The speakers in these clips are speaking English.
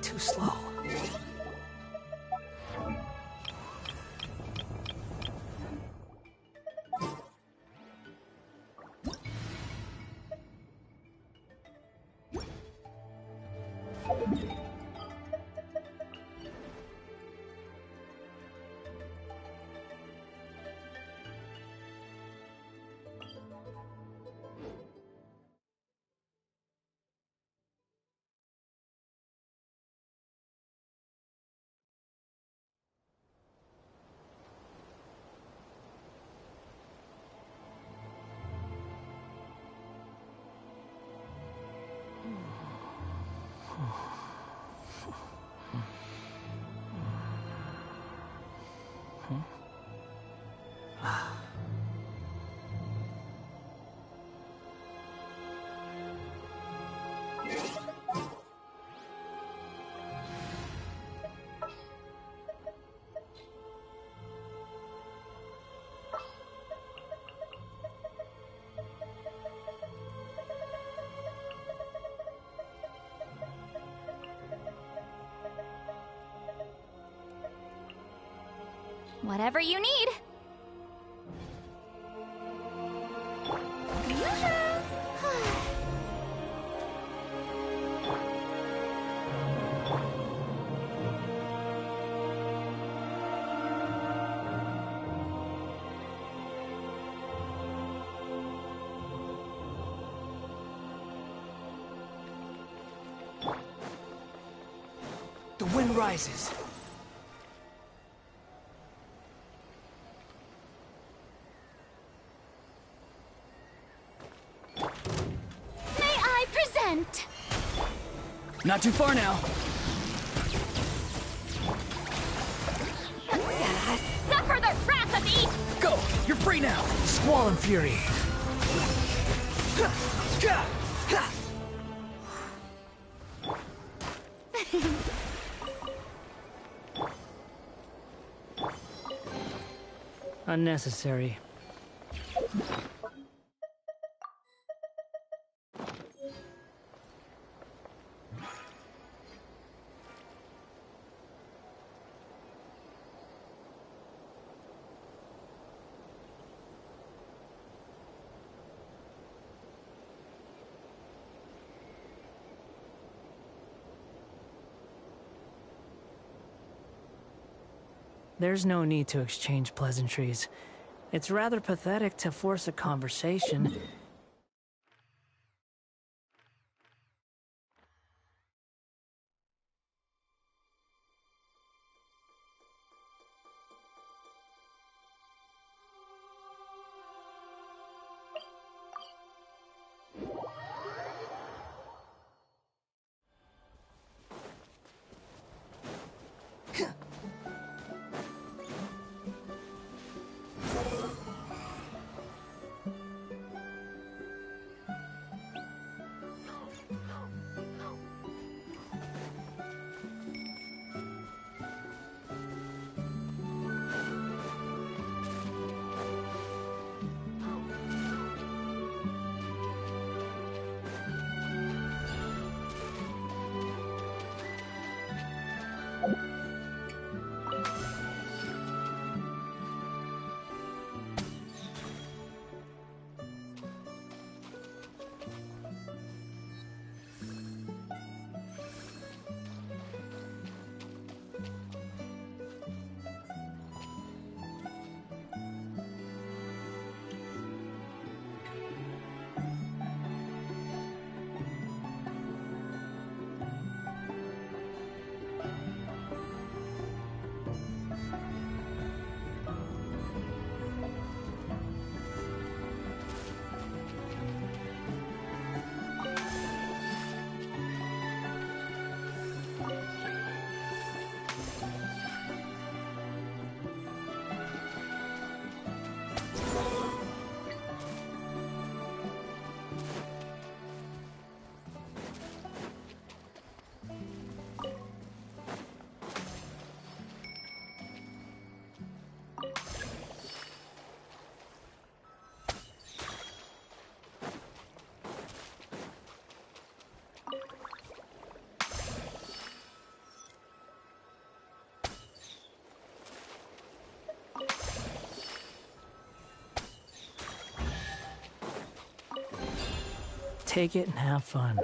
Too slow. Whatever you need. The wind rises. May I present? Not too far now. Suffer the wrath of the... Go! You're free now! Squall and fury. Unnecessary. There's no need to exchange pleasantries. It's rather pathetic to force a conversation. Take it and have fun.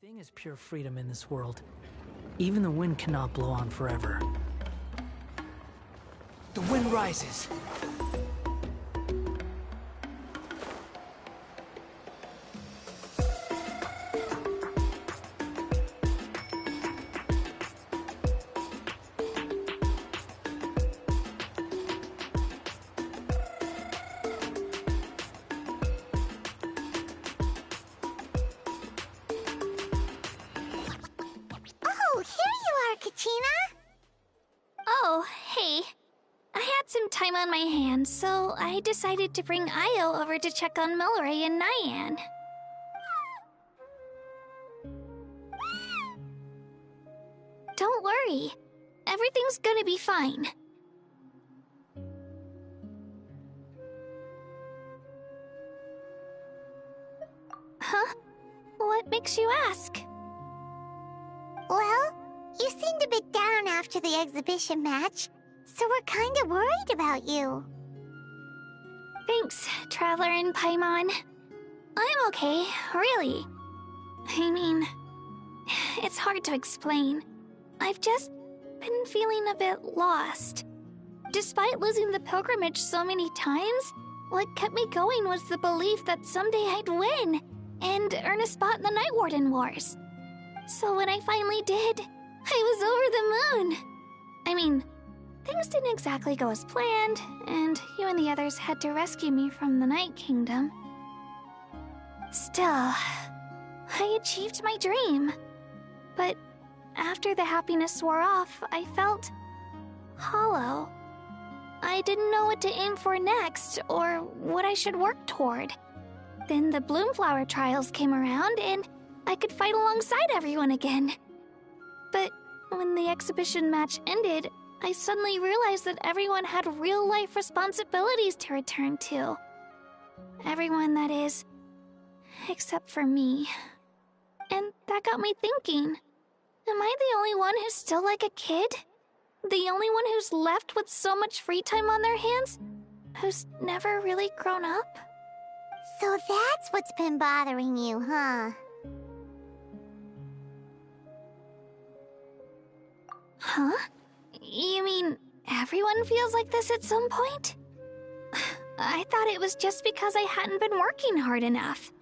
Thing is pure freedom in this world. Even the wind cannot blow on forever. The wind rises. on my hands, so I decided to bring Io over to check on Milray and Nyan. Don't worry. Everything's gonna be fine. Huh? What makes you ask? Well, you seemed a bit down after the exhibition match, so we're kinda worried about you. Thanks, Traveler and Paimon. I'm okay, really. I mean, it's hard to explain. I've just been feeling a bit lost. Despite losing the pilgrimage so many times, what kept me going was the belief that someday I'd win and earn a spot in the Night Warden Wars. So when I finally did, I was over the moon. I mean, things didn't exactly go as planned, and you and the others had to rescue me from the Night Kingdom. Still, I achieved my dream. But after the happiness wore off, I felt hollow. I didn't know what to aim for next, or what I should work toward. Then the Bloomflower trials came around, and I could fight alongside everyone again. But when the exhibition match ended, I suddenly realized that everyone had real-life responsibilities to return to. Everyone, that is. Except for me. And that got me thinking. Am I the only one who's still like a kid? The only one who's left with so much free time on their hands? Who's never really grown up? So that's what's been bothering you, huh? Huh? You mean everyone feels like this at some point? I thought it was just because I hadn't been working hard enough.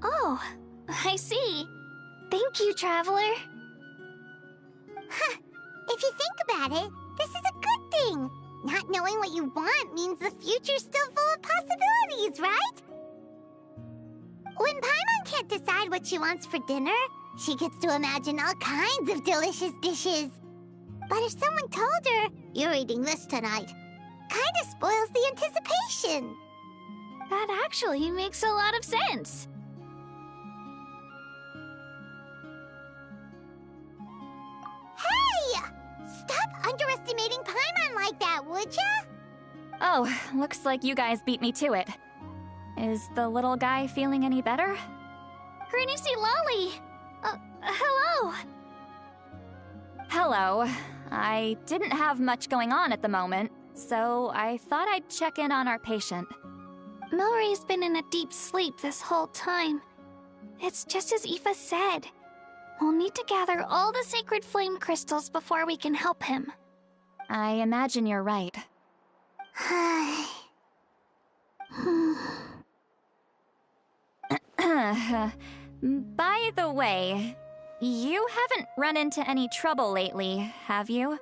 Oh, I see. Thank you, Traveler. Huh. If you think about it, this is a good thing. Not knowing what you want means the future's still full of possibilities, right? When Paimon can't decide what she wants for dinner, she gets to imagine all kinds of delicious dishes. But if someone told her, "You're eating this tonight," kinda spoils the anticipation. That actually makes a lot of sense. Hey! Stop underestimating Paimon like that, would ya? Oh, looks like you guys beat me to it. Is the little guy feeling any better? Granny Lolly! Hello! Hello. I didn't have much going on at the moment, so I thought I'd check in on our patient. Milray's been in a deep sleep this whole time. It's just as Aoife said. We'll need to gather all the sacred flame crystals before we can help him. I imagine you're right. By the way, you haven't run into any trouble lately, have you?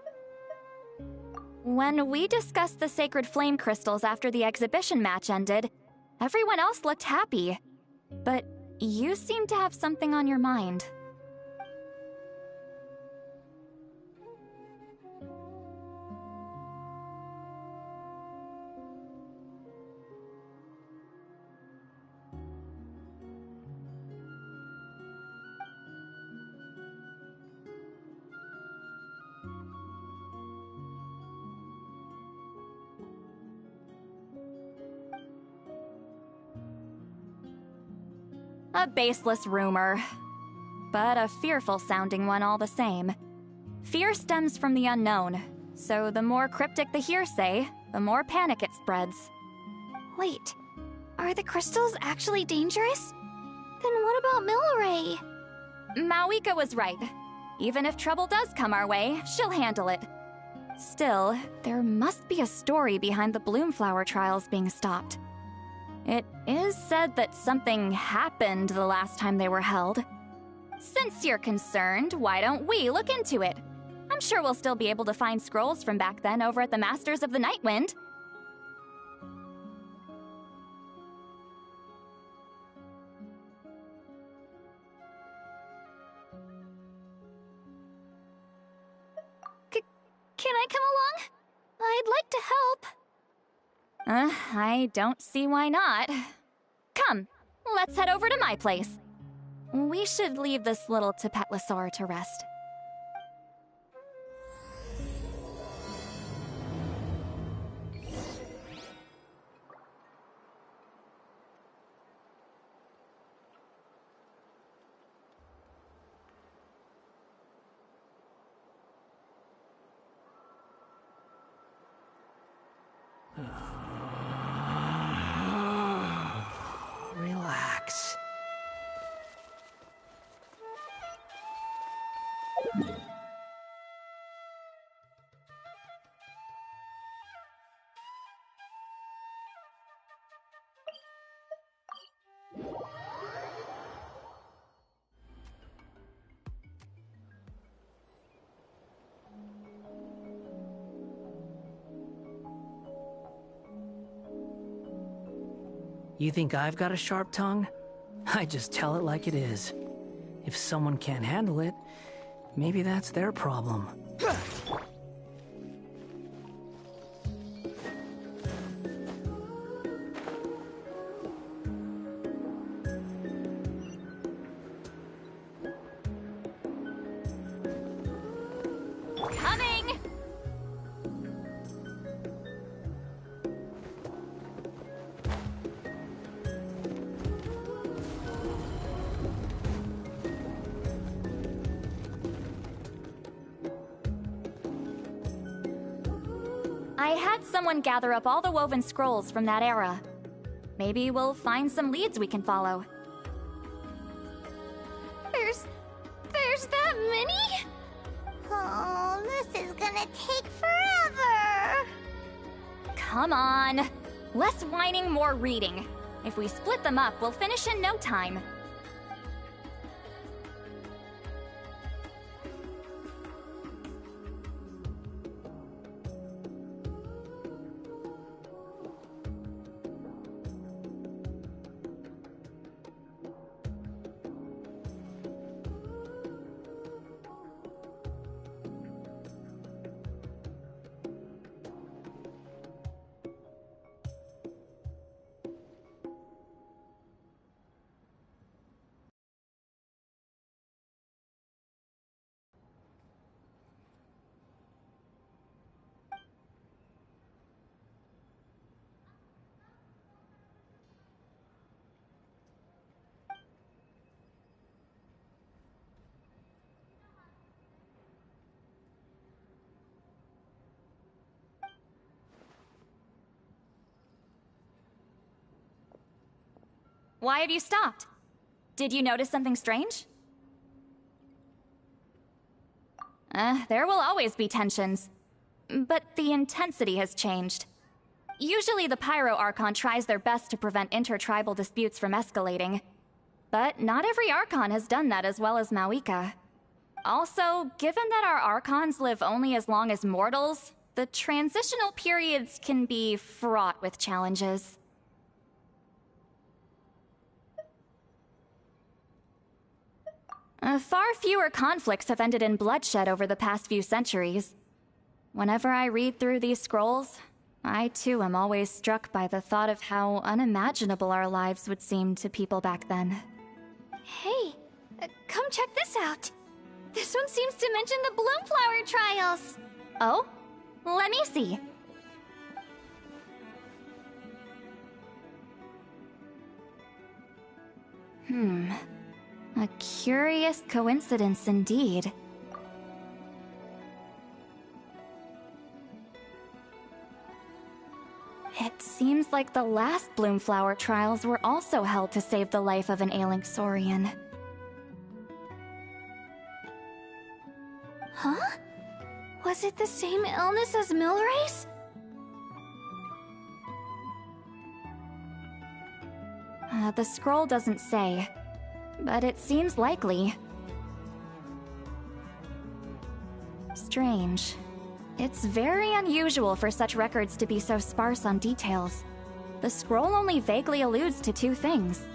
When we discussed the sacred flame crystals after the exhibition match ended, everyone else looked happy. But you seem to have something on your mind. A baseless rumor, but a fearful-sounding one all the same. Fear stems from the unknown, so the more cryptic the hearsay, the more panic it spreads. Wait, are the crystals actually dangerous? Then what about Milray? Mawika was right. Even if trouble does come our way, she'll handle it. Still, there must be a story behind the Bloomflower trials being stopped. It is said that something happened the last time they were held. Since you're concerned, why don't we look into it? I'm sure we'll still be able to find scrolls from back then over at the Masters of the Nightwind. I don't see why not. Come, let's head over to my place. We should leave this little Tapetlosaur to rest. Relax. You think I've got a sharp tongue? I just tell it like it is. If someone can't handle it, maybe that's their problem. Coming! I had someone gather up all the woven scrolls from that era. Maybe we'll find some leads we can follow. There's that many? Oh, this is gonna take forever. Come on. Less whining, more reading. If we split them up, we'll finish in no time. Why have you stopped? Did you notice something strange? There will always be tensions. But the intensity has changed. Usually the Pyro Archon tries their best to prevent intertribal disputes from escalating. But not every Archon has done that as well as Mawika. Also, given that our Archons live only as long as mortals, the transitional periods can be fraught with challenges. Far fewer conflicts have ended in bloodshed over the past few centuries. Whenever I read through these scrolls, I too am always struck by the thought of how unimaginable our lives would seem to people back then. Hey, come check this out. This one seems to mention the Bloomflower trials. Oh? Let me see. A curious coincidence indeed. It seems like the last Bloomflower trials were also held to save the life of an ailing Saurian. Huh? Was it the same illness as Milrace? The scroll doesn't say, but it seems likely. Strange. It's very unusual for such records to be so sparse on details. The scroll only vaguely alludes to two things.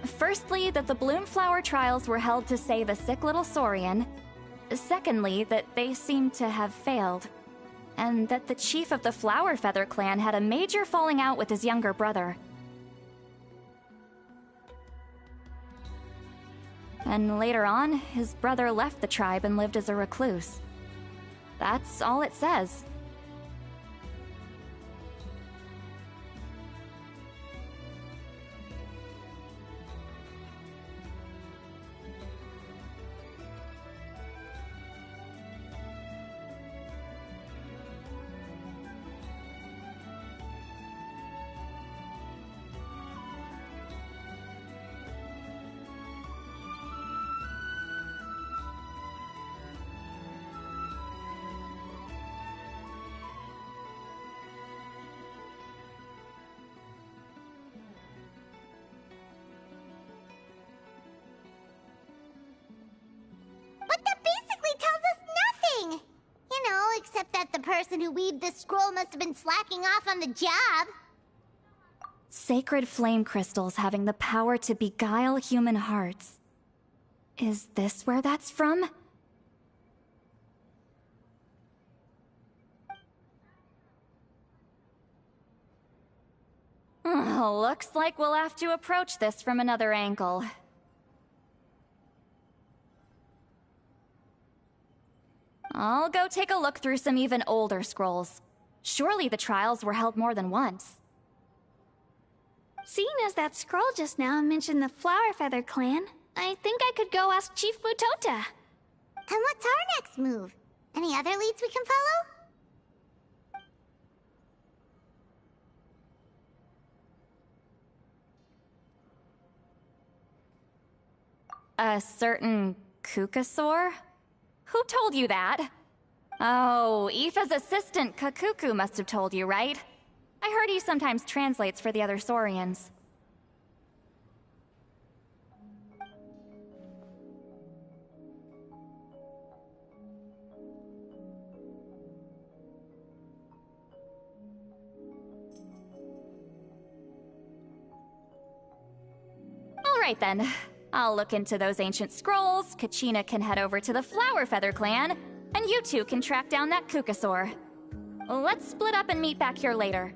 Firstly, that the Bloomflower trials were held to save a sick little Saurian. Secondly, that they seem to have failed. and that the chief of the Flower Feather clan had a major falling out with his younger brother. And later on, his brother left the tribe and lived as a recluse. That's all it says. But that basically tells us nothing! You know, except that the person who weaved this scroll must have been slacking off on the job. Sacred flame crystals having the power to beguile human hearts. Is this where that's from? Looks like we'll have to approach this from another angle. I'll go take a look through some even older scrolls. Surely the trials were held more than once. Seeing as that scroll just now mentioned the Flower Feather clan, I think I could go ask Chief Mutota. And what's our next move? Any other leads we can follow? A certain Kukasaur? Who told you that? Oh, Aoife's assistant, Kakuku, must have told you, right? I heard he sometimes translates for the other Saurians. All right then. I'll look into those ancient scrolls, Kachina can head over to the Flower Feather clan, and you two can track down that Kukasaur. Let's split up and meet back here later.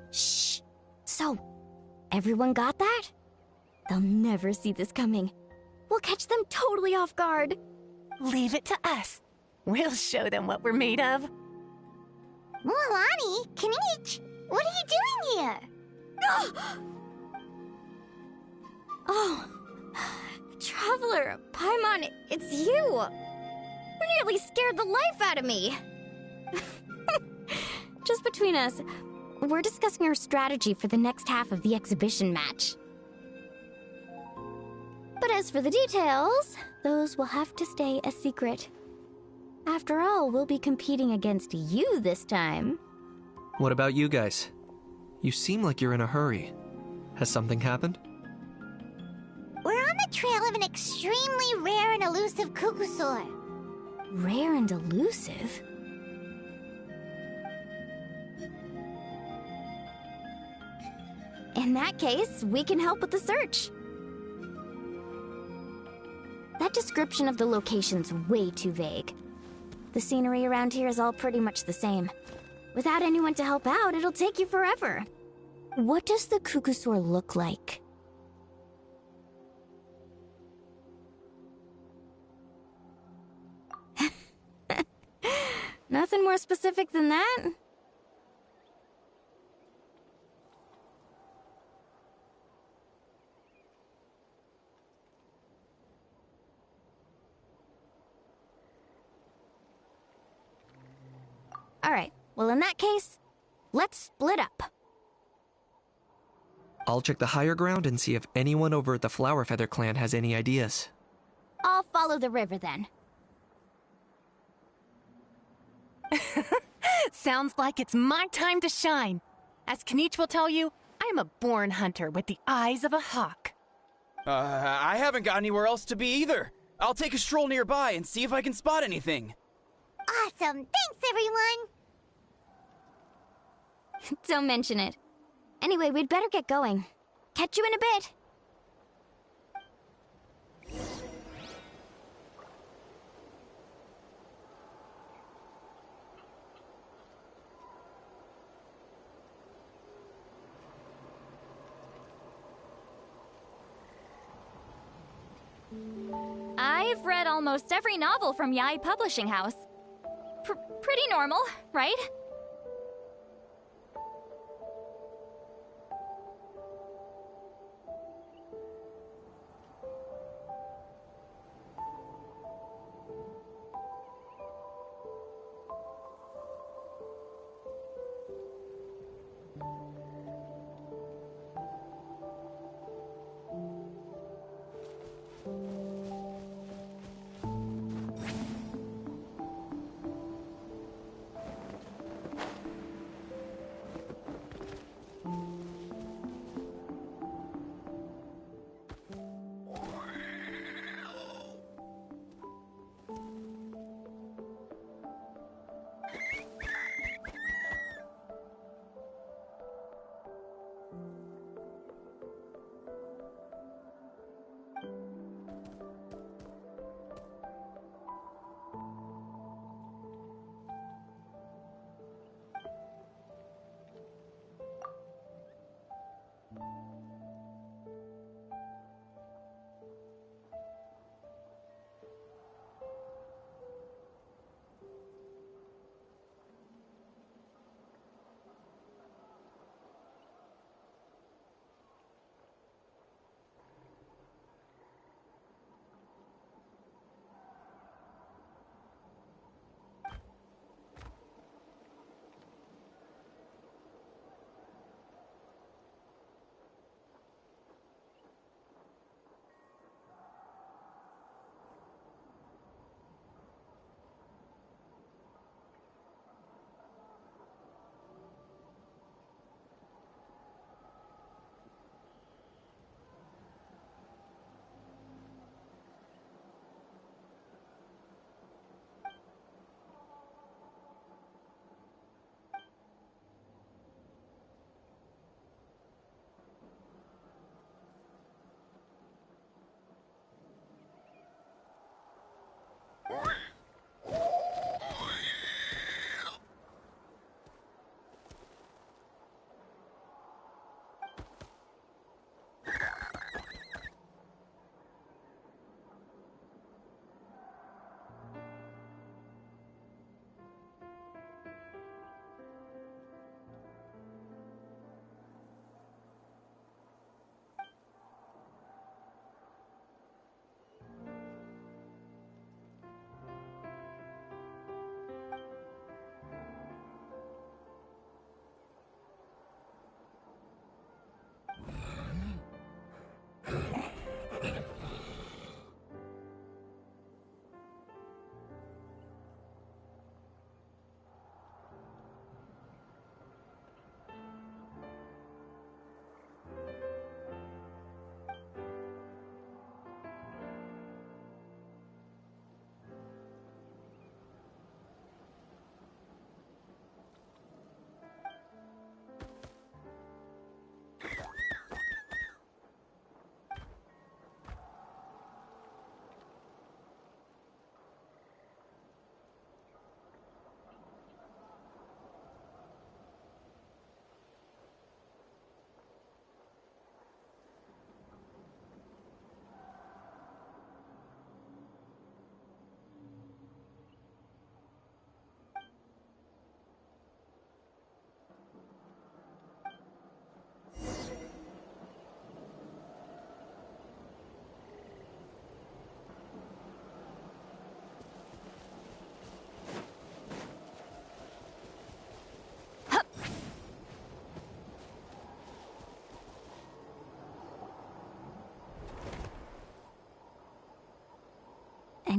Shh! So, everyone got that? They'll never see this coming. We'll catch them totally off guard. Leave it to us. We'll show them what we're made of. Mualani, Kinich, what are you doing here? Oh, Traveler, Paimon, it's you! You nearly scared the life out of me! Just between us, we're discussing our strategy for the next half of the exhibition match. But as for the details, those will have to stay a secret. After all, we'll be competing against you this time. What about you guys? You seem like you're in a hurry. Has something happened? We're on the trail of an extremely rare and elusive Kukusaur. Rare and elusive? In that case, we can help with the search. That description of the location's way too vague. The scenery around here is all pretty much the same. Without anyone to help out, it'll take you forever. What does the Kukusaur look like? Nothing more specific than that? Alright, well in that case, let's split up. I'll check the higher ground and see if anyone over at the Flower Feather clan has any ideas. I'll follow the river then. Sounds like it's my time to shine. As Kinich will tell you, I'm a born hunter with the eyes of a hawk. I haven't got anywhere else to be either. I'll take a stroll nearby and see if I can spot anything. Awesome, thanks everyone! Don't mention it. Anyway, we'd better get going. Catch you in a bit. I've read almost every novel from Yae Publishing House. Pretty normal, right?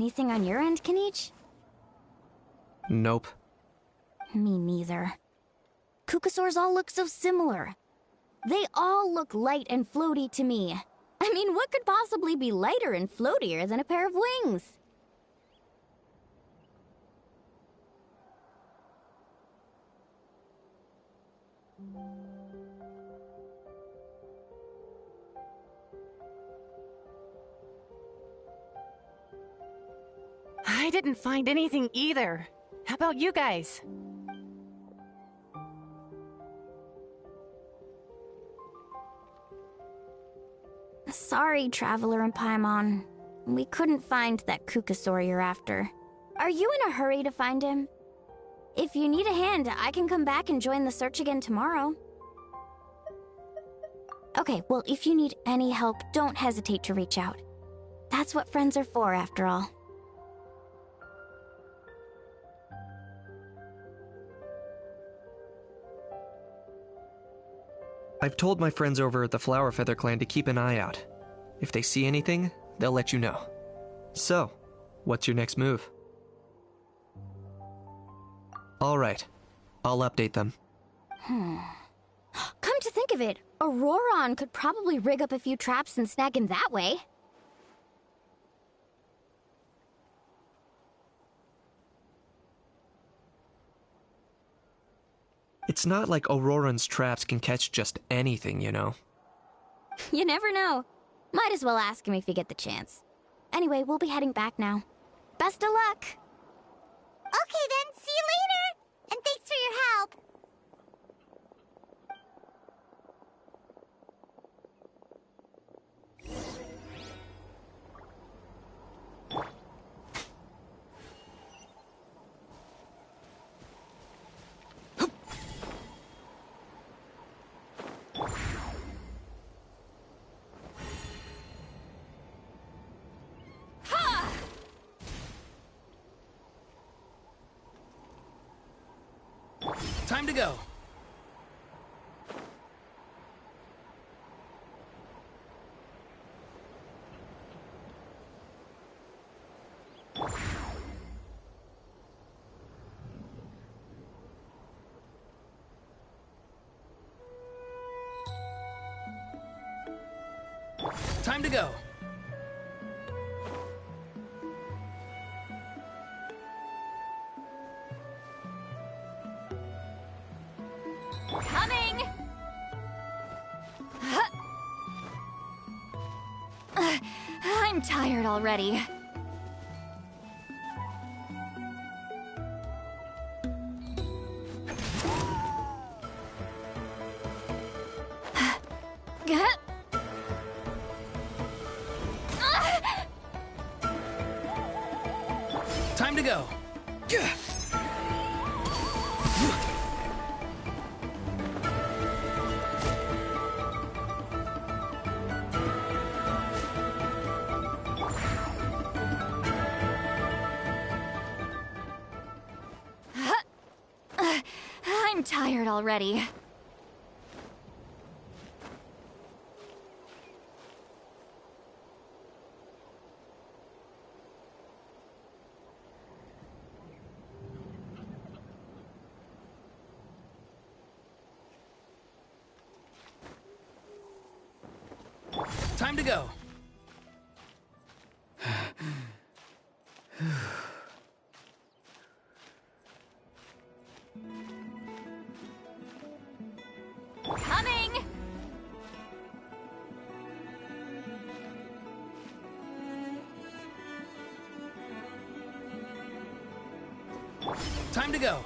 Anything on your end, Kanich? Nope. Me neither. Kukasaurs all look so similar. They all look light and floaty to me. I mean, what could possibly be lighter and floatier than a pair of wings? I didn't find anything either. How about you guys? Sorry, Traveler and Paimon. We couldn't find that Kukasaur you're after. Are you in a hurry to find him? If you need a hand, I can come back and join the search again tomorrow. Okay, well, if you need any help, don't hesitate to reach out. That's what friends are for, after all. I've told my friends over at the Flower Feather Clan to keep an eye out. If they see anything, they'll let you know. So, what's your next move? Alright, I'll update them. Come to think of it, Auroron could probably rig up a few traps and snag him that way. It's not like Auroran's traps can catch just anything, you know? You never know. Might as well ask him if you get the chance. Anyway, we'll be heading back now. Best of luck! Okay then, see you later! And thanks for your help! Time to go. Time to go. Coming! I'm tired already. Time to go. I'm tired already. Time to go. Coming! Time to go.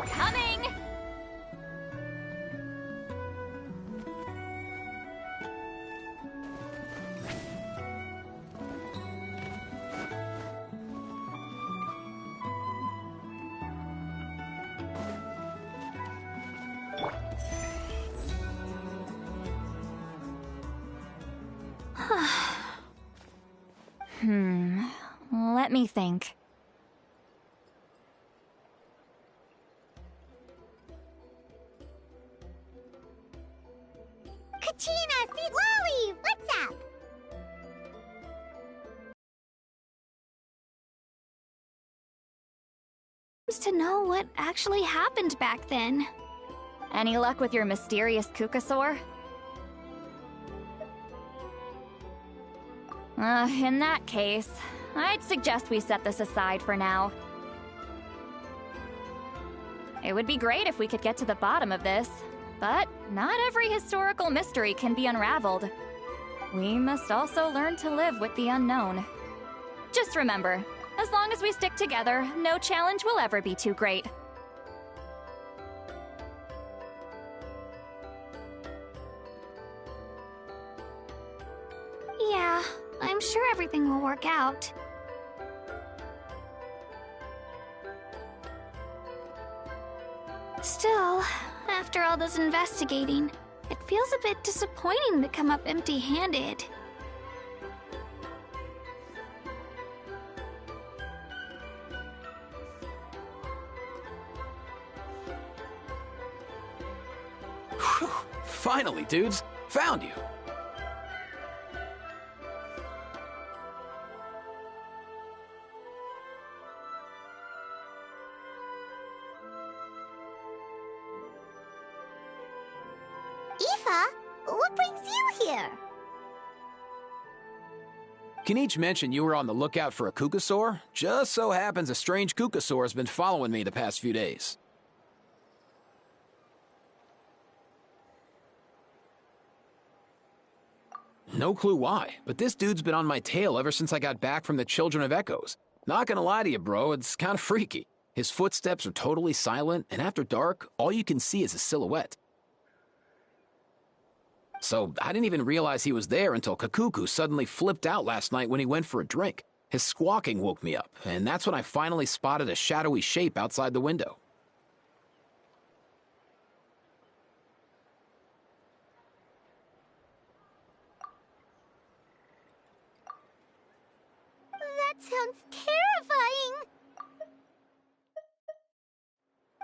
Coming! Let me think. China, Seed Lolly! What's up? To know what actually happened back then. Any luck with your mysterious Kukasaur? In that case, I'd suggest we set this aside for now. It would be great if we could get to the bottom of this, but not every historical mystery can be unraveled. We must also learn to live with the unknown. Just remember, as long as we stick together, no challenge will ever be too great. Yeah, I'm sure everything will work out. Still, after all this investigating, it feels a bit disappointing to come up empty-handed. Finally, dudes. Found you. Aoife, what brings you here? Kinich mentioned you were on the lookout for a Kukasaur. Just so happens a strange Kukasaur has been following me the past few days. No clue why, but this dude's been on my tail ever since I got back from the Children of Echoes. Not gonna lie to you, bro, it's kind of freaky. His footsteps are totally silent, and after dark, all you can see is a silhouette. So I didn't even realize he was there until Kakuku suddenly flipped out last night when he went for a drink. His squawking woke me up, and that's when I finally spotted a shadowy shape outside the window. That sounds terrifying.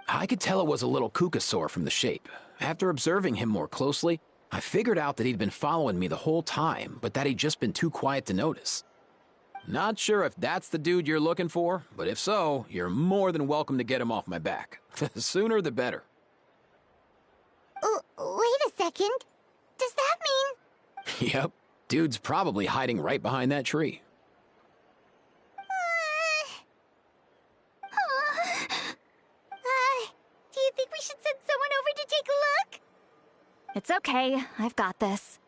I could tell it was a little Kukasaur from the shape. After observing him more closely, I figured out that he'd been following me the whole time, but that he'd just been too quiet to notice. Not sure if that's the dude you're looking for, but if so, you're more than welcome to get him off my back. The sooner the better. Wait a second. Does that mean... Yep, dude's probably hiding right behind that tree. Do you think we should send someone over to take a look? It's okay, I've got this.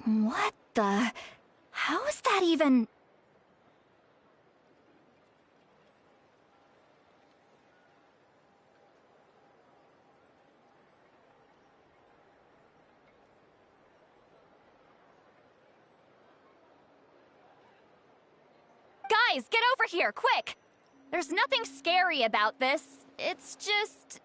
What the... How is that even... Guys, get over here, quick! There's nothing scary about this. It's just...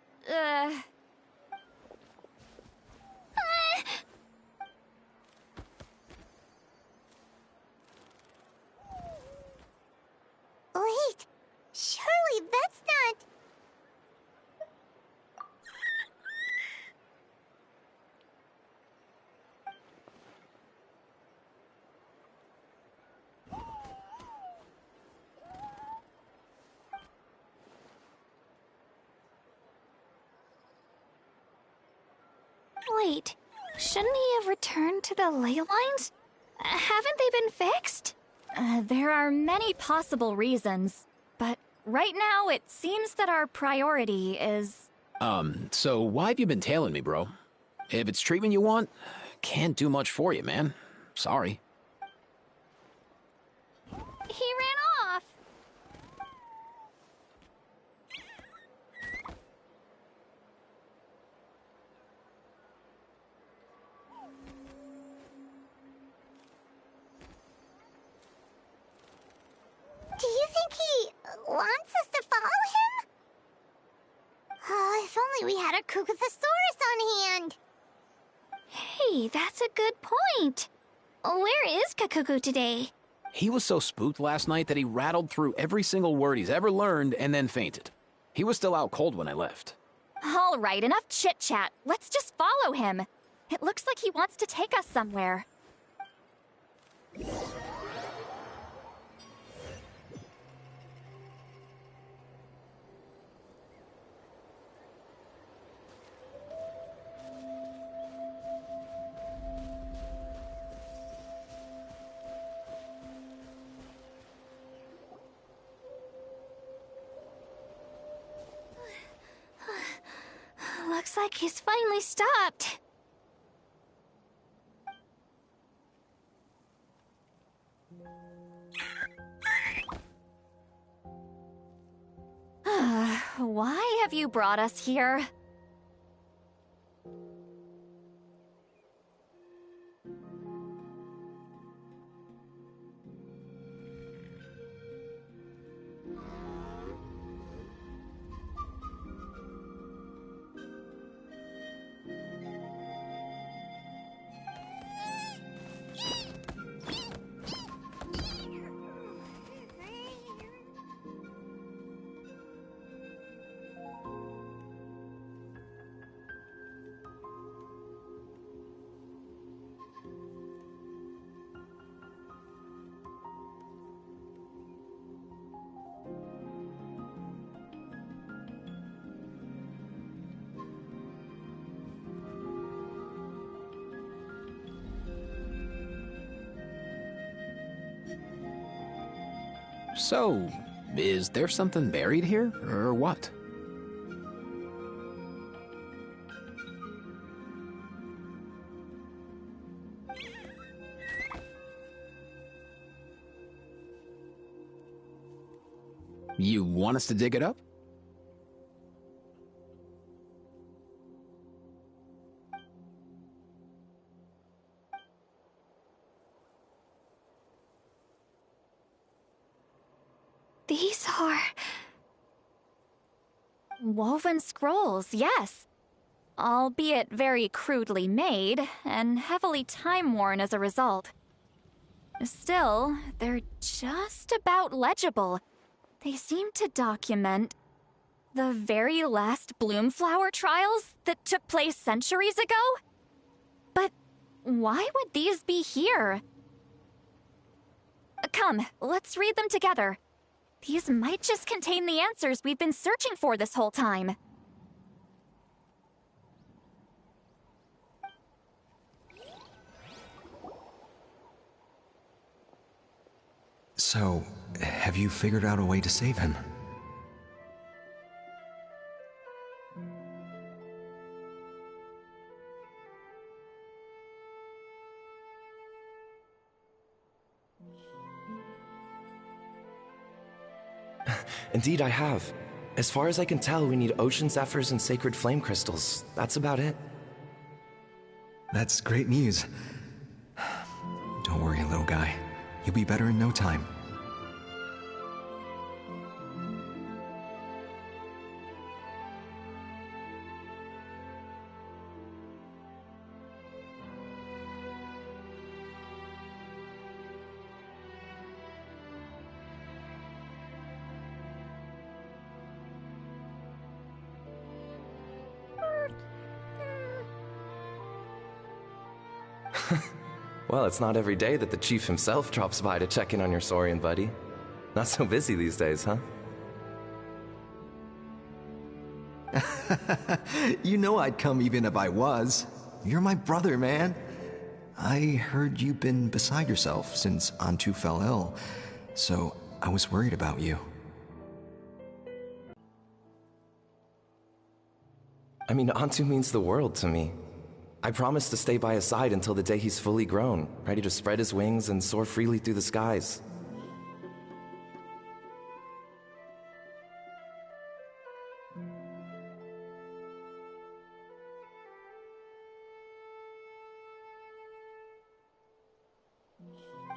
Wait, surely that's not... Wait, shouldn't he have returned to the ley lines? Haven't they been fixed? There are many possible reasons, but right now it seems that our priority is... So why have you been tailing me, bro? If it's treatment you want, can't do much for you, man. Sorry. He ran off. Do you think he wants us to follow him? Oh, if only we had a Kukathosaurus on hand. Hey, that's a good point. Where is Kakuku today? He was so spooked last night that he rattled through every single word he's ever learned and then fainted. He was still out cold when I left. All right, enough chit-chat. Let's just follow him. It looks like he wants to take us somewhere. Looks like he's finally stopped. Why have you brought us here? So, is there something buried here, or what? You want us to dig it up? These are... Woven scrolls, yes. Albeit very crudely made, and heavily time-worn as a result. Still, they're just about legible. They seem to document the very last Bloomflower trials that took place centuries ago? But why would these be here? Come, let's read them together. These might just contain the answers we've been searching for this whole time. So, have you figured out a way to save him? Indeed, I have. As far as I can tell, we need ocean zephyrs and sacred flame crystals. That's about it. That's great news. Don't worry, little guy. You'll be better in no time. Well, it's not every day that the chief himself drops by to check in on your Saurian buddy. Not so busy these days, huh? You know I'd come even if I was. You're my brother, man. I heard you've been beside yourself since Antu fell ill, so I was worried about you. I mean, Antu means the world to me. I promised to stay by his side until the day he's fully grown, ready to spread his wings and soar freely through the skies.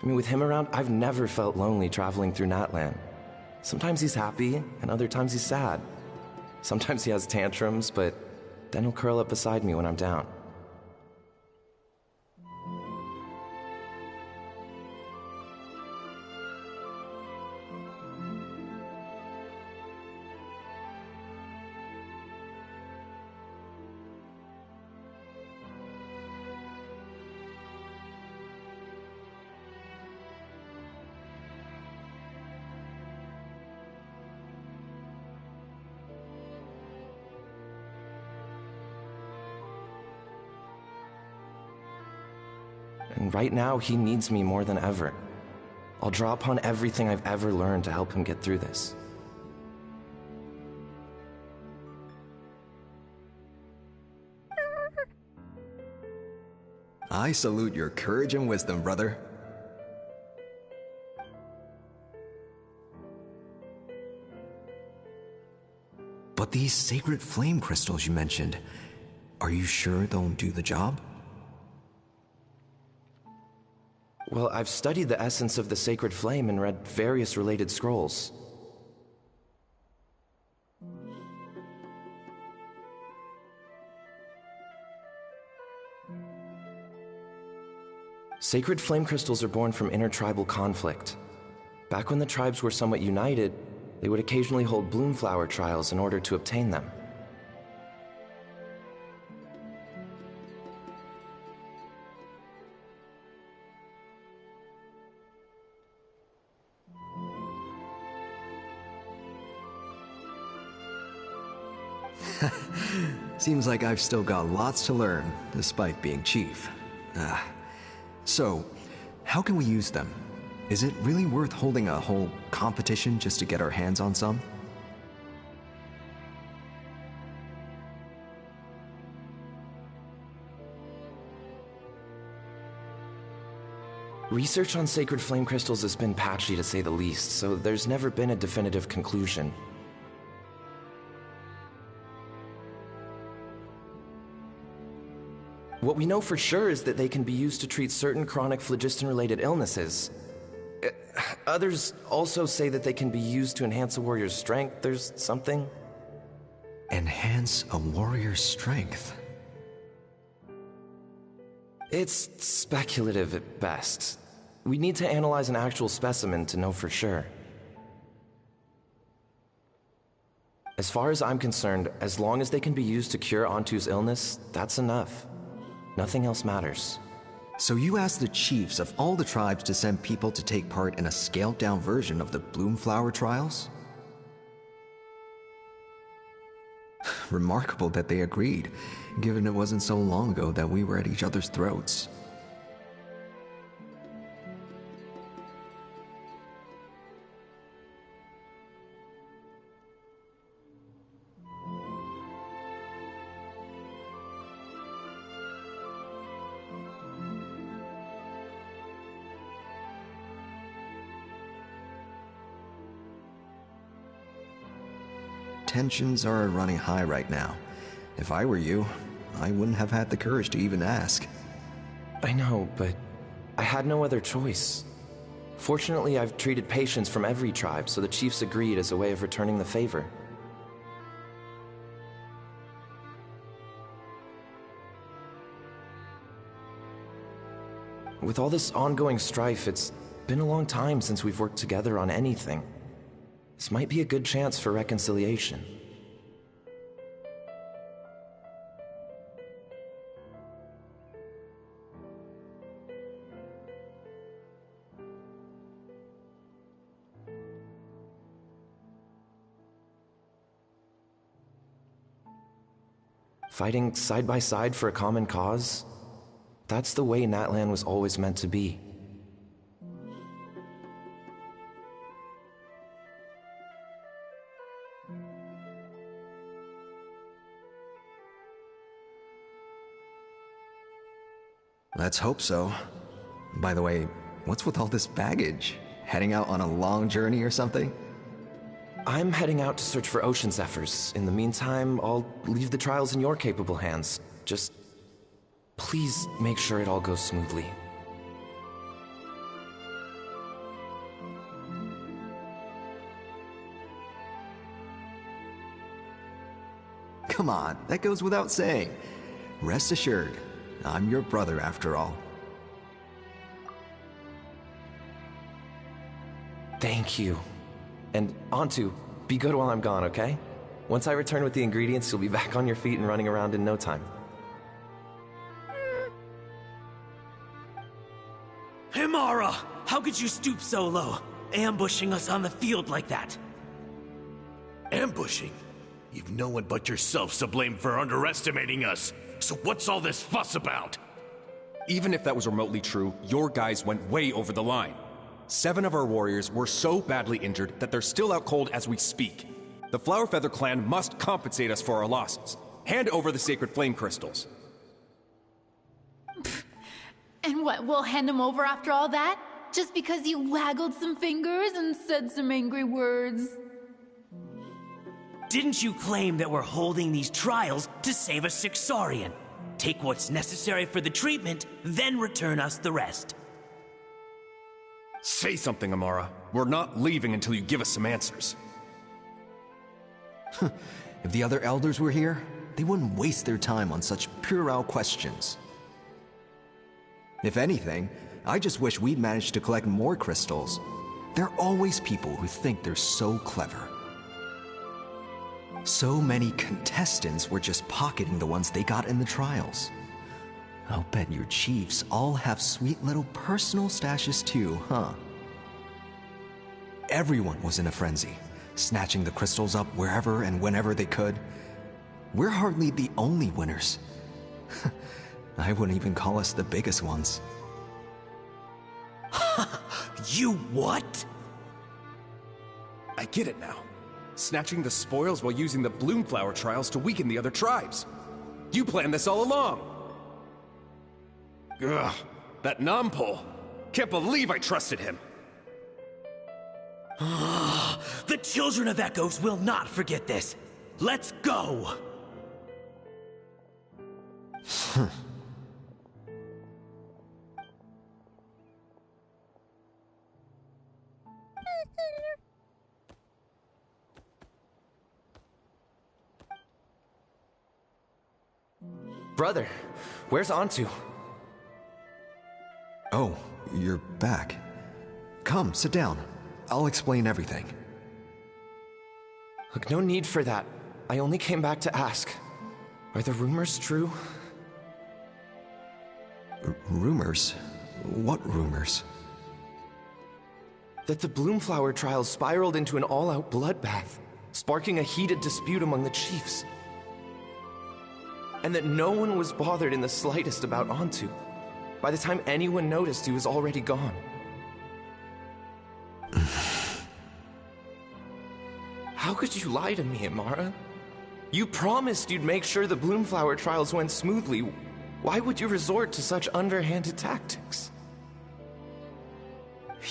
I mean, with him around, I've never felt lonely traveling through Natlan. Sometimes he's happy, and other times he's sad. Sometimes he has tantrums, but then he'll curl up beside me when I'm down. and right now he needs me more than ever. I'll draw upon everything I've ever learned to help him get through this. I salute your courage and wisdom, brother. But these sacred flame crystals you mentioned, are you sure they'll do the job? Well, I've studied the essence of the sacred flame and read various related scrolls. Sacred flame crystals are born from intertribal conflict. Back when the tribes were somewhat united, they would occasionally hold bloomflower trials in order to obtain them. Seems like I've still got lots to learn, despite being chief. So, how can we use them? Is it really worth holding a whole competition just to get our hands on some? Research on sacred flame crystals has been patchy to say the least, so there's never been a definitive conclusion. What we know for sure is that they can be used to treat certain chronic phlogiston-related illnesses. Others also say that they can be used to enhance a warrior's strength. There's something. Enhance a warrior's strength? It's speculative at best. We need to analyze an actual specimen to know for sure. As far as I'm concerned, as long as they can be used to cure Antu's illness, that's enough. Nothing else matters. So you asked the chiefs of all the tribes to send people to take part in a scaled-down version of the Bloomflower trials? Remarkable that they agreed, given it wasn't so long ago that we were at each other's throats. Tensions are running high right now. If I were you, I wouldn't have had the courage to even ask. I know, but I had no other choice. Fortunately, I've treated patients from every tribe, so the chiefs agreed as a way of returning the favor. With all this ongoing strife, it's been a long time since we've worked together on anything. This might be a good chance for reconciliation. Fighting side by side for a common cause? That's the way Natlan was always meant to be. Let's hope so. By the way, what's with all this baggage? Heading out on a long journey or something? I'm heading out to search for ocean zephyrs. In the meantime, I'll leave the trials in your capable hands. Just please make sure it all goes smoothly. Come on, that goes without saying. Rest assured, I'm your brother after all. Thank you. And Antu, be good while I'm gone, okay? Once I return with the ingredients, you'll be back on your feet and running around in no time. Himara! How could you stoop so low, ambushing us on the field like that? Ambushing? You've no one but yourself to blame for underestimating us. So what's all this fuss about? Even if that was remotely true, your guys went way over the line. 7 of our warriors were so badly injured that they're still out cold as we speak. The Flower Feather clan must compensate us for our losses. Hand over the sacred flame crystals. And what, we'll hand them over after all that? Just because you waggled some fingers and said some angry words? Didn't you claim that we're holding these trials to save a Sixarian? Take what's necessary for the treatment, then return us the rest. Say something, Amara. We're not leaving until you give us some answers. If the other elders were here, they wouldn't waste their time on such puerile questions. If anything, I just wish we'd managed to collect more crystals. There are always people who think they're so clever. So many contestants were just pocketing the ones they got in the trials. I'll bet your chiefs all have sweet little personal stashes too, huh? Everyone was in a frenzy, snatching the crystals up wherever and whenever they could. We're hardly the only winners. I wouldn't even call us the biggest ones. You what? I get it now. Snatching the spoils while using the Bloomflower trials to weaken the other tribes. You planned this all along. Ugh, that Nampol. Can't believe I trusted him. The Children of Echoes will not forget this. Let's go! Brother, where's Antu? Oh, you're back. Come, sit down. I'll explain everything. Look, no need for that. I only came back to ask. Are the rumors true? Rumors? What rumors? That the Bloomflower trials spiraled into an all-out bloodbath, sparking a heated dispute among the chiefs. And that no one was bothered in the slightest about Antu. By the time anyone noticed, he was already gone. How could you lie to me, Amara? You promised you'd make sure the Bloomflower trials went smoothly. Why would you resort to such underhanded tactics?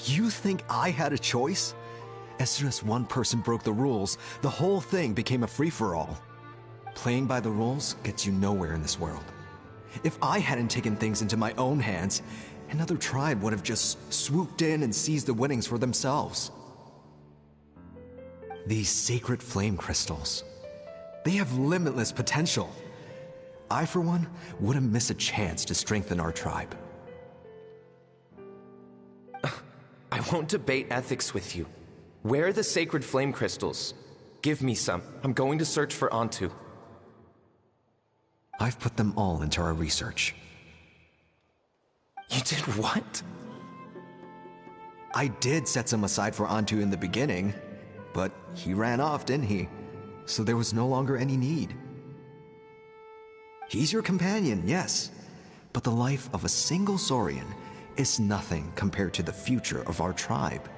You think I had a choice? As soon as one person broke the rules, the whole thing became a free-for-all. Playing by the rules gets you nowhere in this world. If I hadn't taken things into my own hands, another tribe would have just swooped in and seized the winnings for themselves. These sacred flame crystals, they have limitless potential. I, for one, wouldn't miss a chance to strengthen our tribe. I won't debate ethics with you. Where are the sacred flame crystals? Give me some. I'm going to search for Antu. I've put them all into our research. You did what? I did set some aside for Antu in the beginning, but he ran off, didn't he? So there was no longer any need. He's your companion, yes, but the life of a single Saurian is nothing compared to the future of our tribe.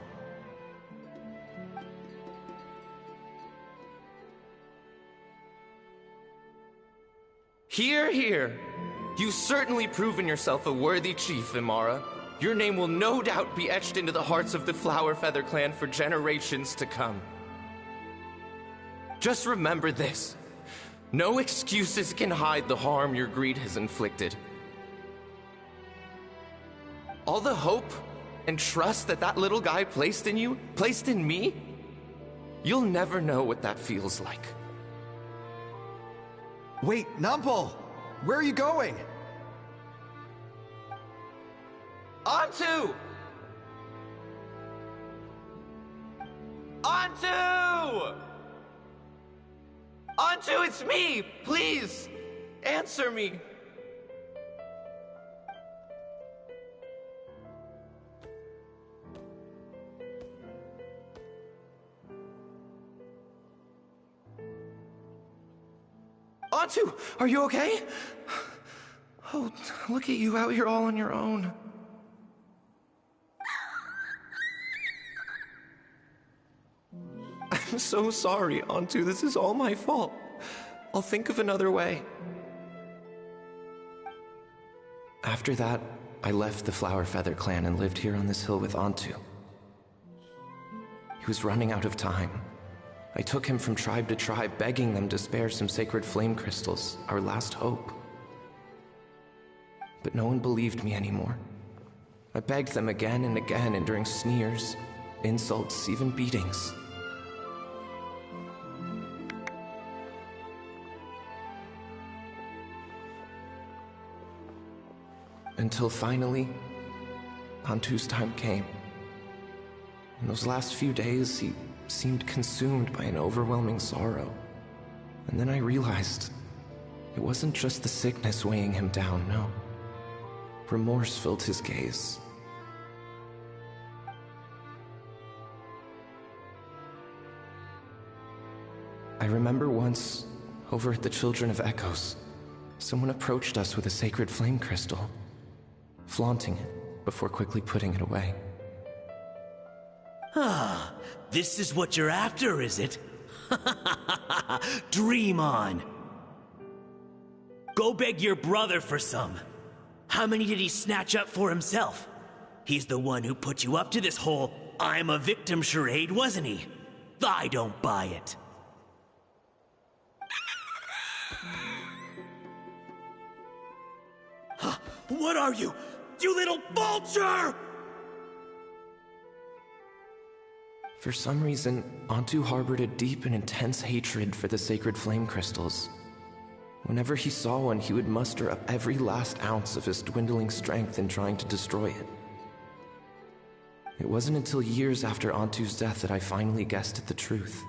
Hear, hear. You've certainly proven yourself a worthy chief, Imara. Your name will no doubt be etched into the hearts of the Flower Feather clan for generations to come. Just remember this. No excuses can hide the harm your greed has inflicted. All the hope and trust that little guy placed in you, placed in me, you'll never know what that feels like. Wait, Nampol! Where are you going? Antu! Antu! Antu, it's me! Please, answer me! Antu, are you okay? Oh, look at you out here all on your own. I'm so sorry, Antu. This is all my fault. I'll think of another way. After that, I left the Flower Feather clan and lived here on this hill with Antu. He was running out of time. I took him from tribe to tribe, begging them to spare some sacred flame crystals, our last hope. But no one believed me anymore. I begged them again and again, enduring sneers, insults, even beatings. Until finally, Antu's time came. In those last few days, he seemed consumed by an overwhelming sorrow. And then I realized it wasn't just the sickness weighing him down, no. Remorse filled his gaze. I remember once, over at the Children of Echoes, someone approached us with a sacred flame crystal, flaunting it before quickly putting it away. Ah, this is what you're after, is it? Dream on. Go beg your brother for some. How many did he snatch up for himself? He's the one who put you up to this whole I'm a victim charade, wasn't he? I don't buy it. What are you? You little vulture! For some reason, Antu harbored a deep and intense hatred for the sacred flame crystals. Whenever he saw one, he would muster up every last ounce of his dwindling strength in trying to destroy it. It wasn't until years after Antu's death that I finally guessed at the truth.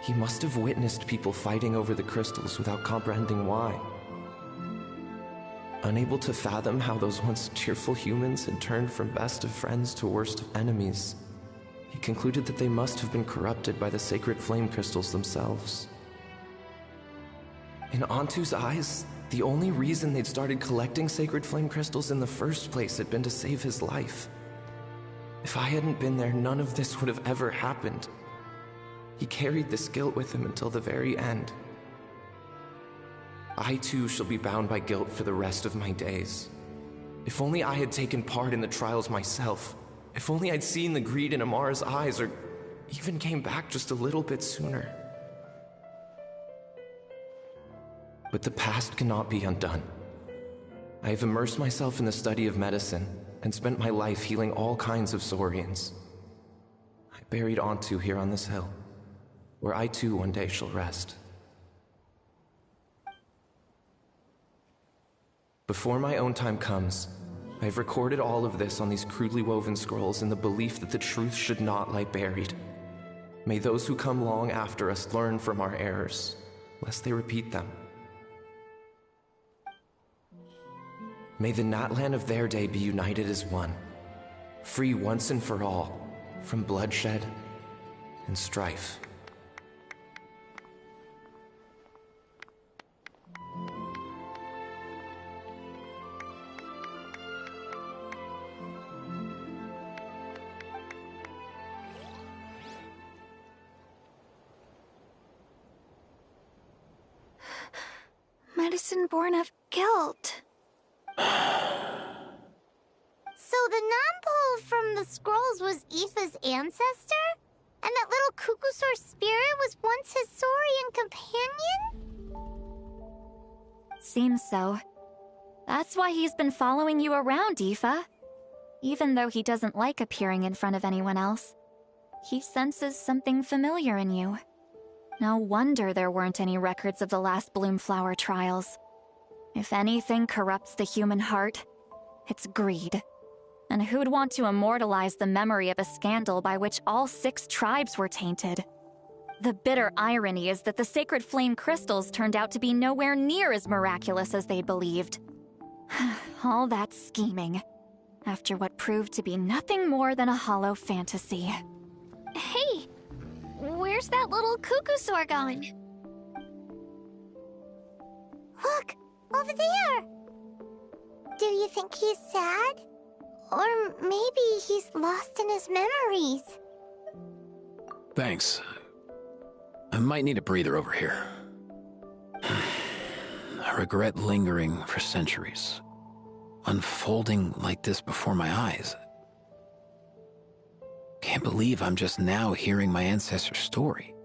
He must have witnessed people fighting over the crystals without comprehending why. Unable to fathom how those once cheerful humans had turned from best of friends to worst of enemies, he concluded that they must have been corrupted by the sacred flame crystals themselves. In Antu's eyes, the only reason they'd started collecting sacred flame crystals in the first place had been to save his life. If I hadn't been there, none of this would have ever happened. He carried this guilt with him until the very end. I too shall be bound by guilt for the rest of my days. If only I had taken part in the trials myself. If only I'd seen the greed in Amara's eyes, or even came back just a little bit sooner. But the past cannot be undone. I have immersed myself in the study of medicine and spent my life healing all kinds of Saurians. I buried Antu here on this hill, where I too one day shall rest. Before my own time comes, I have recorded all of this on these crudely woven scrolls in the belief that the truth should not lie buried. May those who come long after us learn from our errors, lest they repeat them. May the Natlan of their day be united as one, free once and for all from bloodshed and strife. Medicine born of guilt. So the non-pole from the scrolls was Aoife's ancestor? And that little Kukusaur spirit was once his Saurian companion? Seems so. That's why he's been following you around, Aoife. Even though he doesn't like appearing in front of anyone else, he senses something familiar in you. No wonder there weren't any records of the last Bloomflower trials. If anything corrupts the human heart, it's greed. And who'd want to immortalize the memory of a scandal by which all 6 tribes were tainted? The bitter irony is that the sacred flame crystals turned out to be nowhere near as miraculous as they'd believed. All that scheming, after what proved to be nothing more than a hollow fantasy. Hey, where's that little Kukusaur gone? Look, over there! Do you think he's sad? Or maybe he's lost in his memories? Thanks. I might need a breather over here. A regret lingering for centuries. Unfolding like this before my eyes. Can't believe I'm just now hearing my ancestor's story.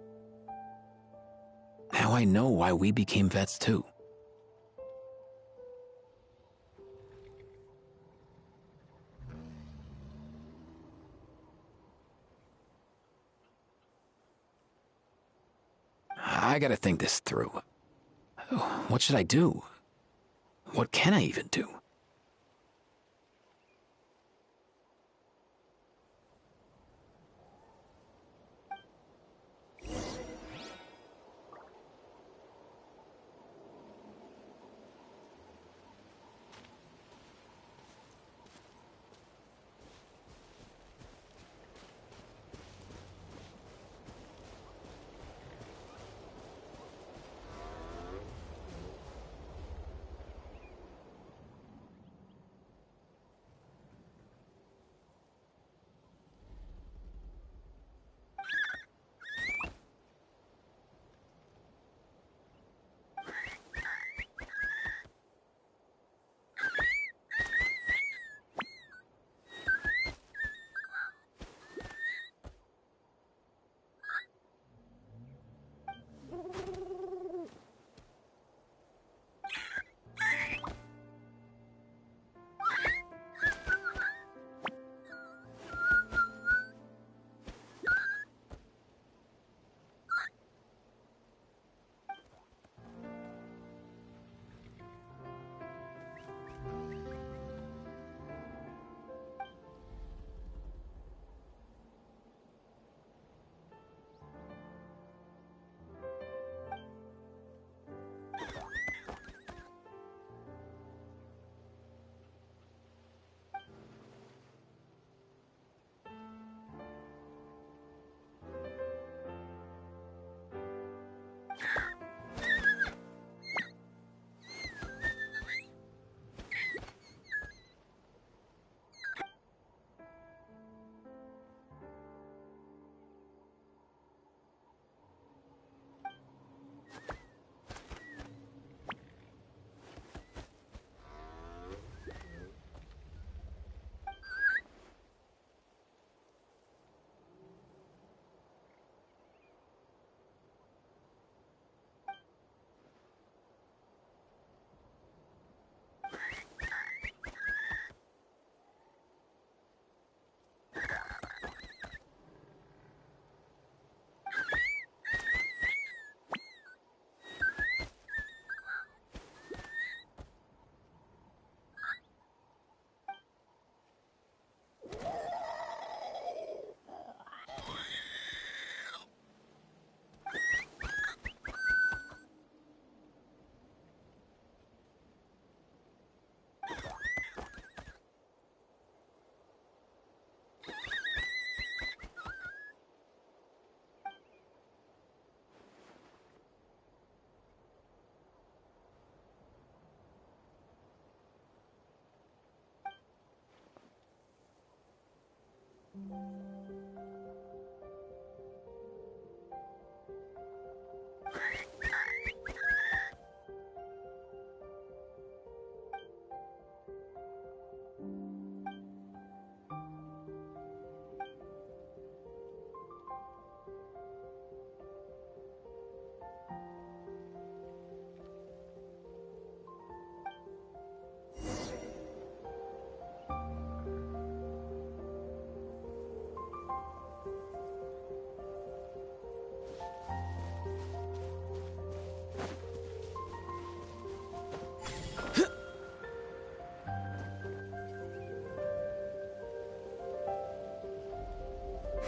Now I know why we became vets too. I gotta think this through. What should I do? What can I even do?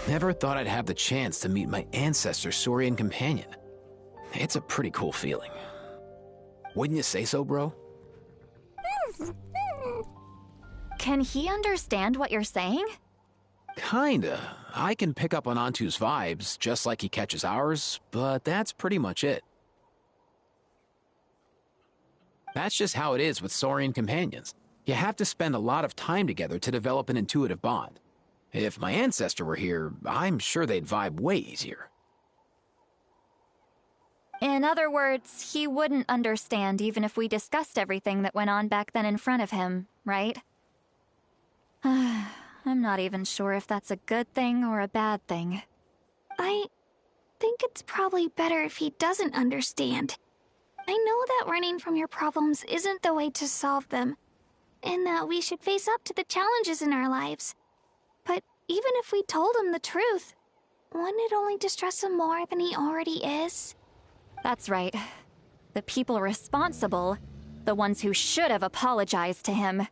Never thought I'd have the chance to meet my ancestor Saurian companion. It's a pretty cool feeling. Wouldn't you say so, bro? Can he understand what you're saying? Kinda. I can pick up on Antu's vibes, just like he catches ours, but that's pretty much it. That's just how it is with Saurian companions. You have to spend a lot of time together to develop an intuitive bond. If my ancestor were here, I'm sure they'd vibe way easier. In other words, he wouldn't understand even if we discussed everything that went on back then in front of him, right? I'm not even sure if that's a good thing or a bad thing. I think it's probably better if he doesn't understand. I know that running from your problems isn't the way to solve them, and that we should face up to the challenges in our lives. But even if we told him the truth, wouldn't it only distress him more than he already is? That's right. The people responsible, the ones who should have apologized to him,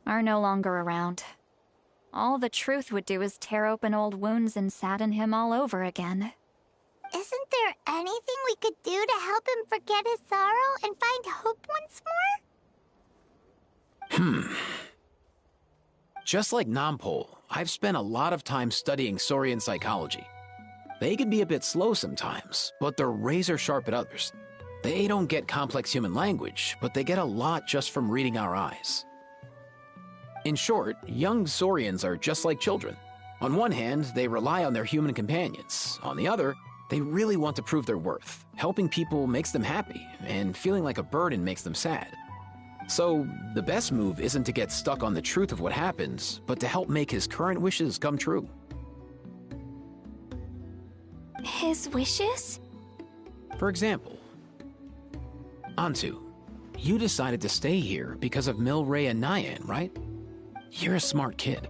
are no longer around. All the truth would do is tear open old wounds and sadden him all over again. Isn't there anything we could do to help him forget his sorrow and find hope once more? Just like Nampol, I've spent a lot of time studying Saurian psychology. They can be a bit slow sometimes, but they're razor sharp at others. They don't get complex human language, but they get a lot just from reading our eyes. In short, young Saurians are just like children. On one hand, they rely on their human companions. On the other, they really want to prove their worth. Helping people makes them happy, and feeling like a burden makes them sad. So, the best move isn't to get stuck on the truth of what happened, but to help make his current wishes come true. His wishes? For example, Antu, you decided to stay here because of Milray and Nyan, right? You're a smart kid.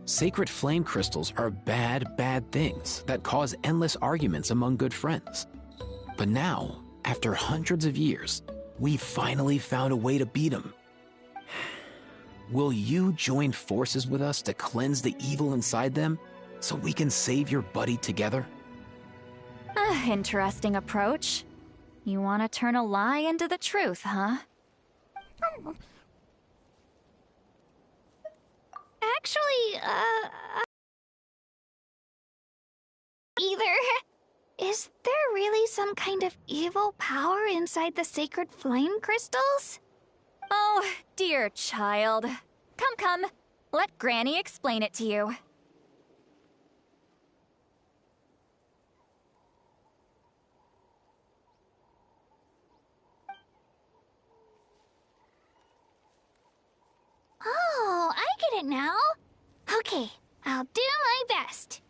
Sacred flame crystals are bad, bad things that cause endless arguments among good friends. But now, after hundreds of years, we finally found a way to beat them. Will you join forces with us to cleanse the evil inside them so we can save your buddy together? Interesting approach. You want to turn a lie into the truth, huh? Actually, either. Is there really some kind of evil power inside the sacred flame crystals? Oh, dear child. Come. Let Granny explain it to you. Oh, I get it now. Okay, I'll do my best.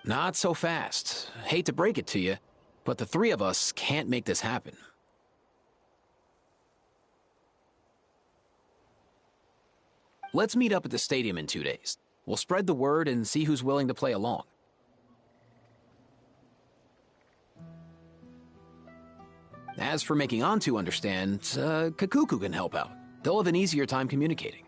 Not so fast. Hate to break it to you, but the three of us can't make this happen. Let's meet up at the stadium in 2 days. We'll spread the word and see who's willing to play along. As for making Antu understand, Kakuku can help out. They'll have an easier time communicating.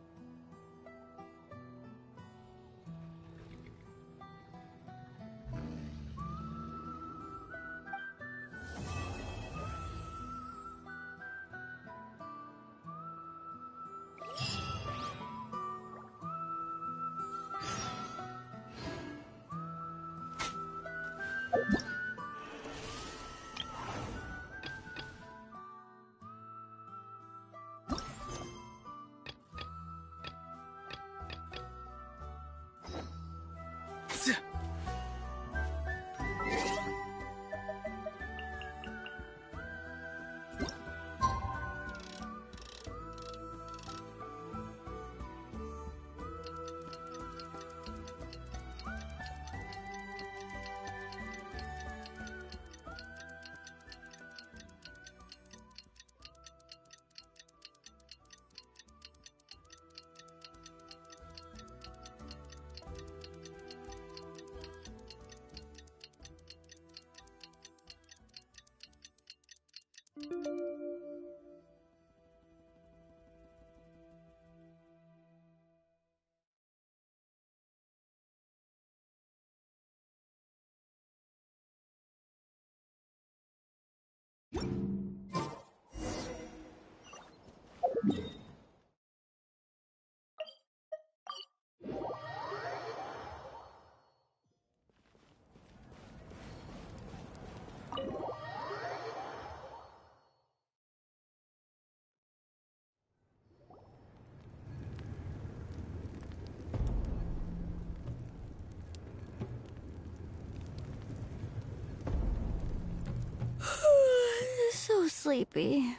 sleepy.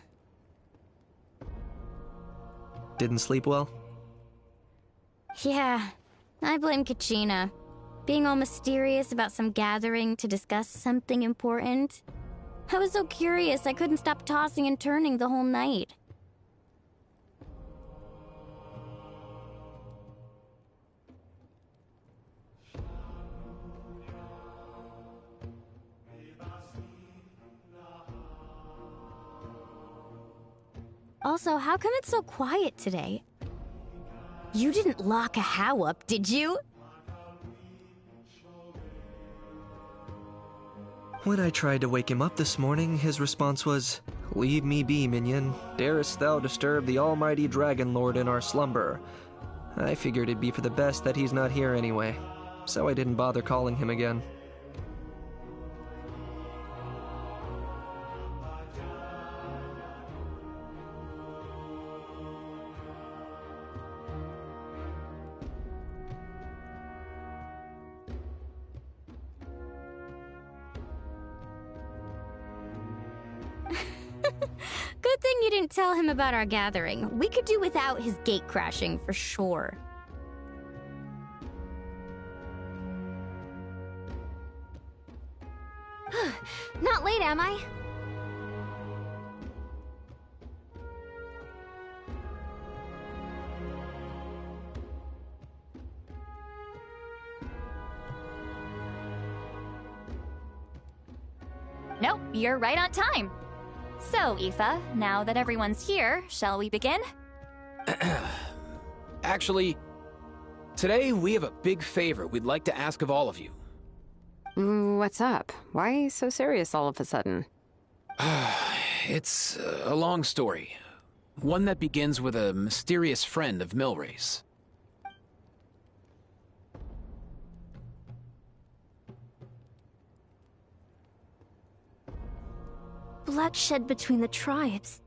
Didn't sleep well? Yeah, I blame Kachina. Being all mysterious about some gathering to discuss something important. I was so curious I couldn't stop tossing and turning the whole night. Also, how come it's so quiet today? You didn't lock a How up, did you? When I tried to wake him up this morning, his response was, "Leave me be, minion. Darest thou disturb the almighty Dragon Lord in our slumber?" I figured it'd be for the best that he's not here anyway, so I didn't bother calling him again. Good thing you didn't tell him about our gathering. We could do without his gate crashing for sure. Not late, am I? Nope, you're right on time. So, Aoife, now that everyone's here, shall we begin? Actually, today we have a big favor we'd like to ask of all of you. What's up? Why so serious all of a sudden? It's a long story. One that begins with a mysterious friend of Milray's. Bloodshed between the tribes.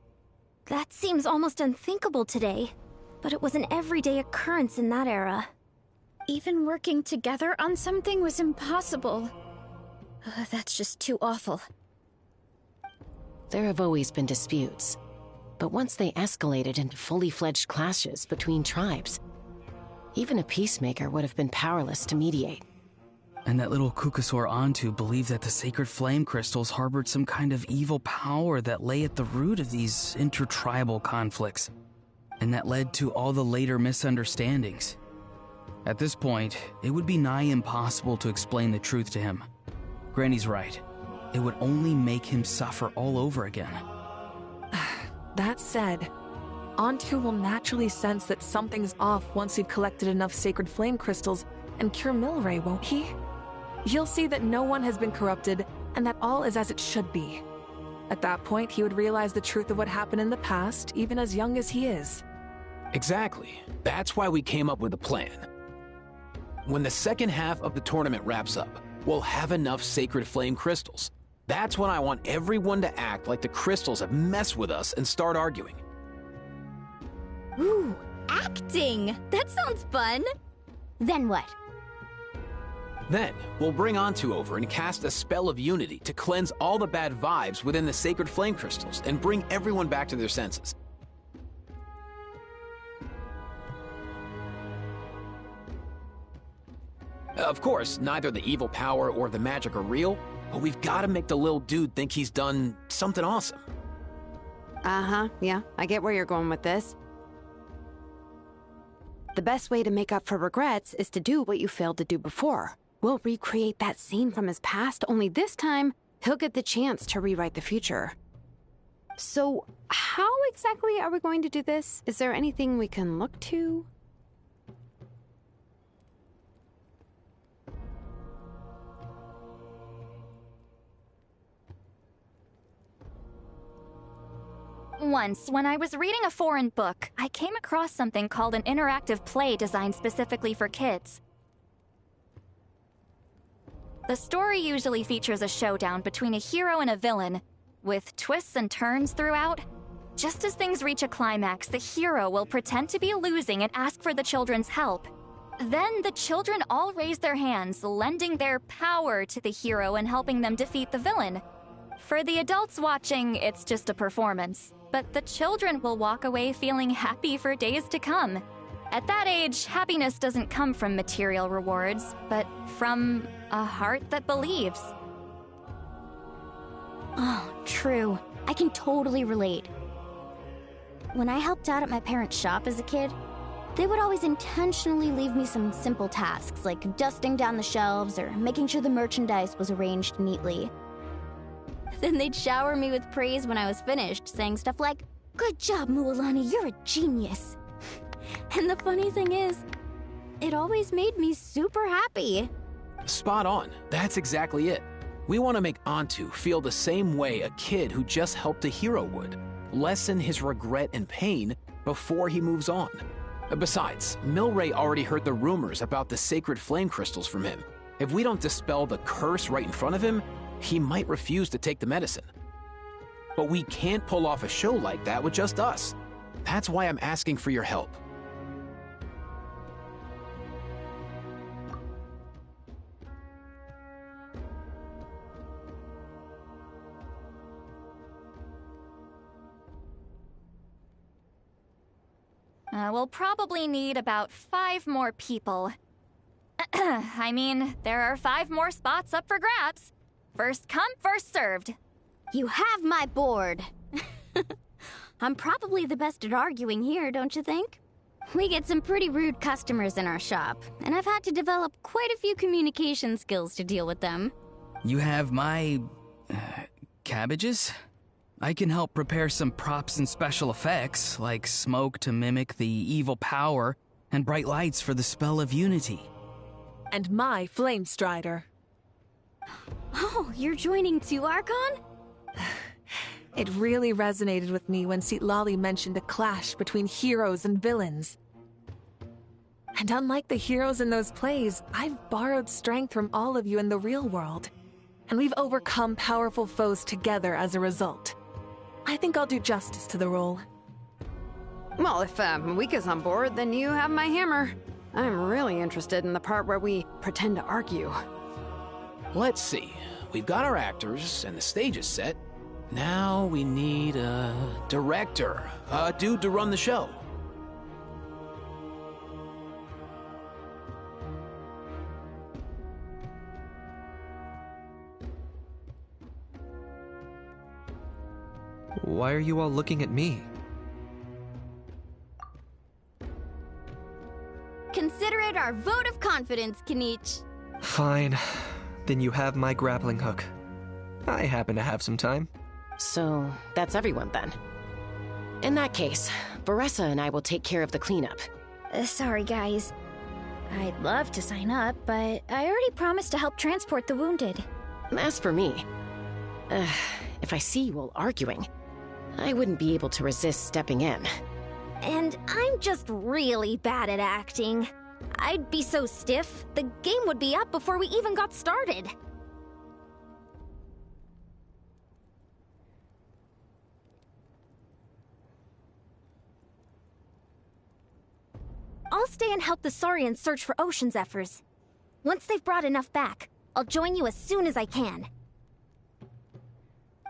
That seems almost unthinkable today, but it was an everyday occurrence in that era. Even working together on something was impossible. That's just too awful. There have always been disputes, but once they escalated into fully fledged clashes between tribes, even a peacemaker would have been powerless to mediate. And that little Kukasaur Antu believed that the sacred flame crystals harbored some kind of evil power that lay at the root of these intertribal conflicts, and that led to all the later misunderstandings. At this point, it would be nigh impossible to explain the truth to him. Granny's right. It would only make him suffer all over again. That said, Antu will naturally sense that something's off once we've collected enough sacred flame crystals and cure Milray, won't he? He'll see that no one has been corrupted and that all is as it should be. At that point, he would realize the truth of what happened in the past, even as young as he is. Exactly. That's why we came up with a plan. When the second half of the tournament wraps up, we'll have enough sacred flame crystals. That's when I want everyone to act like the crystals have messed with us and start arguing. Ooh, acting! That sounds fun! Then what? Then, we'll bring Antu over and cast a spell of unity to cleanse all the bad vibes within the sacred flame crystals and bring everyone back to their senses. Of course, neither the evil power or the magic are real, but we've got to make the little dude think he's done something awesome. Uh-huh, yeah, I get where you're going with this. The best way to make up for regrets is to do what you failed to do before. We'll recreate that scene from his past, only this time, he'll get the chance to rewrite the future. So, how exactly are we going to do this? Is there anything we can look to? Once, when I was reading a foreign book, I came across something called an interactive play designed specifically for kids. The story usually features a showdown between a hero and a villain, with twists and turns throughout. Just as things reach a climax, the hero will pretend to be losing and ask for the children's help. Then the children all raise their hands, lending their power to the hero and helping them defeat the villain. For the adults watching, it's just a performance. But the children will walk away feeling happy for days to come. At that age, happiness doesn't come from material rewards, but from a heart that believes. Oh, true. I can totally relate. When I helped out at my parents' shop as a kid, they would always intentionally leave me some simple tasks, like dusting down the shelves or making sure the merchandise was arranged neatly. Then they'd shower me with praise when I was finished, saying stuff like, "Good job, Mualani, you're a genius." And the funny thing is, it always made me super happy. Spot on. That's exactly it. We want to make Antu feel the same way a kid who just helped a hero would. Lessen his regret and pain before he moves on. Besides, Milray already heard the rumors about the sacred flame crystals from him. If we don't dispel the curse right in front of him, he might refuse to take the medicine. But we can't pull off a show like that with just us. That's why I'm asking for your help. We'll probably need about 5 more people. I mean, there are 5 more spots up for grabs. First come, first served. You have my board. I'm probably the best at arguing here, don't you think? We get some pretty rude customers in our shop, and I've had to develop quite a few communication skills to deal with them. You have my... cabbages? I can help prepare some props and special effects, like smoke to mimic the evil power, and bright lights for the spell of unity. And my flame strider. Oh, you're joining too, Archon? It really resonated with me when Citlali mentioned a clash between heroes and villains. And unlike the heroes in those plays, I've borrowed strength from all of you in the real world. And we've overcome powerful foes together as a result. I think I'll do justice to the role. Well, if Mika's on board, then you have my hammer. I'm really interested in the part where we pretend to argue. Let's see. We've got our actors, and the stage is set. Now we need a director, a dude to run the show. Why are you all looking at me? Consider it our vote of confidence, Kanich. Fine. Then you have my grappling hook. I happen to have some time. So, that's everyone then. In that case, Baressa and I will take care of the cleanup. Sorry, guys. I'd love to sign up, but I already promised to help transport the wounded. As for me, if I see you all arguing, I wouldn't be able to resist stepping in. And I'm just really bad at acting. I'd be so stiff, the game would be up before we even got started. I'll stay and help the Saurians search for ocean zephyrs. Once they've brought enough back, I'll join you as soon as I can.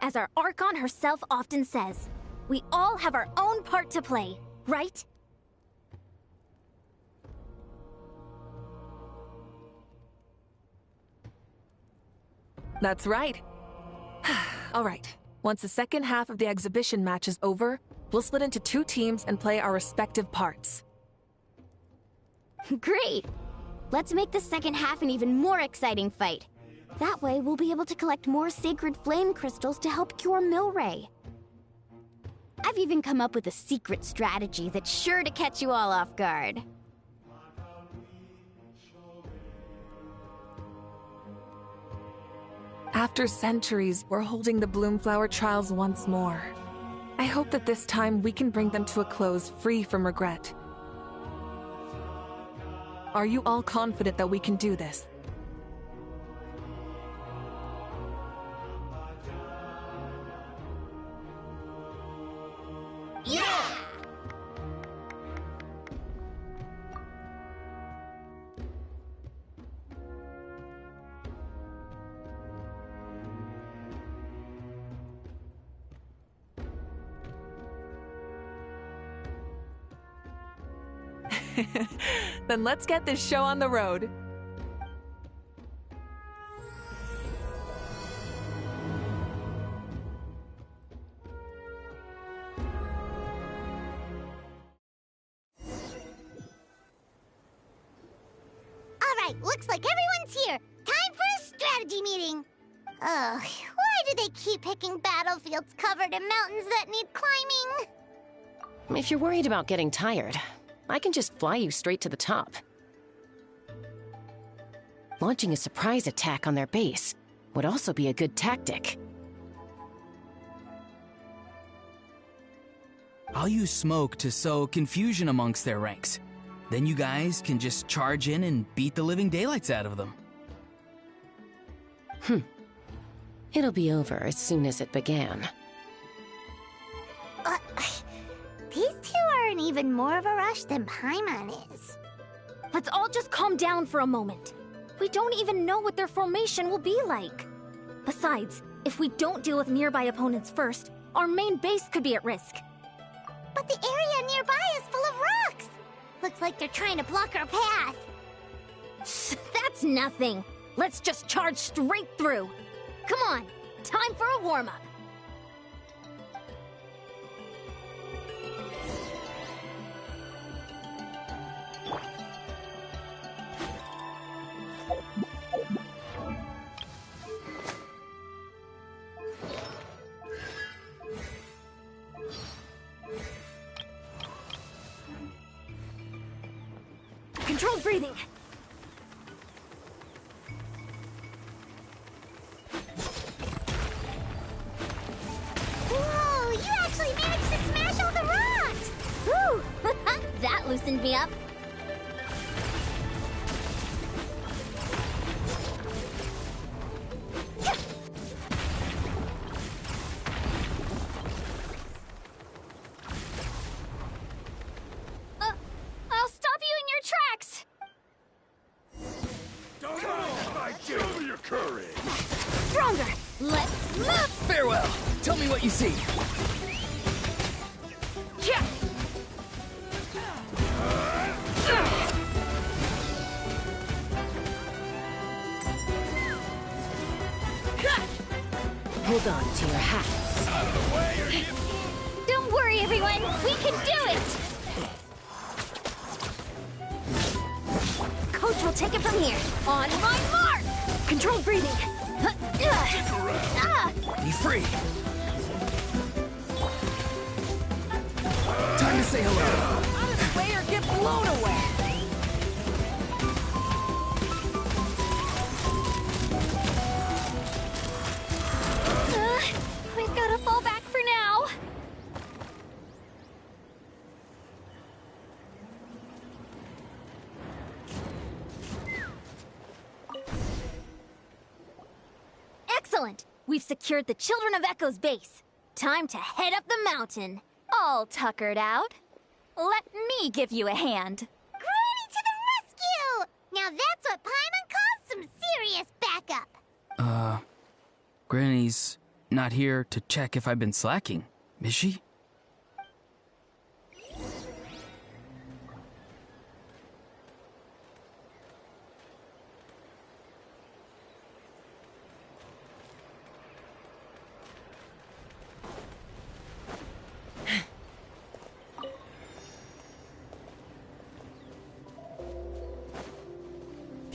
As our Archon herself often says, we all have our own part to play, right? That's right. All right. Once the second half of the exhibition match is over, we'll split into 2 teams and play our respective parts. Great! Let's make the second half an even more exciting fight. That way, we'll be able to collect more sacred flame crystals to help cure Milray. I've even come up with a secret strategy that's sure to catch you all off guard. After centuries, we're holding the Bloomflower trials once more. I hope that this time we can bring them to a close free from regret. Are you all confident that we can do this? Yeah! Then let's get this show on the road. Alright, looks like everyone's here. Time for a strategy meeting. Ugh, why do they keep picking battlefields covered in mountains that need climbing? If you're worried about getting tired, I can just fly you straight to the top. Launching a surprise attack on their base would also be a good tactic. I'll use smoke to sow confusion amongst their ranks. Then you guys can just charge in and beat the living daylights out of them. It'll be over as soon as it began. These two are in even more of a rush than Paimon is. Let's all just calm down for a moment. We don't even know what their formation will be like. Besides, if we don't deal with nearby opponents first, our main base could be at risk. But the area nearby is full of rocks. Looks like they're trying to block our path. That's nothing. Let's just charge straight through. Come on, time for a warm-up. Controlled breathing. Whoa, you actually managed to smash all the rocks! Whew! That loosened me up. I'll stop you in your tracks! Show me your courage! Stronger! Let's move! Farewell! Tell me what you see. Yeah. Hold on to your hats. Out of the way, or you... Don't worry, everyone. We can do it! Coach will take it from here. On my mark! Controlled breathing. Be free. Time to say hello. Out of the way or get blown away! We've got to fall back for now. Excellent! We've secured the Children of Echo's base. Time to head up the mountain. All tuckered out. Let me give you a hand. Granny to the rescue! Now that's what Paimon calls some serious backup. Granny's not here to check if I've been slacking, is she?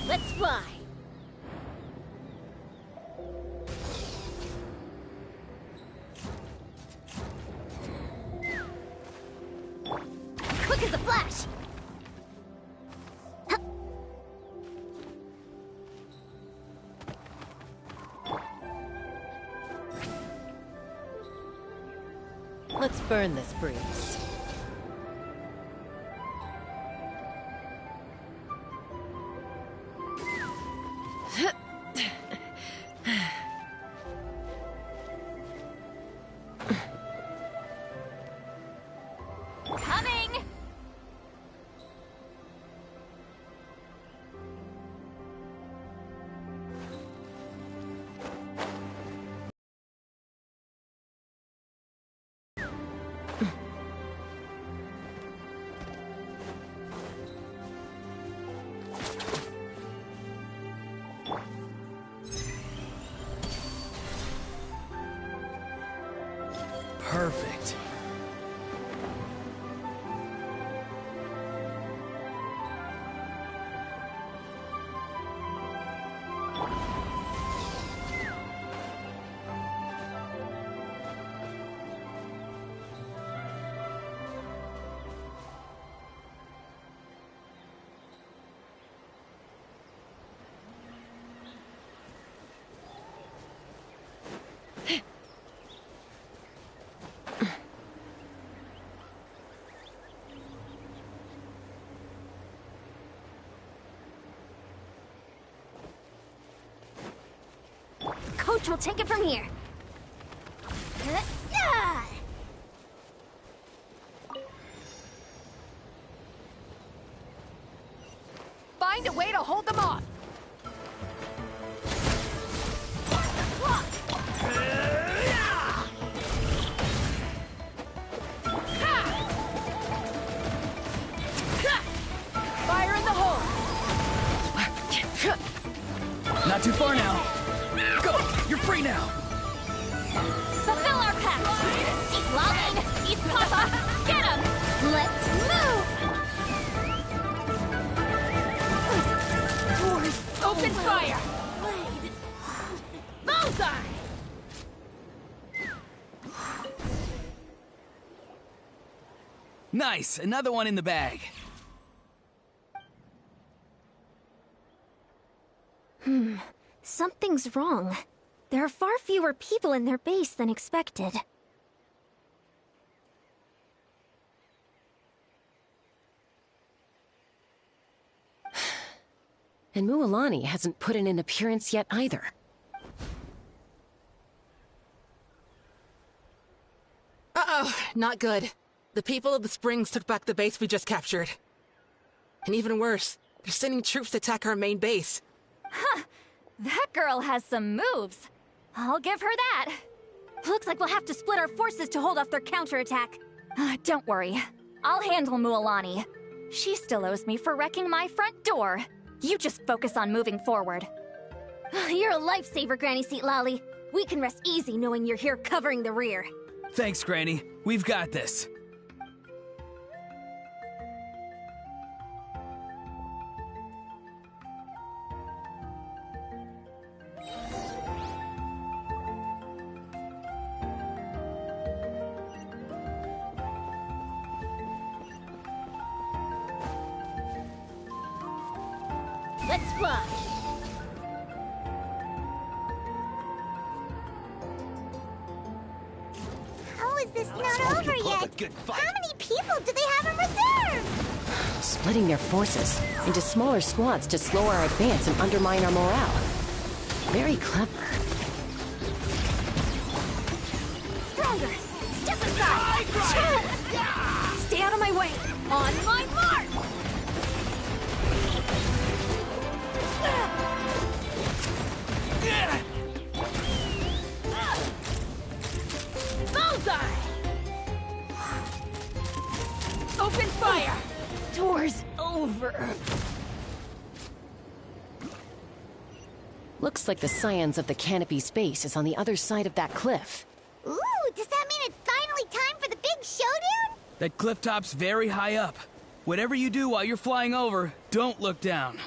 Let's fly! Quick as a flash! Let's burn this breeze. Coming! Perfect. Coach will take it from here. Find a way to hold them off. Fire in the hole. Not too far now. Go! You're free now! Fulfill our pact! Eat Lolly! Eat Papa! Get him! Let's move! Doors, open fire! Bullseye! Nice! Another one in the bag. Something's wrong. There are far fewer people in their base than expected. And Mualani hasn't put in an appearance yet either. Uh-oh, not good. The people of the Springs took back the base we just captured. And even worse, they're sending troops to attack our main base. Huh. That girl has some moves. I'll give her that. Looks like we'll have to split our forces to hold off their counterattack. Don't worry. I'll handle Mualani. She still owes me for wrecking my front door. You just focus on moving forward. You're a lifesaver, Granny Seat Lolly. We can rest easy knowing you're here covering the rear. Thanks, Granny. We've got this. Let's fly! How is this not over yet? How many people do they have in reserve? Splitting their forces into smaller squads to slow our advance and undermine our morale. Very clever. Stronger! Step aside! Stay out of my way! On my mark! Bullseye! Open fire! Door's over. Looks like the Scions of the Canopy's base is on the other side of that cliff. Ooh, does that mean it's finally time for the big showdown? That cliff top's very high up. Whatever you do while you're flying over, don't look down.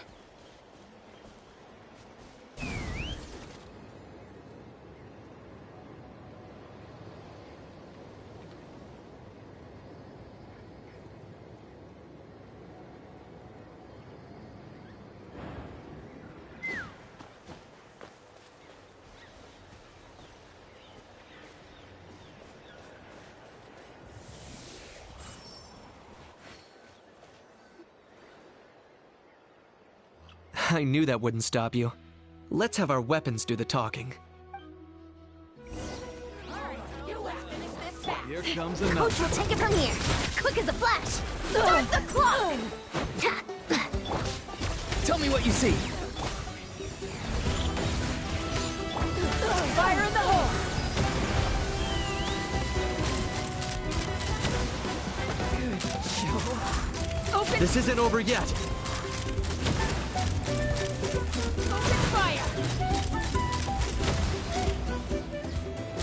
I knew that wouldn't stop you. Let's have our weapons do the talking. Here comes another. Coach will take it from here. Quick as a flash. Start the clock! Tell me what you see. Fire in the hole! Open This isn't over yet. fire!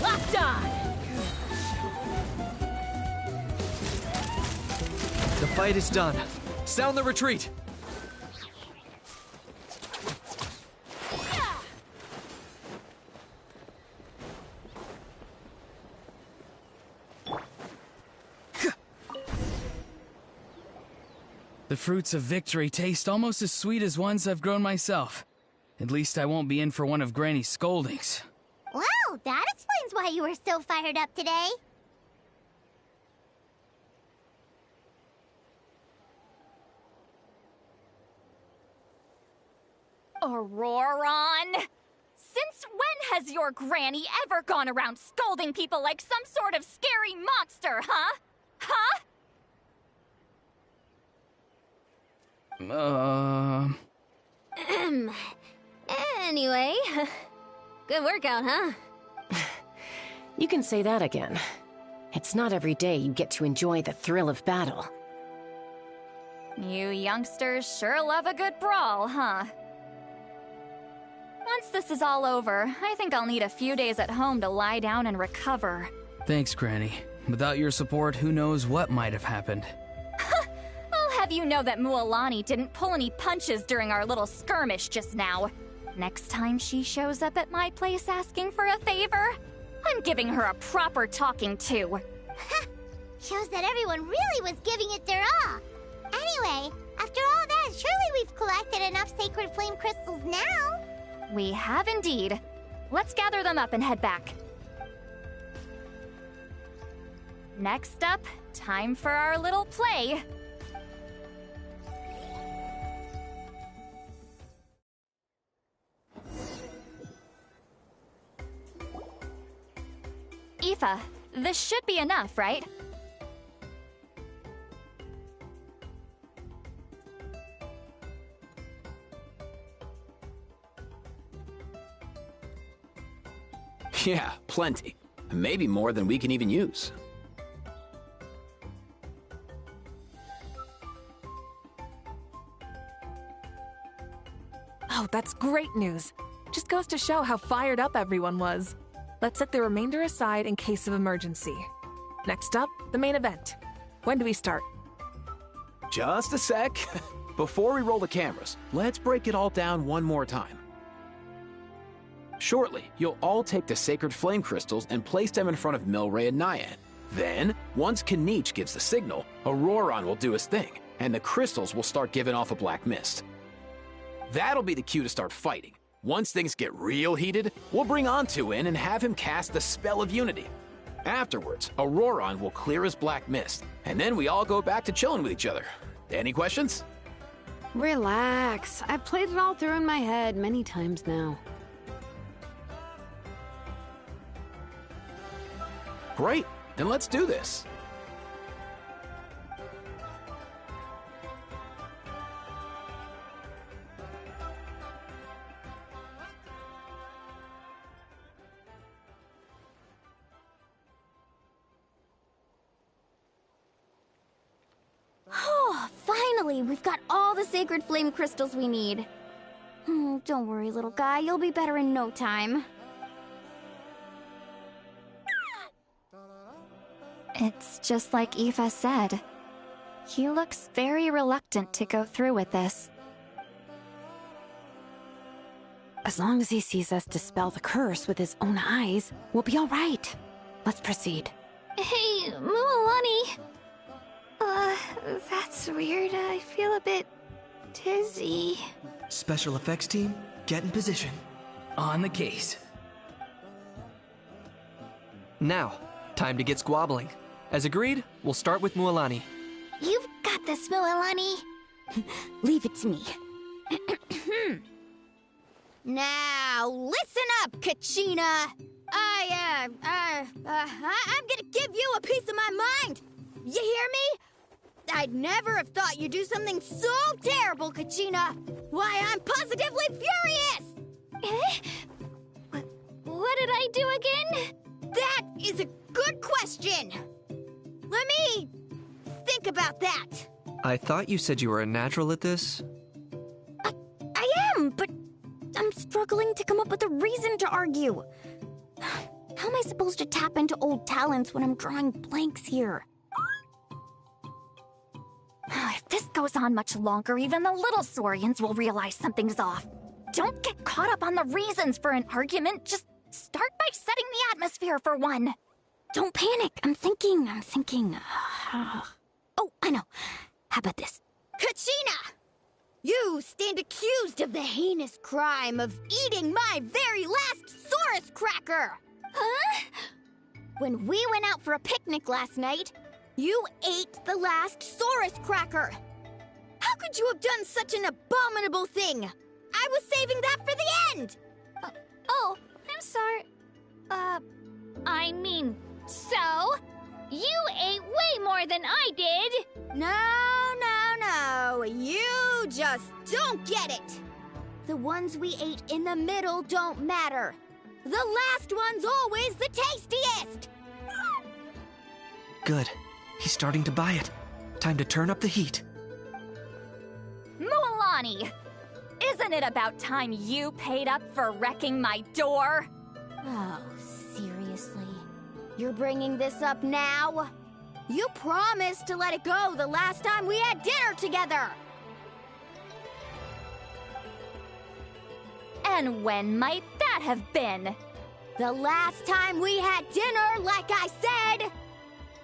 Locked on! fight is done. Sound the retreat! The fruits of victory taste almost as sweet as ones I've grown myself. At least I won't be in for one of Granny's scoldings. Well, that explains why you were so fired up today. Auroron! Since when has your granny ever gone around scolding people like some sort of scary monster, huh? Huh? Anyway, good workout, huh? You can say that again. It's not every day you get to enjoy the thrill of battle. You youngsters sure love a good brawl, huh? Once this is all over, I think I'll need a few days at home to lie down and recover. Thanks, Granny. Without your support, who knows what might have happened. I'll have you know that Mualani didn't pull any punches during our little skirmish just now. Next time she shows up at my place asking for a favor, I'm giving her a proper talking to. Shows that everyone really was giving it their all. Anyway, after all that, surely we've collected enough sacred flame crystals now. We have indeed. Let's gather them up and head back. Next up, time for our little play. Aoife, this should be enough, right? Yeah, plenty. Maybe more than we can even use. Oh, that's great news. Just goes to show how fired up everyone was. Let's set the remainder aside in case of emergency. Next up, the main event. When do we start? Just a sec. Before we roll the cameras, let's break it all down one more time. Shortly, you'll all take the sacred flame crystals and place them in front of Milray and Nyan. Then, once Kanich gives the signal, Auroron will do his thing, and the crystals will start giving off a black mist. That'll be the cue to start fighting. Once things get real heated, we'll bring Antu in and have him cast the Spell of Unity. Afterwards, Auroron will clear his black mist, and then we all go back to chilling with each other. Any questions? Relax. I've played it all through in my head many times now. Great, then let's do this. Oh, finally! We've got all the sacred flame crystals we need. Don't worry, little guy. You'll be better in no time. It's just like Aoife said. He looks very reluctant to go through with this. As long as he sees us dispel the curse with his own eyes, we'll be all right. Let's proceed. Hey, Mualani. That's weird. I feel a bit dizzy. Special effects team, get in position. On the case. Now, time to get squabbling. As agreed, we'll start with Mualani. You've got this, Mualani. Leave it to me. Now, listen up, Kachina. I'm gonna give you a piece of my mind. You hear me? I'd never have thought you'd do something so terrible, Kachina. Why, I'm positively furious! What did I do again? That is a good question. Let me think about that. I thought you said you were a natural at this. I am, but I'm struggling to come up with a reason to argue. How am I supposed to tap into old talents when I'm drawing blanks here? this goes on much longer, even the little Saurians will realize something's off. Don't get caught up on the reasons for an argument. Just start by setting the atmosphere for one. Don't panic. I'm thinking. Oh, I know. How about this? Kachina! You stand accused of the heinous crime of eating my very last Saurus cracker! Huh? When we went out for a picnic last night, you ate the last Saurus cracker! How could you have done such an abominable thing? I was saving that for the end! Oh, I'm sorry. I mean, so? You ate way more than I did! No. You just don't get it! The ones we ate in the middle don't matter. The last one's always the tastiest! Good. He's starting to buy it. Time to turn up the heat. Mualani! Isn't it about time you paid up for wrecking my door? Oh, seriously? You're bringing this up now? You promised to let it go the last time we had dinner together! And when might that have been? The last time we had dinner, like I said!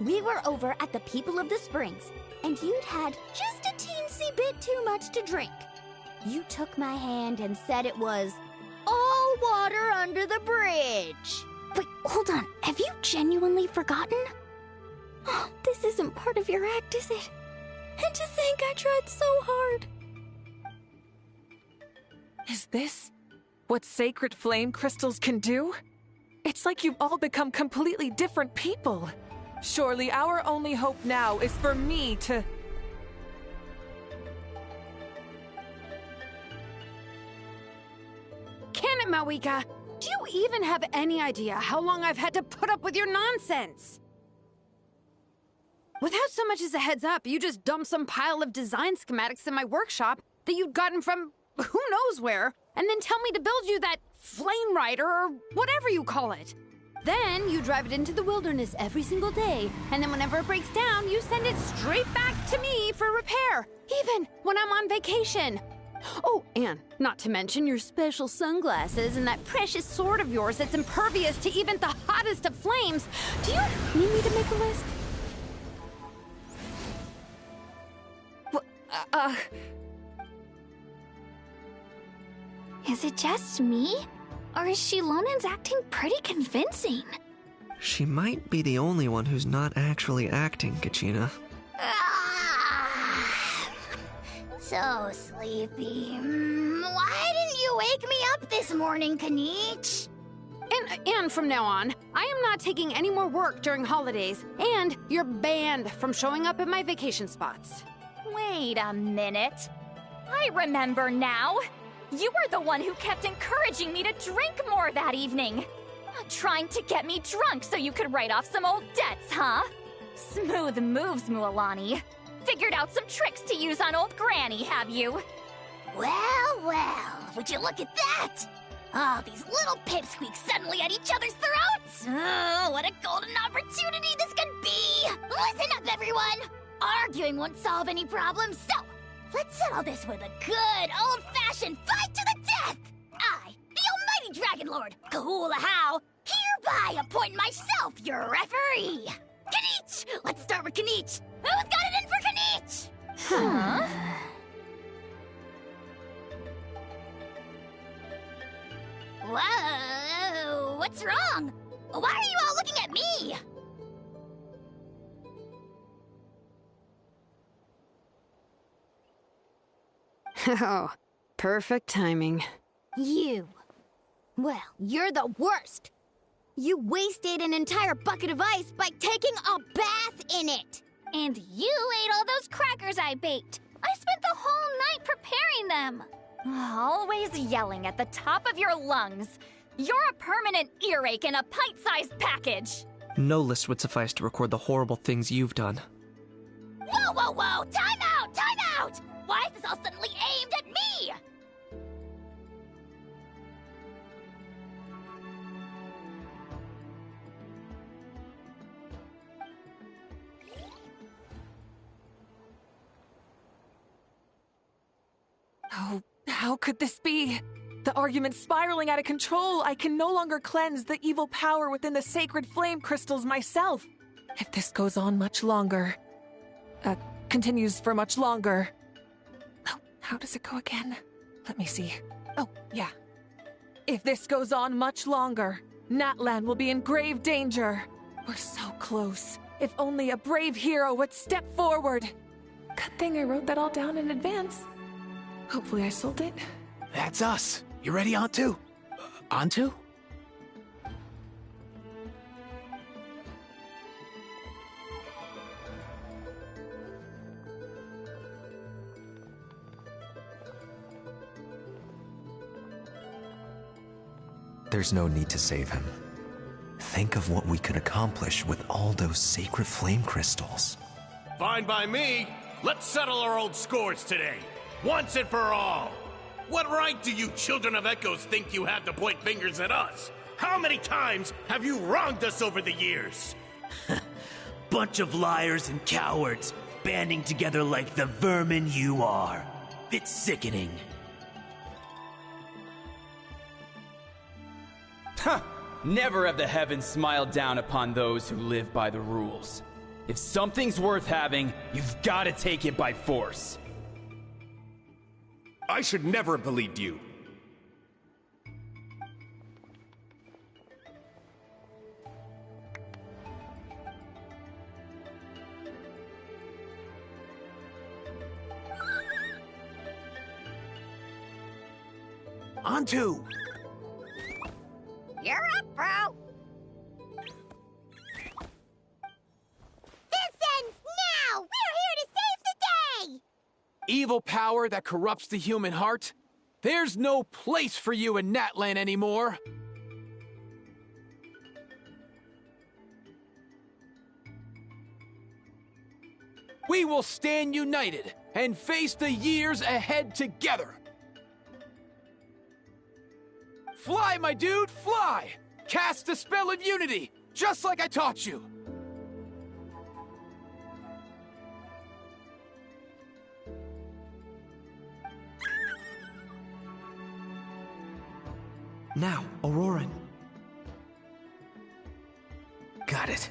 We were over at the People of the Springs, and you'd had just a teensy bit too much to drink. You took my hand and said it was all water under the bridge. Wait, hold on. Have you genuinely forgotten? Oh, this isn't part of your act, is it? And to think I tried so hard. Is this what sacred flame crystals can do? It's like you've all become completely different people. Surely our only hope now is for me to... Can it, Mawika? Do you even have any idea how long I've had to put up with your nonsense? Without so much as a heads up, you just dumped some pile of design schematics in my workshop that you'd gotten from who knows where, and then tell me to build you that flame rider or whatever you call it. Then you drive it into the wilderness every single day, and then whenever it breaks down, you send it straight back to me for repair, even when I'm on vacation. Oh, and not to mention your special sunglasses and that precious sword of yours that's impervious to even the hottest of flames. Do you need me to make a list? Is it just me? Or is Shilonen's acting pretty convincing? She might be the only one who's not actually acting, Kachina. So sleepy. Why didn't you wake me up this morning, Kanich? And from now on, I am not taking any more work during holidays, and you're banned from showing up at my vacation spots. Wait a minute. I remember now. You were the one who kept encouraging me to drink more that evening. Trying to get me drunk so you could write off some old debts, huh? Smooth moves, Mualani. Figured out some tricks to use on old Granny, have you? Well, would you look at that? Oh, these little pipsqueaks suddenly at each other's throats! Oh, what a golden opportunity this could be! Listen up, everyone! Arguing won't solve any problems, so let's settle this with a good, old-fashioned fight to the death! I, the almighty Dragon Lord, Kahula How, hereby appoint myself your referee! Kanich! Let's start with Kanich! Who's got it in for Kanich? Huh? Whoa! What's wrong? Why are you all looking at me? Oh, perfect timing. You. Well, you're the worst. You wasted an entire bucket of ice by taking a bath in it. And you ate all those crackers I baked. I spent the whole night preparing them. Always yelling at the top of your lungs. You're a permanent earache in a pint-sized package. No list would suffice to record the horrible things you've done. Whoa! Time out! Time out! Why is this all suddenly aimed at me? Oh, how could this be? The argument's spiraling out of control. I can no longer cleanse the evil power within the sacred flame crystals myself. If this goes on much longer... continues for much longer... Oh, how does it go again? Let me see. Oh, yeah. If this goes on much longer, Natlan will be in grave danger. We're so close. If only a brave hero would step forward. Good thing I wrote that all down in advance. Hopefully I sold it. That's us. You ready, Antu? Antu? There's no need to save him. Think of what we could accomplish with all those sacred flame crystals. Fine by me. Let's settle our old scores today. Once and for all. What right do you children of Echoes think you have to point fingers at us? How many times have you wronged us over the years? Bunch of liars and cowards, banding together like the vermin you are. It's sickening. Huh! Never have the heavens smiled down upon those who live by the rules. If something's worth having, you've got to take it by force. I should never have believed you. Antu! You're up, bro! This ends now! We're here to save the day! Evil power that corrupts the human heart? There's no place for you in Natlan anymore! We will stand united and face the years ahead together! Fly, my dude, fly! Cast the spell of unity, just like I taught you! Now, Auroran. Got it.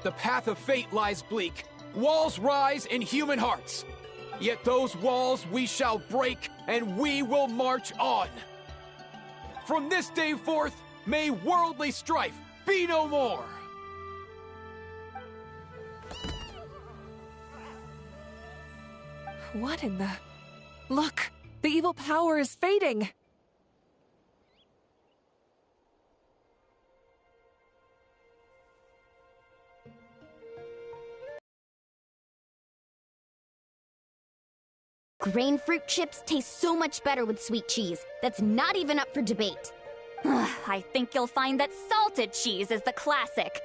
The path of fate lies bleak. Walls rise in human hearts. Yet those walls we shall break, and we will march on. From this day forth, may worldly strife be no more. What in the... Look! The evil power is fading! Grain fruit chips taste so much better with sweet cheese. That's not even up for debate. I think you'll find that salted cheese is the classic.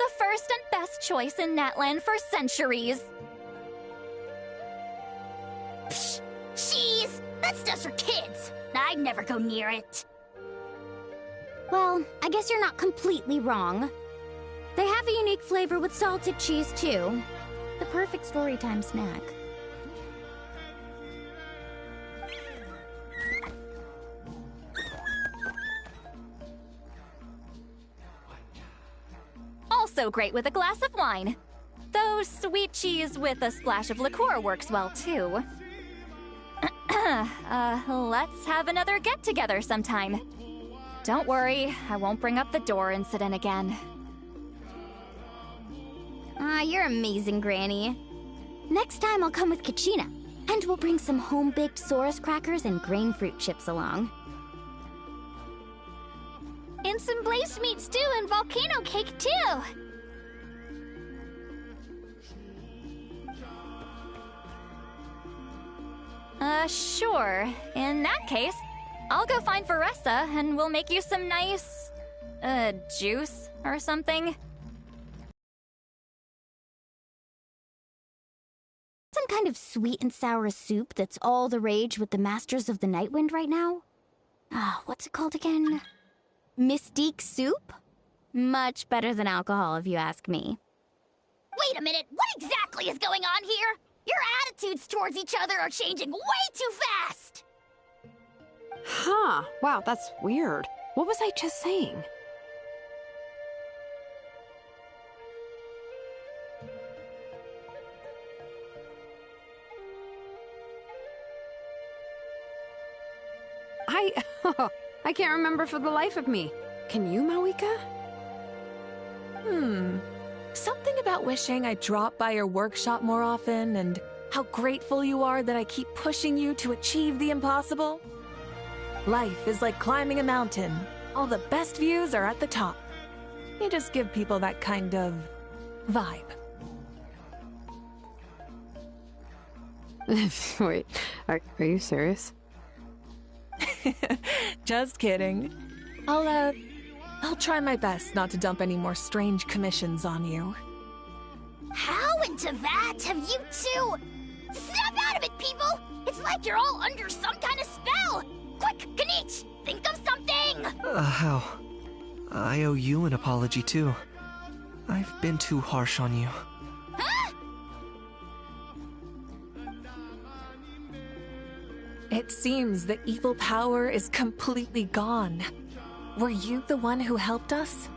The first and best choice in Natlan for centuries. Psh, cheese! That's just for kids. I'd never go near it. Well, I guess you're not completely wrong. They have a unique flavor with salted cheese, too. The perfect storytime snack. Also great with a glass of wine. Though sweet cheese with a splash of liqueur works well, too. Let's have another get-together sometime. Don't worry, I won't bring up the door incident again. You're amazing, Granny. Next time I'll come with Kachina, and we'll bring some home-baked Saurus crackers and grain fruit chips along. And some blazed meat stew and volcano cake, too! Sure. In that case, I'll go find Veressa and we'll make you some nice, juice or something. Some kind of sweet and sour soup that's all the rage with the Masters of the Nightwind right now? What's it called again? Mystique soup? Much better than alcohol, if you ask me. Wait a minute, what exactly is going on here? Your attitudes towards each other are changing way too fast! Huh. Wow, that's weird. What was I just saying? I can't remember for the life of me. Can you, Mawika? Something about wishing I dropped by your workshop more often and how grateful you are that I keep pushing you to achieve the impossible. Life is like climbing a mountain. All the best views are at the top. You just give people that kind of vibe. Wait, are you serious? Just kidding. I'll try my best not to dump any more strange commissions on you. How into that have you two? Snap out of it, people! It's like you're all under some kind of spell! Quick, Kanich, think of something! How? I owe you an apology too. I've been too harsh on you. Huh? It seems the evil power is completely gone. Were you the one who helped us?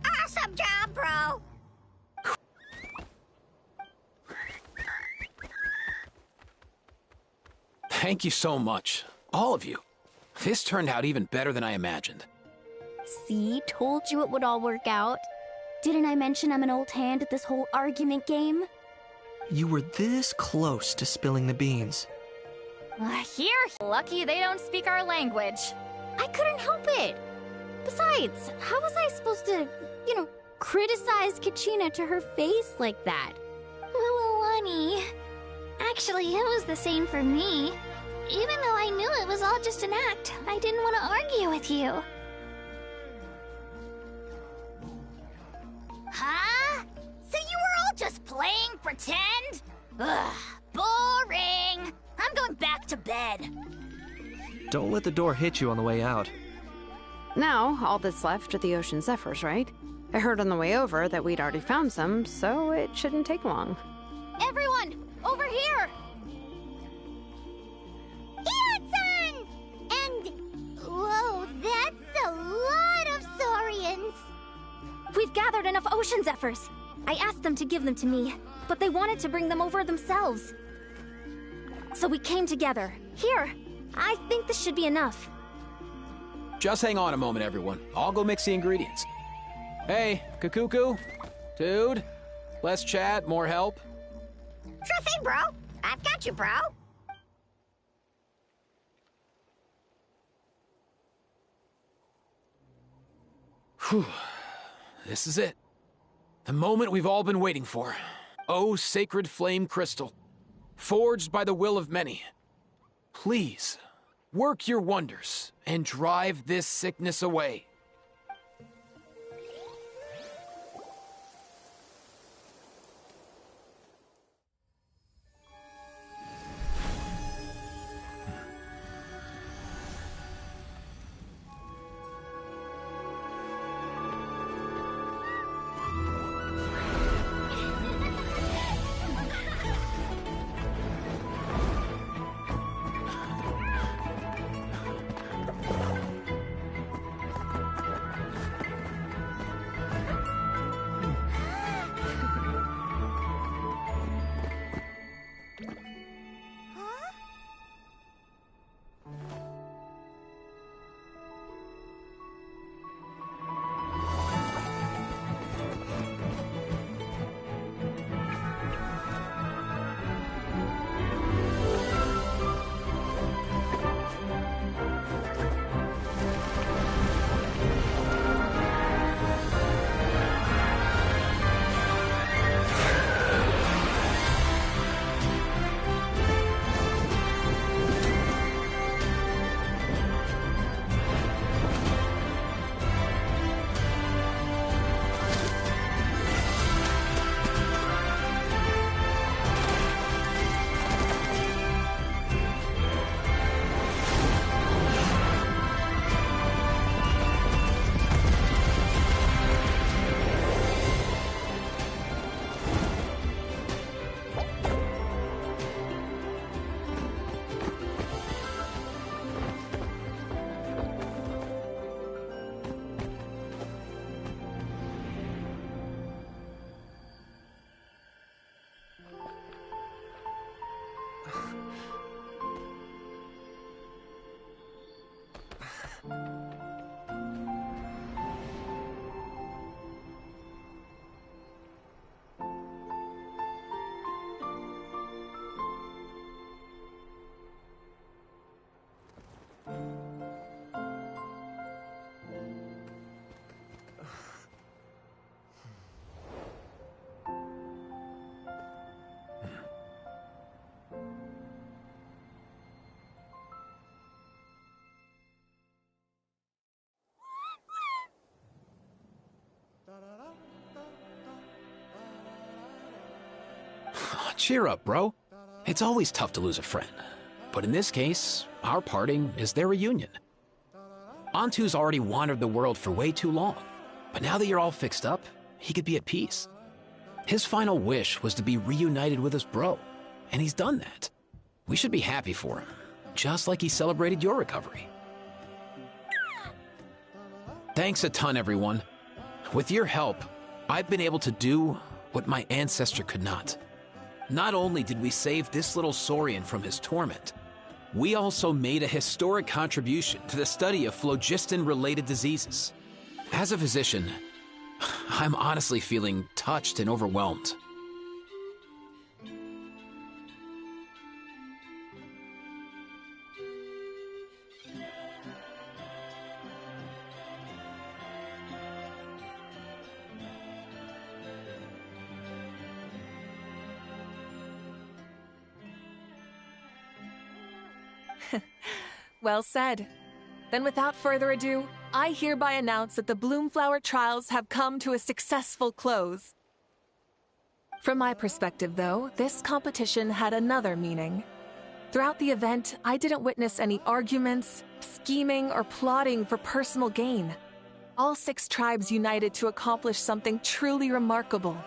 Awesome job, bro! Thank you so much. All of you. This turned out even better than I imagined. See, told you it would all work out. Didn't I mention I'm an old hand at this whole argument game? You were this close to spilling the beans. Here, lucky they don't speak our language. I couldn't help it. Besides, how was I supposed to, criticize Kachina to her face like that? Lani. Actually, it was the same for me. Even though I knew it was all just an act, I didn't want to argue with you. Huh? So you were all just playing pretend? Ugh, boring! I'm going back to bed. Don't let the door hit you on the way out. Now, all that's left are the Ocean Zephyrs, right? I heard on the way over that we'd already found some, so it shouldn't take long. Everyone, over here! Ian-san! And... whoa, that's a lot of Saurians! We've gathered enough Ocean Zephyrs. I asked them to give them to me, but they wanted to bring them over themselves. So we came together. Here, I think this should be enough. Just hang on a moment, everyone. I'll go mix the ingredients. Hey, Kakuku? Dude? Less chat, more help? Sure thing, bro. I've got you, bro. Whew. This is it. The moment we've all been waiting for. Oh, sacred flame crystal. Forged by the will of many. Please, work your wonders and drive this sickness away. Cheer up, bro. It's always tough to lose a friend. But in this case, our parting is their reunion. Antu's already wandered the world for way too long. But now that you're all fixed up, he could be at peace. His final wish was to be reunited with his bro. And he's done that. We should be happy for him. Just like he celebrated your recovery. Thanks a ton, everyone. With your help, I've been able to do what my ancestor could not. Not only did we save this little Saurian from his torment, we also made a historic contribution to the study of phlogiston-related diseases. As a physician, I'm honestly feeling touched and overwhelmed. Well said. Then without further ado, I hereby announce that the Bloomflower trials have come to a successful close. From my perspective, though, this competition had another meaning. Throughout the event, I didn't witness any arguments, scheming, or plotting for personal gain. All 6 tribes united to accomplish something truly remarkable.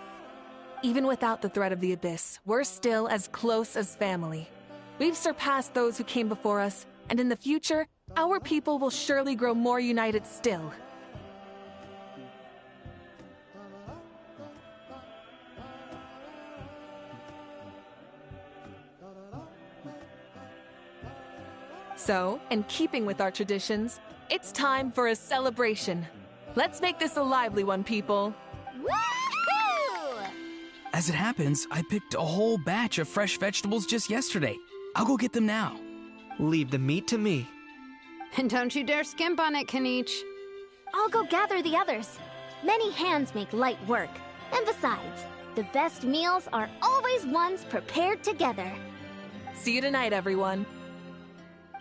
Even without the threat of the Abyss, we're still as close as family. We've surpassed those who came before us, and in the future, our people will surely grow more united still. So, in keeping with our traditions, it's time for a celebration. Let's make this a lively one, people. Woohoo! As it happens, I picked a whole batch of fresh vegetables just yesterday. I'll go get them now. Leave the meat to me. And don't you dare skimp on it, Kanich. I'll go gather the others. Many hands make light work. And besides, the best meals are always ones prepared together. See you tonight, everyone.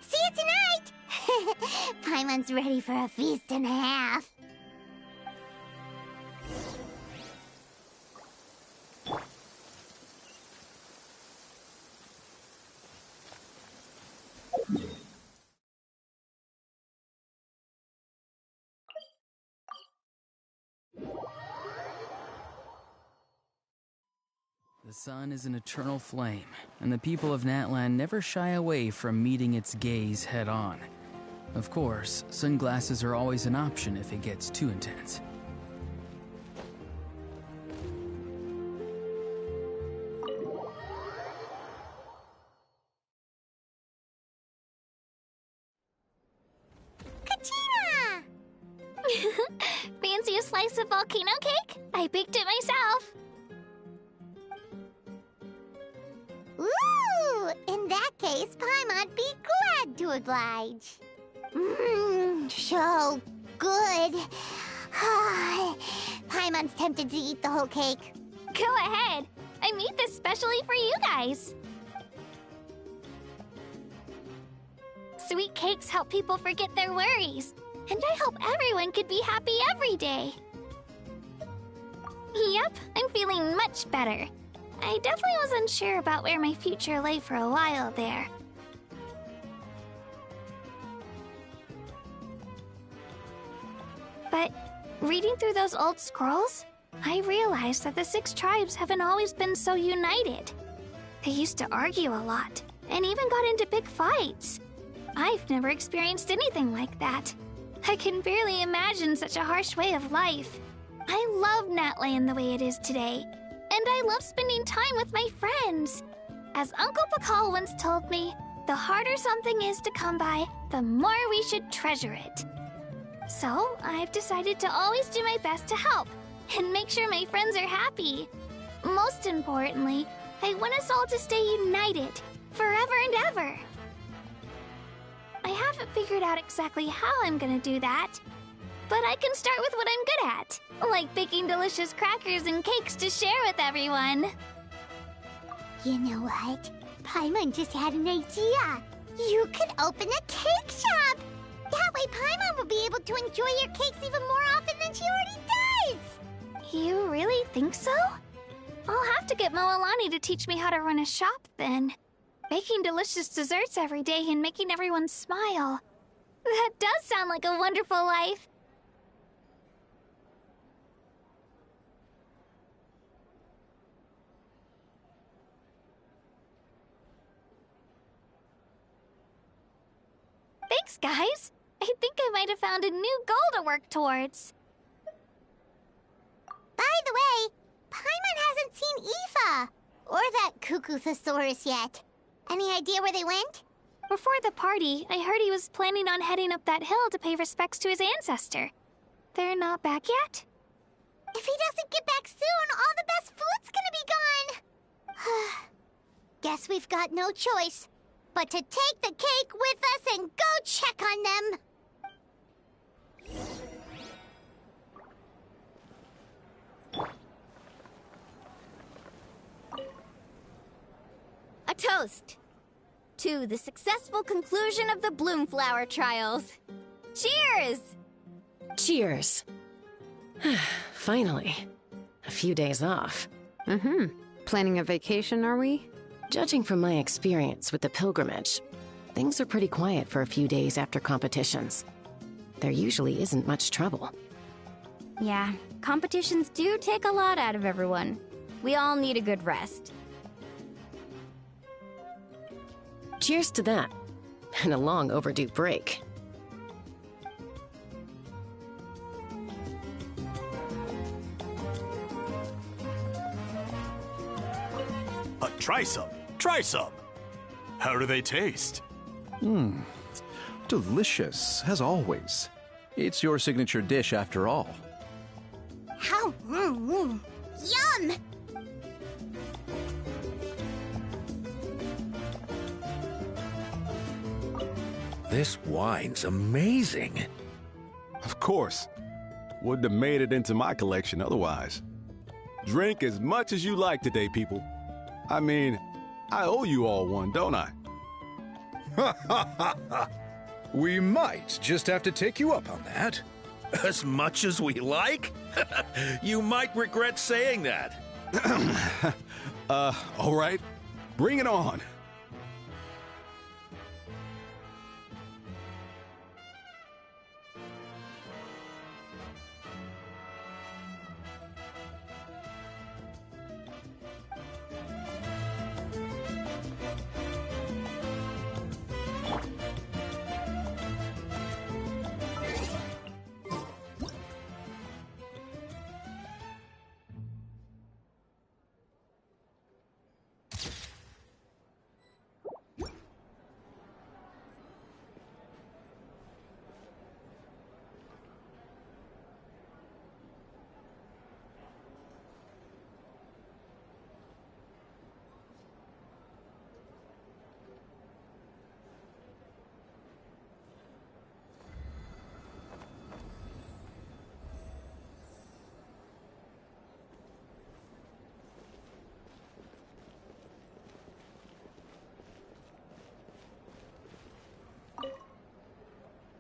See you tonight! Paimon's ready for a feast and a half. The sun is an eternal flame, and the people of Natlan never shy away from meeting its gaze head-on. Of course, sunglasses are always an option if it gets too intense. Kachina! Fancy a slice of volcano cake? I baked it myself. Ooh! In that case, Paimon'd be glad to oblige. So good. Paimon's tempted to eat the whole cake. Go ahead. I made this specially for you guys. Sweet cakes help people forget their worries. And I hope everyone could be happy every day. Yep, I'm feeling much better. I definitely wasn't sure about where my future lay for a while there. But reading through those old scrolls, I realized that the 6 tribes haven't always been so united. They used to argue a lot, and even got into big fights. I've never experienced anything like that. I can barely imagine such a harsh way of life. I love Natlan the way it is today. And I love spending time with my friends. As Uncle Pakal once told me, the harder something is to come by, the more we should treasure it. So, I've decided to always do my best to help, and make sure my friends are happy. Most importantly, I want us all to stay united, forever and ever. I haven't figured out exactly how I'm gonna do that, but I can start with what I'm good at, like baking delicious crackers and cakes to share with everyone. You know what? Paimon just had an idea. You could open a cake shop. That way Paimon will be able to enjoy your cakes even more often than she already does. You really think so? I'll have to get Moalani to teach me how to run a shop then. Baking delicious desserts every day and making everyone smile. That does sound like a wonderful life. Thanks, guys. I think I might have found a new goal to work towards. By the way, Paimon hasn't seen Aoife or that Cuckoo-thosaurus yet. Any idea where they went? Before the party, I heard he was planning on heading up that hill to pay respects to his ancestor. They're not back yet? If he doesn't get back soon, all the best food's gonna be gone. Guess we've got no choice but to take the cake with us and go check on them. A toast to the successful conclusion of the Bloomflower trials. Cheers! Cheers. Finally. A few days off. Planning a vacation, are we? Judging from my experience with the pilgrimage, things are pretty quiet for a few days after competitions. There usually isn't much trouble. Yeah, competitions do take a lot out of everyone. We all need a good rest. Cheers to that, and a long overdue break. Try some. Try some. How do they taste? Delicious, as always. It's your signature dish after all. How? Yum! This wine's amazing. Of course. Wouldn't have made it into my collection otherwise. Drink as much as you like today, people. I mean, I owe you all one, don't I? We might just have to take you up on that. As much as we like? You might regret saying that. All right. Bring it on.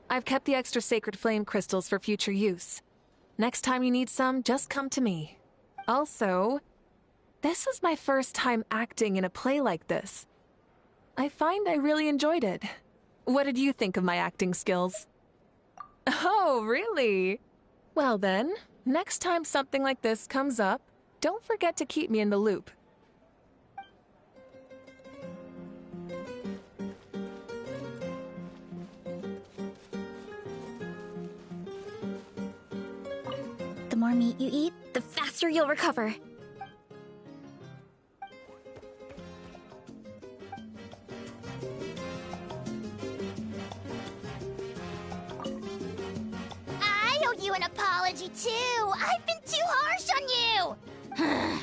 I've kept the extra sacred flame crystals for future use. Next time you need some, just come to me. Also, this was my first time acting in a play like this. I find I really enjoyed it. What did you think of my acting skills? Oh, really? Well then, next time something like this comes up, don't forget to keep me in the loop. The more meat you eat, the faster you'll recover. owe you an apology, too. I've been too harsh on you.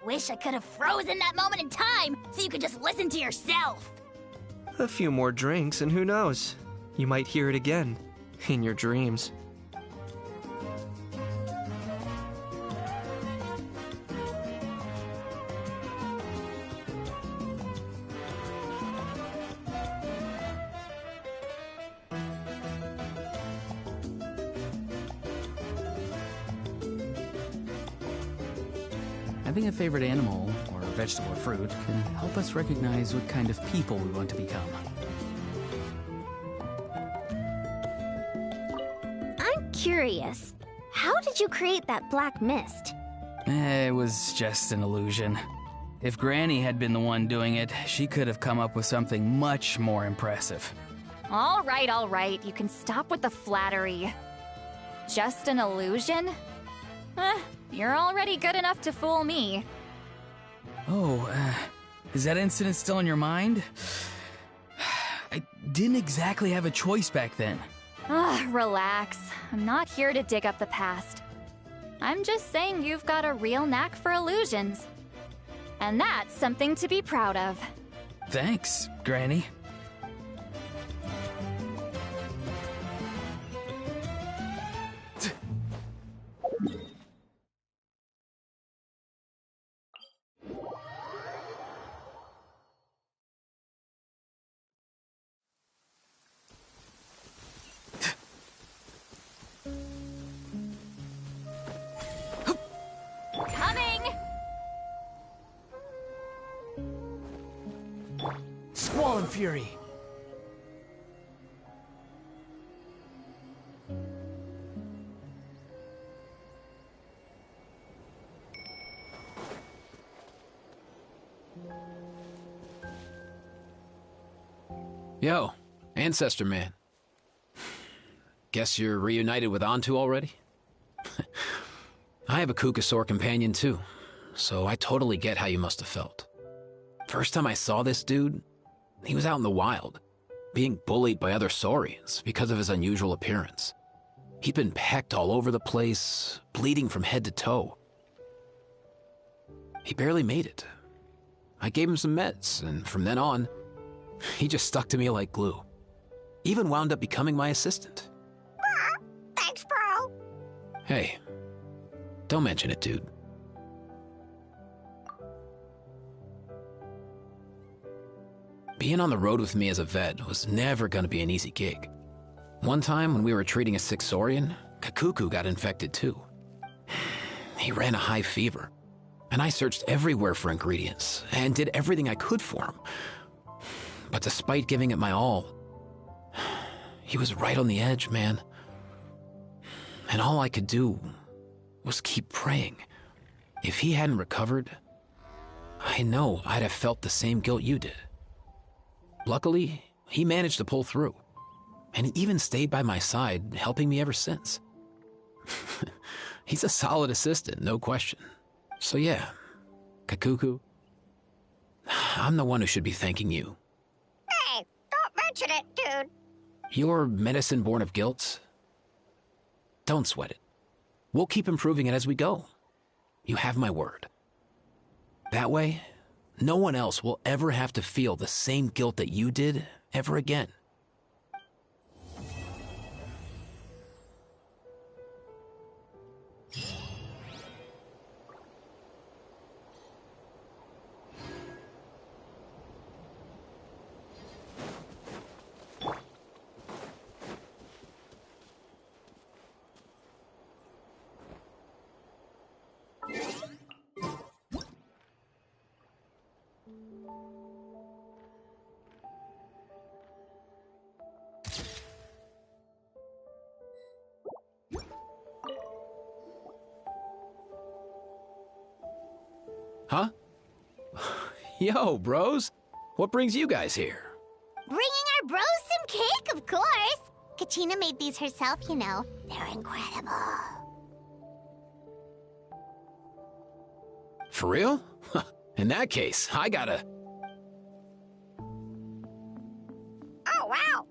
Wish I could have frozen that moment in time so you could just listen to yourself. A few more drinks, and who knows? You might hear it again. In your dreams. Having a favorite animal, or vegetable or fruit, can help us recognize what kind of people we want to become. I'm curious. How did you create that black mist? It was just an illusion. If Granny had been the one doing it, she could have come up with something much more impressive. All right. You can stop with the flattery. Just an illusion? You're already good enough to fool me. Oh, is that incident still in your mind? I didn't exactly have a choice back then. Relax. I'm not here to dig up the past. I'm just saying you've got a real knack for illusions. And that's something to be proud of. Thanks, Granny. Squall and Fury. Yo, Ancestor Man. Guess you're reunited with Antu already? I have a Kukasaur companion too, so I totally get how you must have felt. First time I saw this dude, he was out in the wild, being bullied by other saurians because of his unusual appearance. He'd been pecked all over the place, bleeding from head to toe. He barely made it. I gave him some meds, and from then on, he just stuck to me like glue. Even wound up becoming my assistant. Thanks, bro. Hey, don't mention it, dude. Being on the road with me as a vet was never going to be an easy gig. One time when we were treating a sick saurian, Kakuku got infected too. He ran a high fever, and I searched everywhere for ingredients and did everything I could for him. But despite giving it my all, he was right on the edge, man. And all I could do was keep praying. If he hadn't recovered, I know I'd have felt the same guilt you did. Luckily, he managed to pull through, and he even stayed by my side, helping me ever since. He's a solid assistant, no question. So yeah, Kakuku, I'm the one who should be thanking you. Hey, don't mention it, dude. Your medicine born of guilt? Don't sweat it. We'll keep improving it as we go. You have my word. That way, no one else will ever have to feel the same guilt that you did ever again. Huh? Yo, bros. What brings you guys here? Bringing our bros some cake, of course. Kachina made these herself, you know. They're incredible. For real? In that case, I gotta... Oh, wow.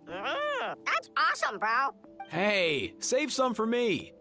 That's awesome, bro. Hey, save some for me.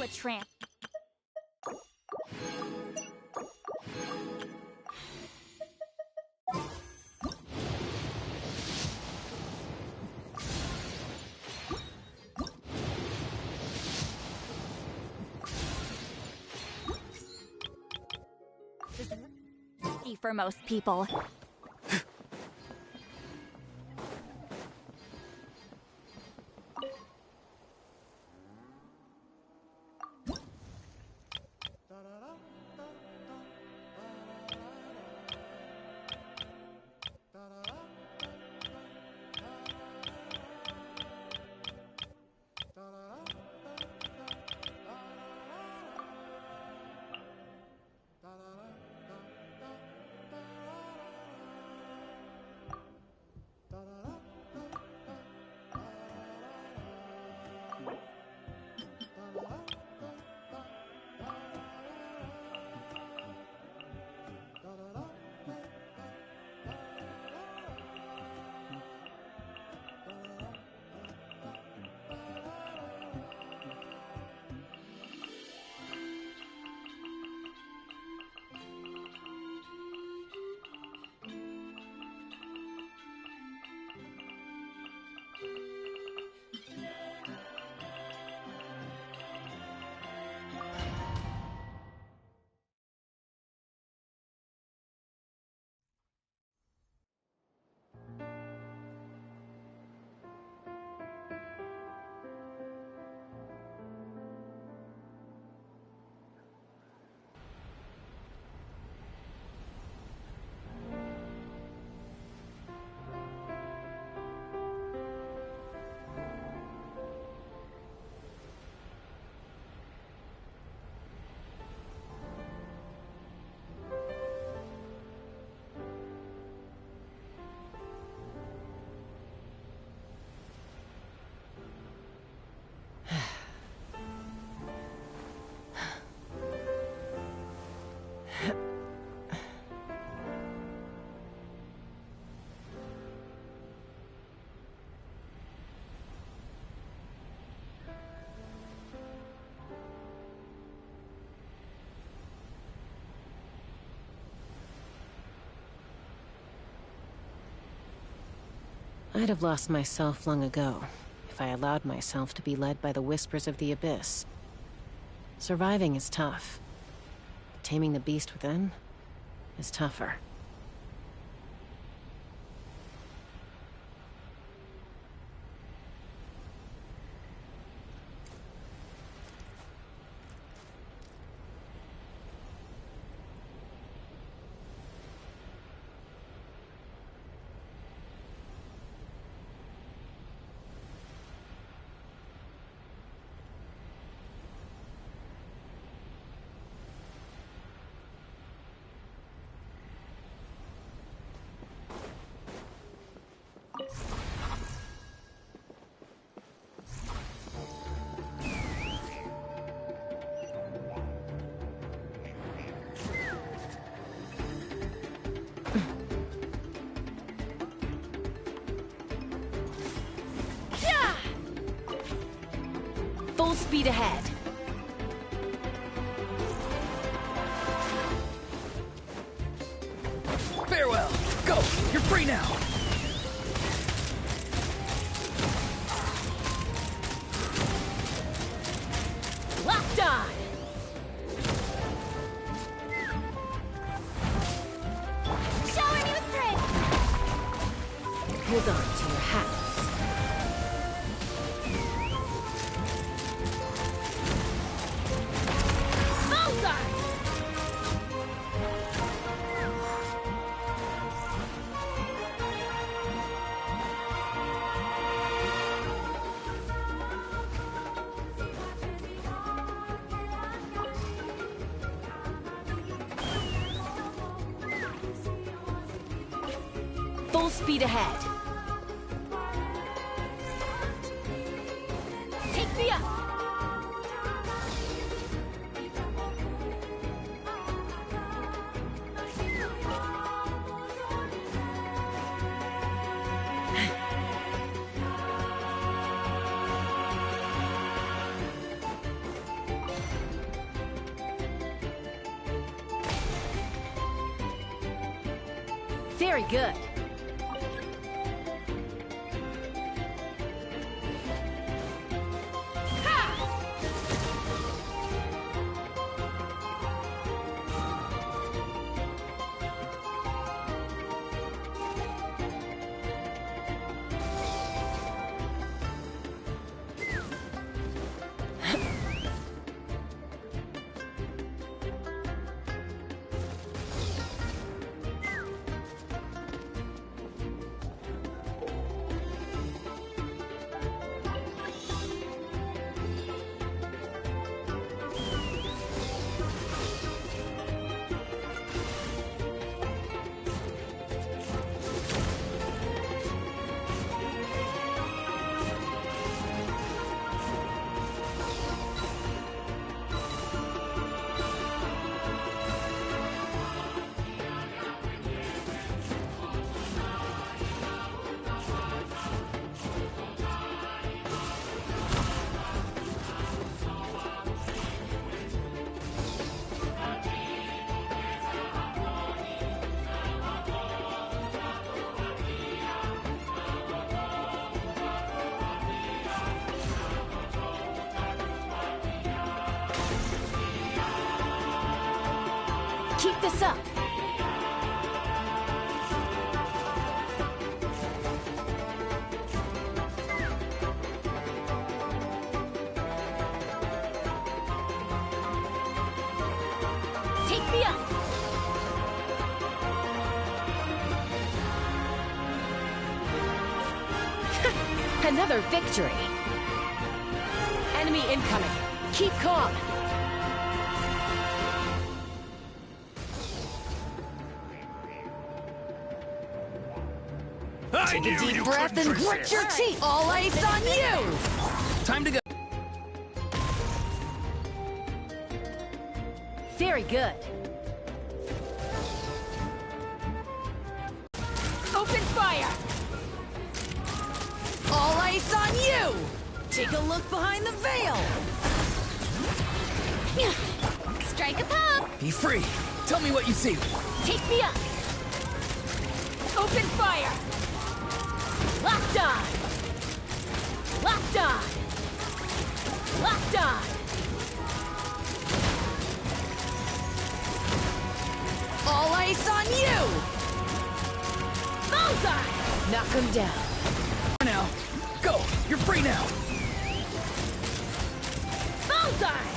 A tramp. This is easy for most people. I'd have lost myself long ago if I allowed myself to be led by the whispers of the abyss. Surviving is tough. Taming the beast within is tougher. Full speed ahead. Farewell. Go. You're free now. Locked on. Shower me with thrift. Hold on to your hats. Full speed ahead. Take me up. Very good. Keep this up. Take me up. Another victory. Enemy incoming. Keep calm. Take a deep breath and grit your teeth. All ice on you. Time to go. Very good. Open fire. All ice on you. Take a look behind the veil. Strike a pop. Be free. Tell me what you see. Take me up. Open fire. Locked on! Locked on! Locked on! All ice on you! Bullseye! Knock him down. Now, go! You're free now! Bullseye!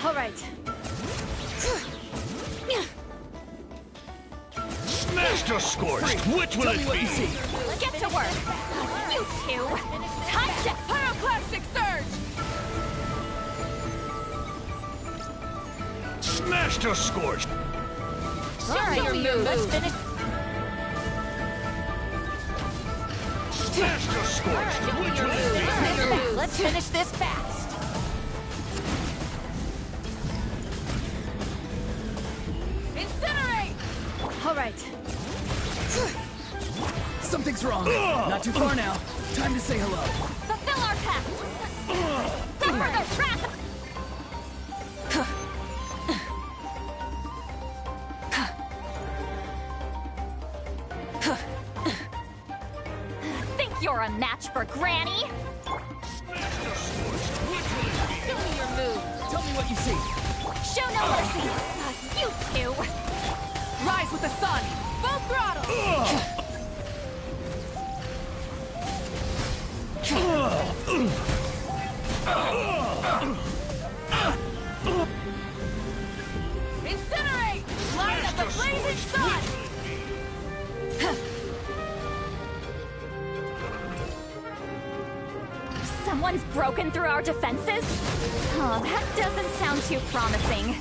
All right. Smash the Scorched! Which will it be? Get to work. You two. Time to pyroclastic surge. Smash the Scorched! All right, your move. Let's finish. Smash the Scorched! Which will it be? Let's finish this fast. Incinerate! All right. Something's wrong. Not too far now. Time to say hello. Fulfill our pact. Suffer the wrath. Think you're a match for Granny? Show me your move. Tell me what you see. Show no mercy. You two. Rise with the sun. Full throttle. Incinerate! Light up the blazing sun! Someone's broken through our defenses? Oh, that doesn't sound too promising.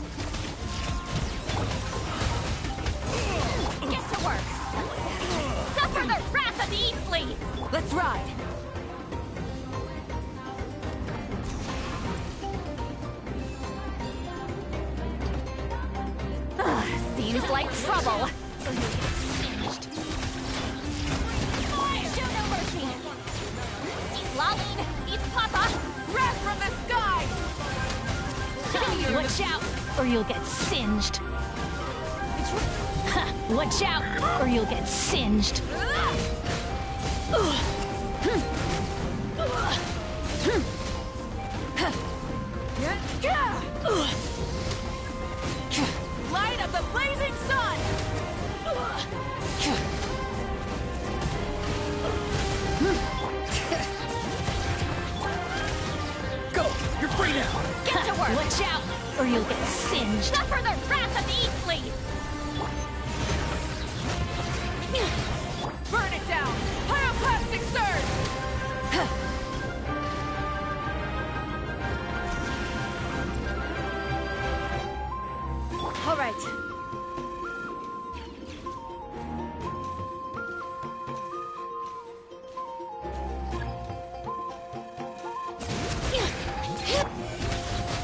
Get to work! Suffer the wrath of Easley! Let's ride! Seems like trouble. Show no mercy. Eat Laline, eat Papa. Wrath from the sky. Watch out, or you'll get singed. Watch out, or you'll get singed. Light of the blazing sun! Go! You're free now! Get to work! Watch out, or you'll get singed. Suffer the wrath of Easley! Burn it down! Pyroclastic surge! All right.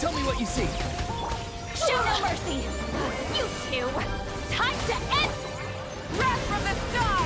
Tell me what you see. Show no mercy! You two! Time to end! Wrath from the sky!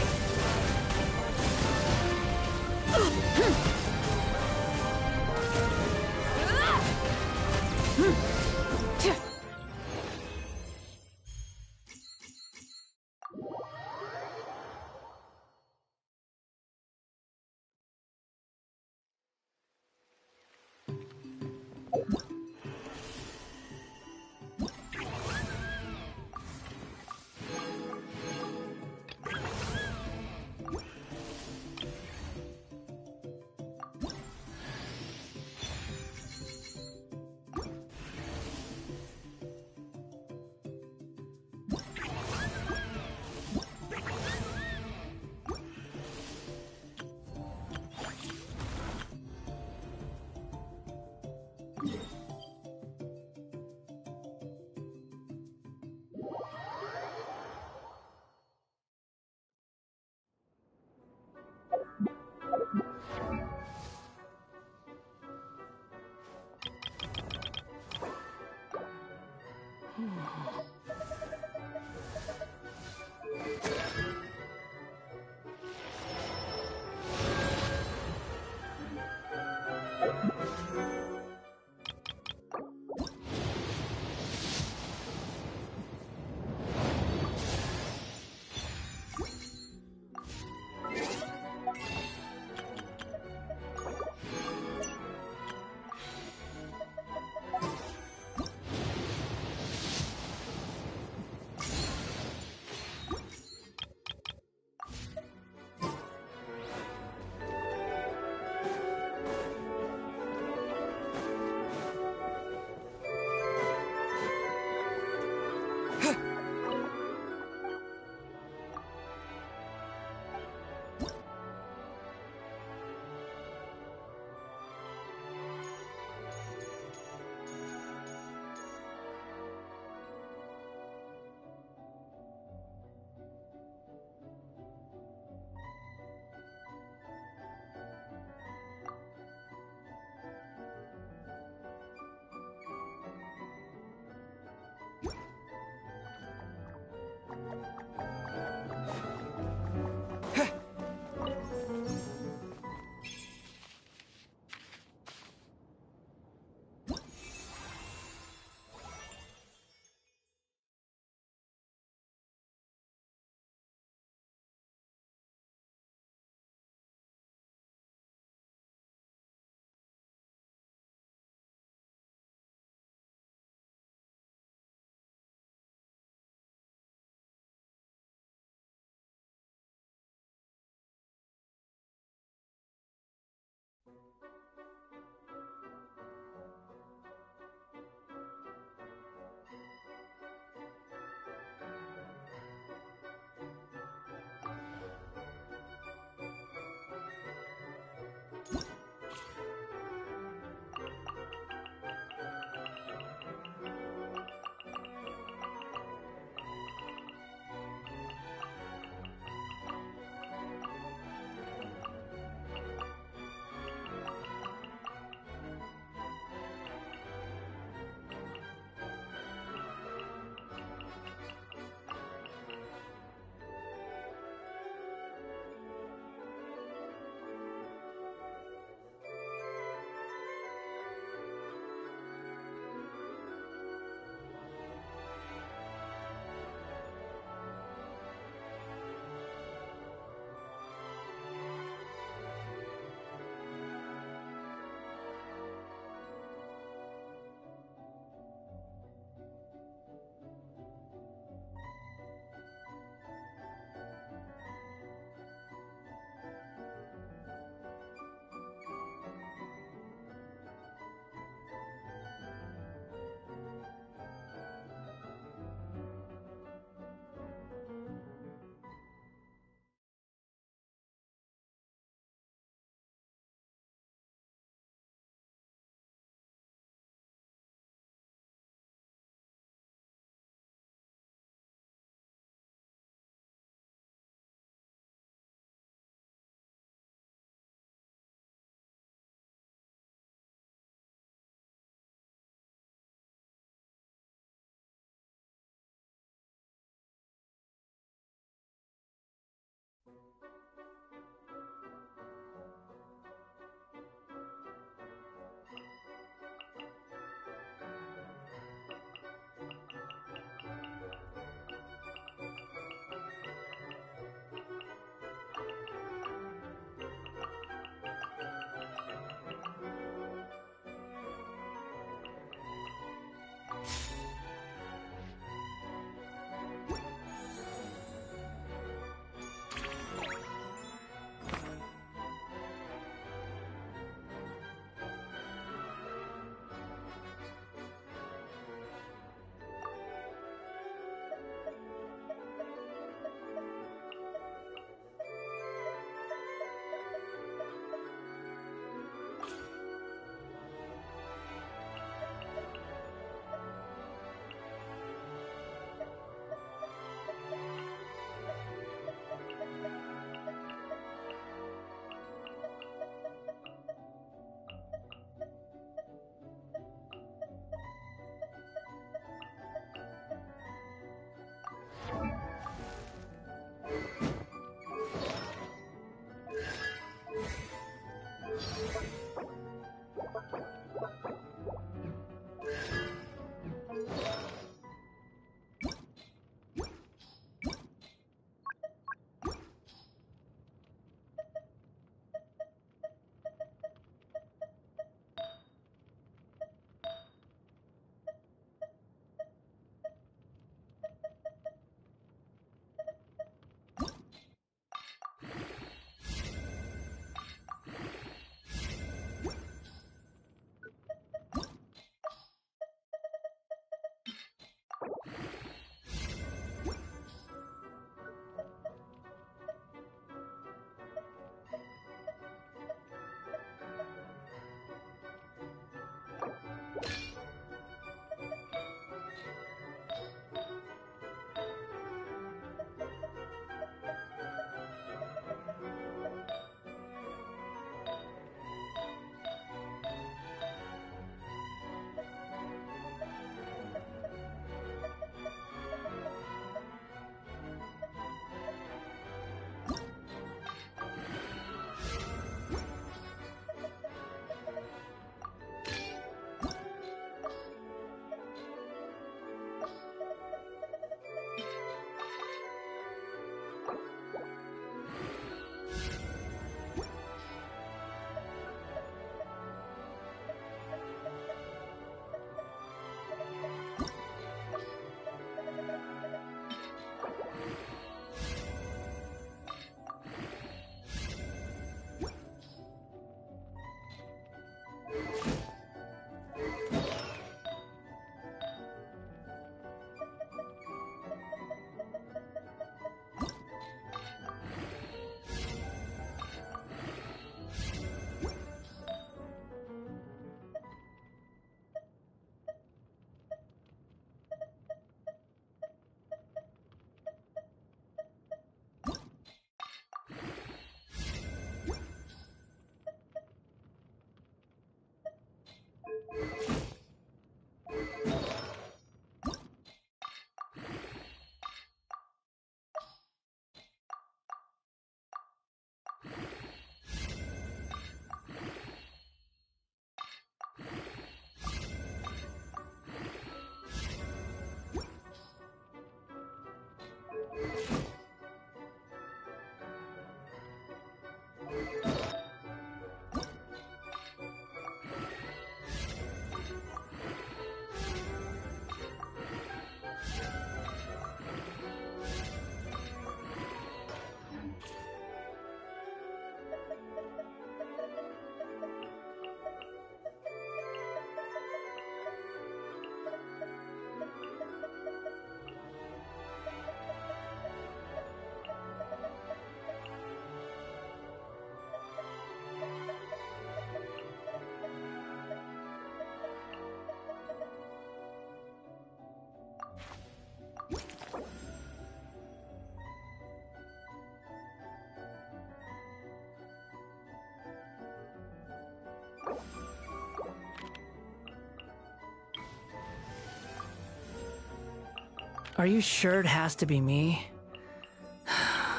Are you sure it has to be me?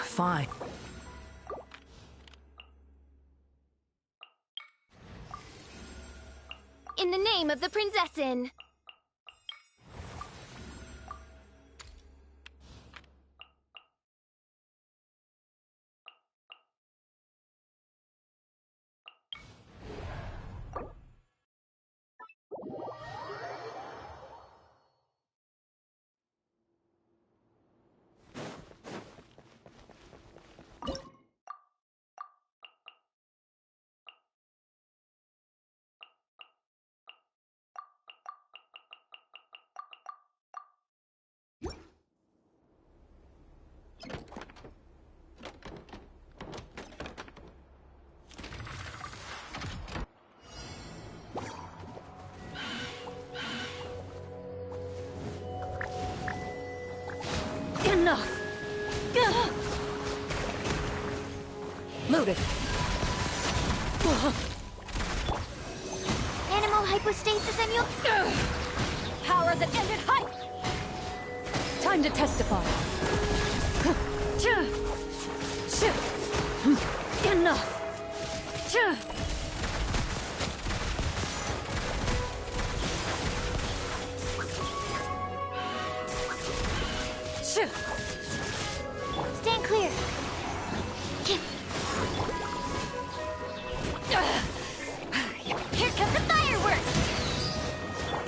Fine. In the name of the Prinzessin! Enough! Loaded. Animal hypostasis and you'll... Power that ended hype! Time to testify. Enough! Stand clear. Here come the fireworks!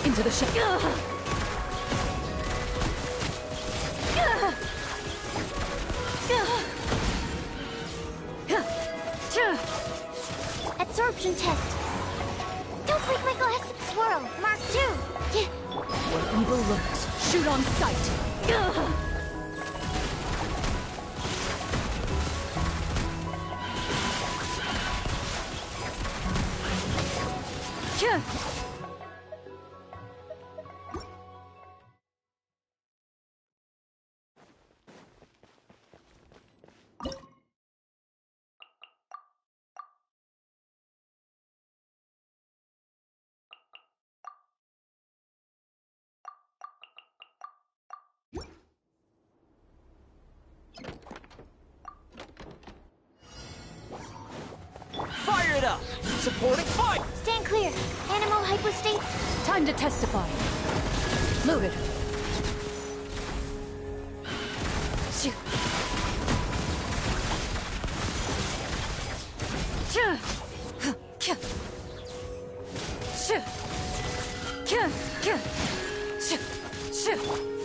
Into the shadow. Absorption test. Don't break my glass swirl. Mark 2. Where evil lurks, shoot on sight. Fire it up! Supporting fight! Stand clear. Animal hypostasis. Time to testify. Loaded.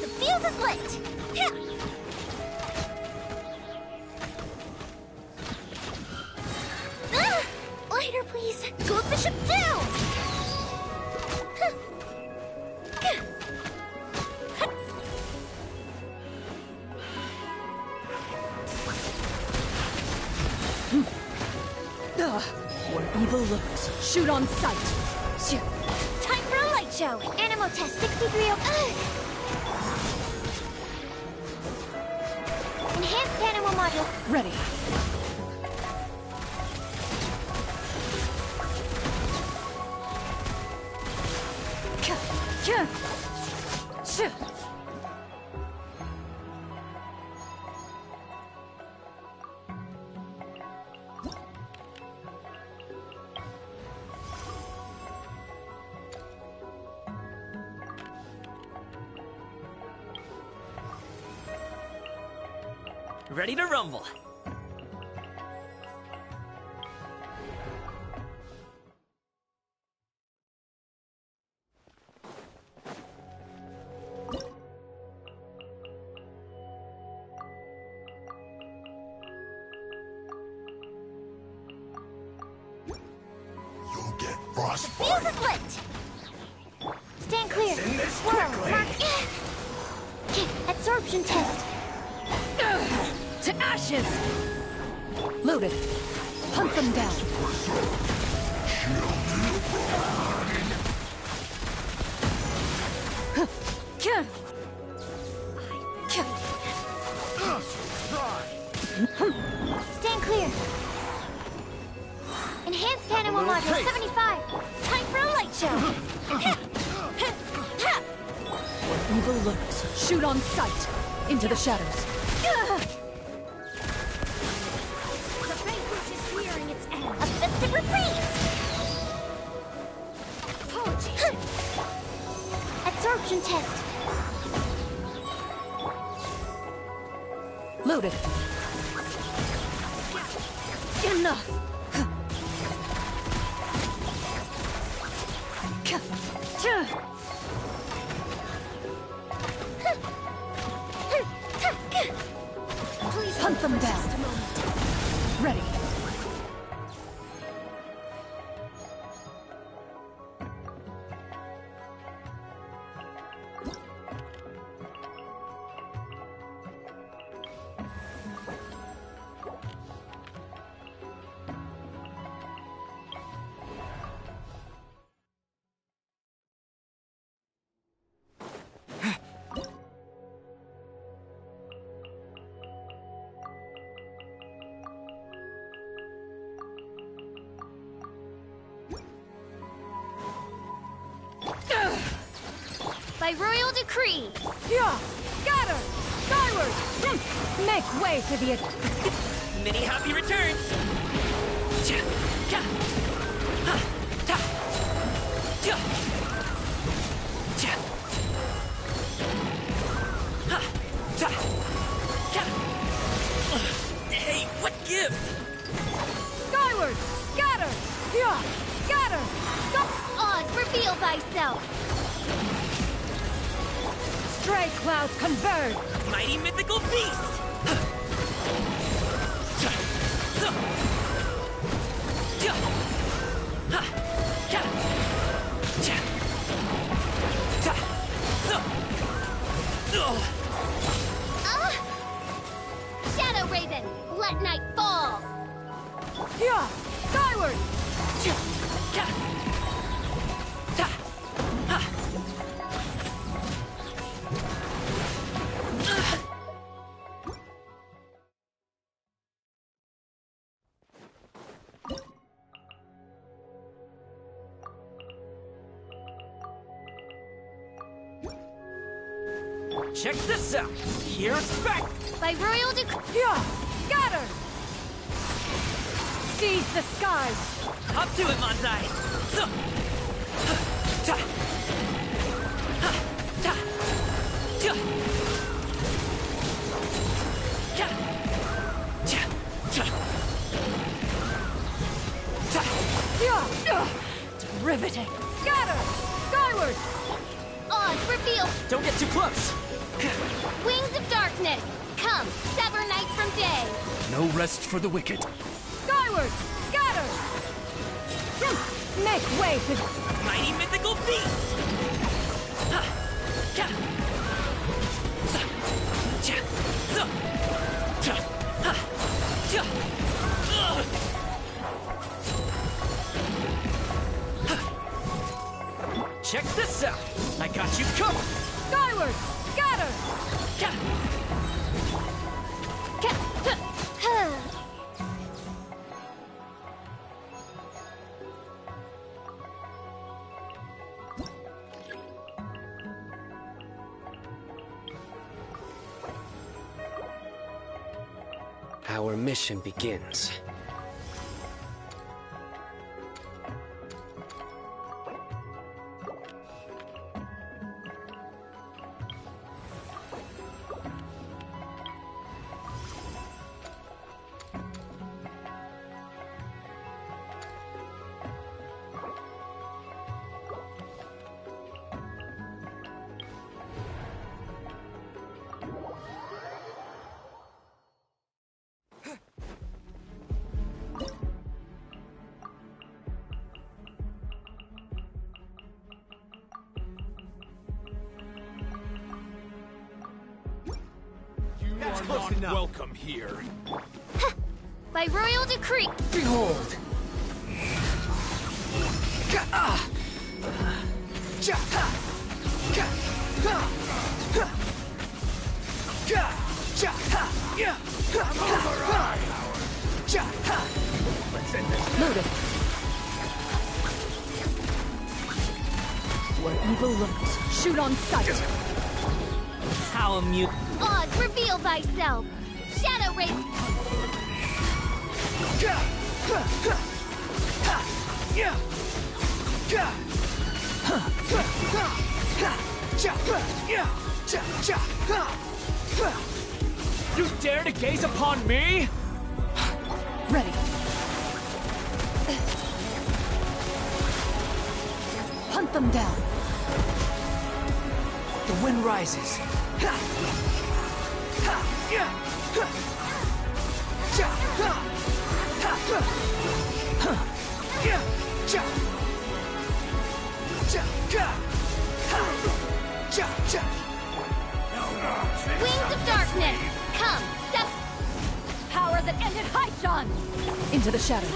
The fuse is lit! Lighter, please! Go up the ship too! Where evil lurks, shoot on sight. Time for a light show! Animal test 63. Enhanced animal module. Ready. Ready to rumble. You'll get frostbite. The fuse is lit! Stand clear. Send this Swirl. quickly. Mark. Absorption test. To ashes! Loaded. Hunt them down. Stand clear. Enhanced animal module 75. Time for a light show. Where evil lurks, Shoot on sight! Into the shadows. The banquet is nearing its end. A festive reprise! Apologies. Absorption test. Loaded. Enough! Please hunt them down. Ready. By royal decree. Yeah! Scatter! Skyward! Make way for the... Many happy returns! Hey, what gives? Skyward! Scatter! Yeah! Scatter! Oz, reveal thyself! Stray clouds converge! Mighty mythical beast! Shadow Raven, let night fall! Yeah! Skyward! Check this out! Here's back! By royal decree. Yeah! Scatter! Seize the skies! Up to it, Manzai! Riveting! Scatter! Skyward! Oz, reveal! Don't get too close! Wings of darkness! Come, sever night from day! No rest for the wicked. Skyward! Scatter! Make way for... Mighty mythical beast! Check this out! I got you covered! Skyward! Scatter! Our mission begins. Welcome here. By royal decree. Behold! Loaded. Where evil lurks, shoot on sight. How amusing. Oz, reveal thyself. Shadow Ray. You dare to gaze upon me? Ready. Hunt them down. The wind rises. Wings of darkness. Come, step. Power that ended Haishan. Into the shadows.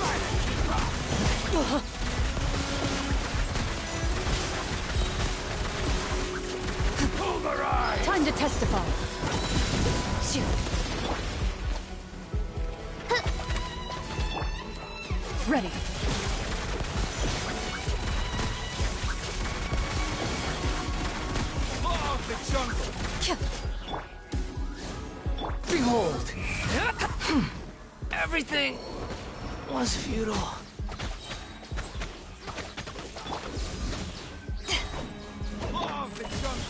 Time to testify. Ready. Law of the jungle. Behold. Everything was futile. Law of the jungle.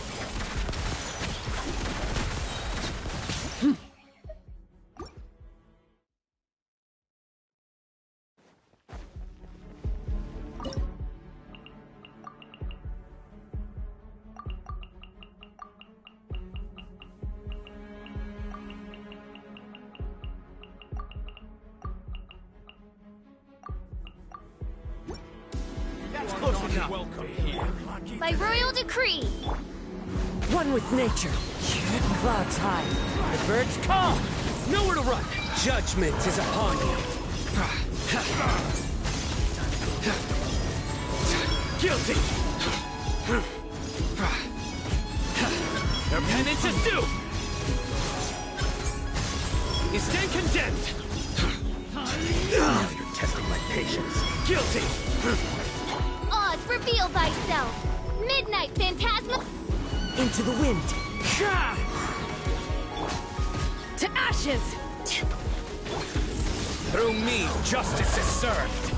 By royal decree. One with nature. Clouds high. The birds call. Nowhere to run. Judgment is upon you. Guilty. Your penance is due. You stand condemned. Now you're testing my patience. Guilty. Oz, reveal thyself. Midnight Phantasma. Into the wind. To ashes. Through me, justice is served.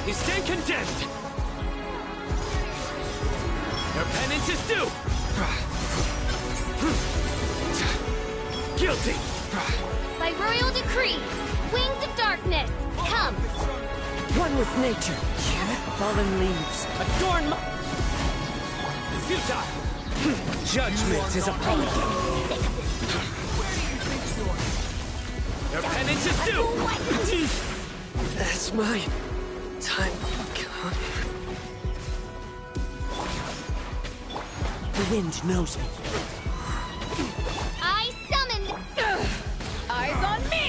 You stand condemned. Your penance is due. Guilty. By royal decree. Wings of darkness. Come. One with nature. Fallen leaves. Adorn my... Futile. Judgment is upon you. Your penance is due. That's my time come. The wind knows me. I summon. Eyes on me.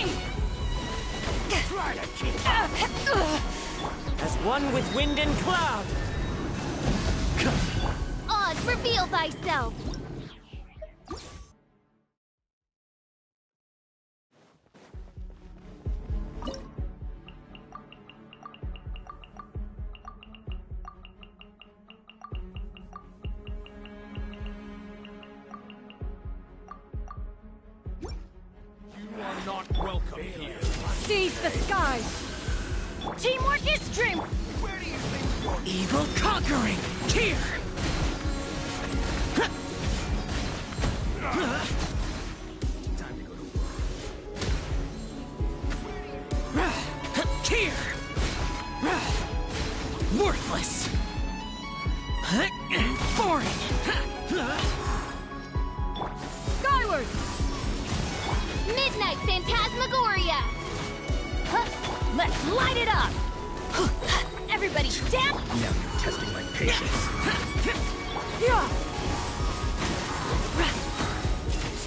As one with wind and cloud. Oz, reveal thyself. You are not welcome here. Seize the skies. Teamwork is strength. Where do you think you're... Evil conquering. Here. Here. Worthless. Boring. Skyward. Midnight Phantasmagoria. Let's light it up. Everybody stand. Now you're testing my patience.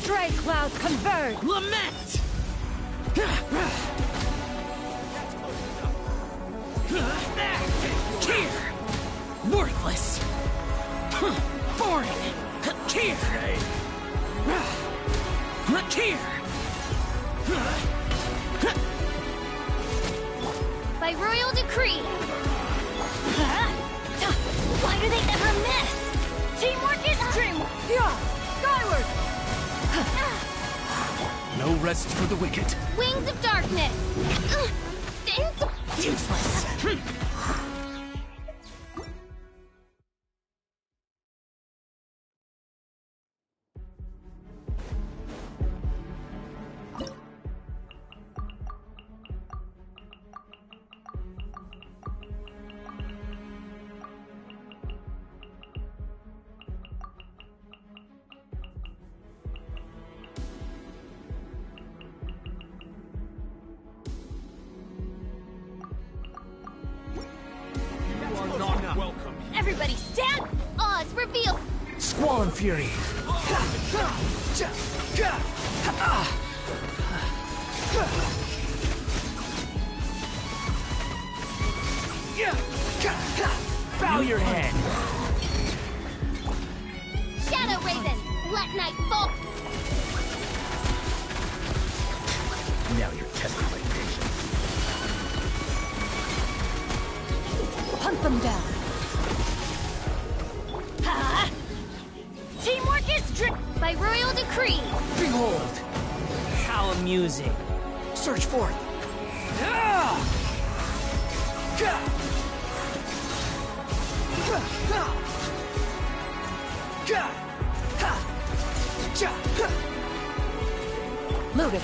Stray clouds converge. Lament. Here. Worthless. Boring. Here. Here. By royal royal decree! Why do they never miss? Teamwork is dreamwork! Yeah! Skyward! No rest for the wicked. Wings of darkness! Useless! Everybody stand! Oz, reveal! Squall and Fury! Bow your head! Shadow Raven! Let night fall! Now you're testing my patience. Hunt them down! Ha! Teamwork is by royal decree! Behold! How amusing! Search for it! Loaded.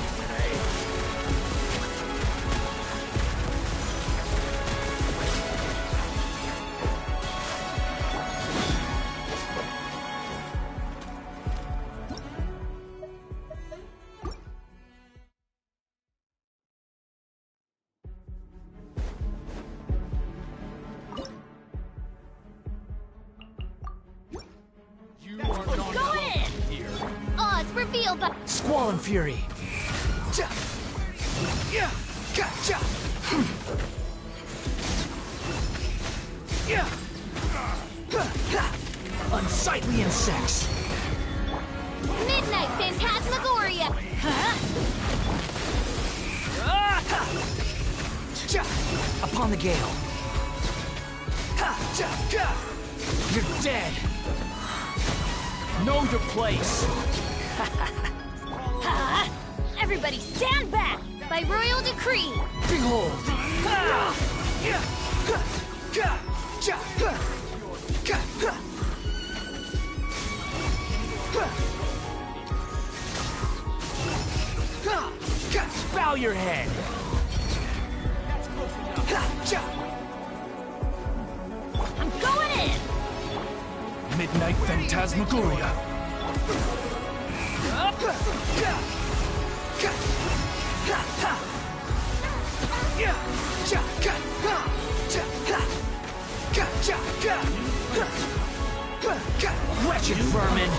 Go in! Oz, reveal by... Squall and Fury! Unsightly insects! Midnight Phantasmagoria! Upon the gale! You're dead! Know your place! Ha! Everybody stand back! By royal decree! Behold! Bow your head! I'm going in! Midnight Phantasmagoria! Wretched vermin!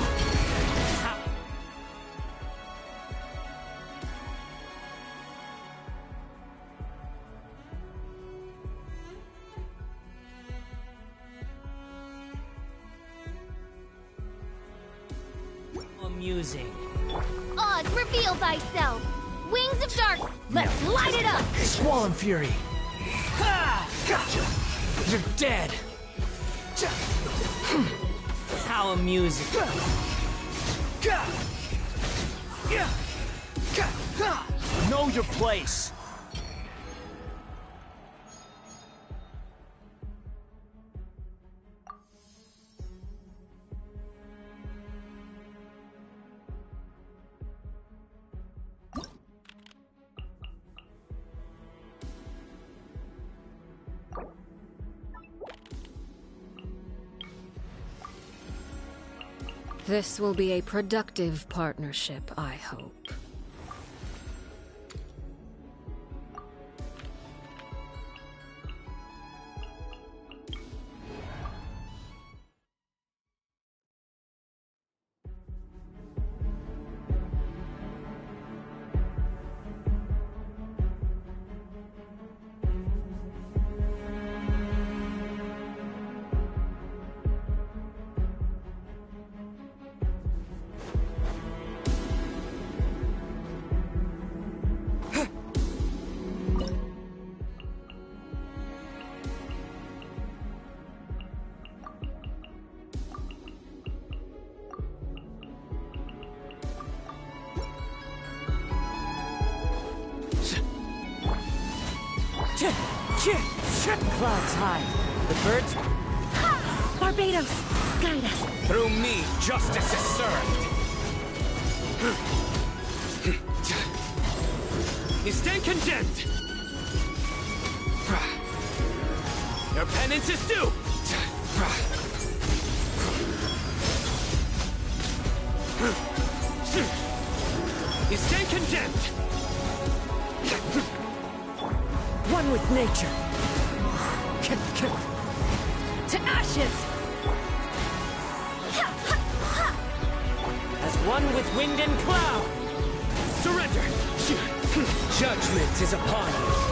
Amusing. Oz, reveal thyself! Wings of dark! Let's light it up! Squall and Fury! Gotcha! You're dead! How amusing! Know your place! This will be a productive partnership, I hope. Clouds high. The birds... Barbados, guide us. Through me, justice is served. You stand condemned. Your penance is due. You stand condemned. One with nature. To ashes! As one with wind and cloud. Surrender. Judgment is upon you.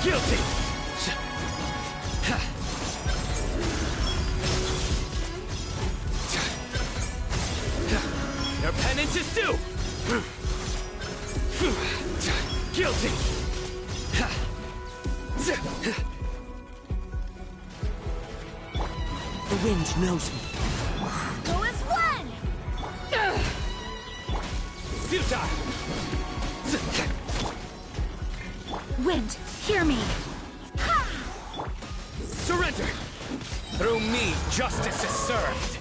Guilty. Your penance is due. Guilty. The wind knows me. Go as one! Futile. Wind, hear me. Surrender. Through me, justice is served.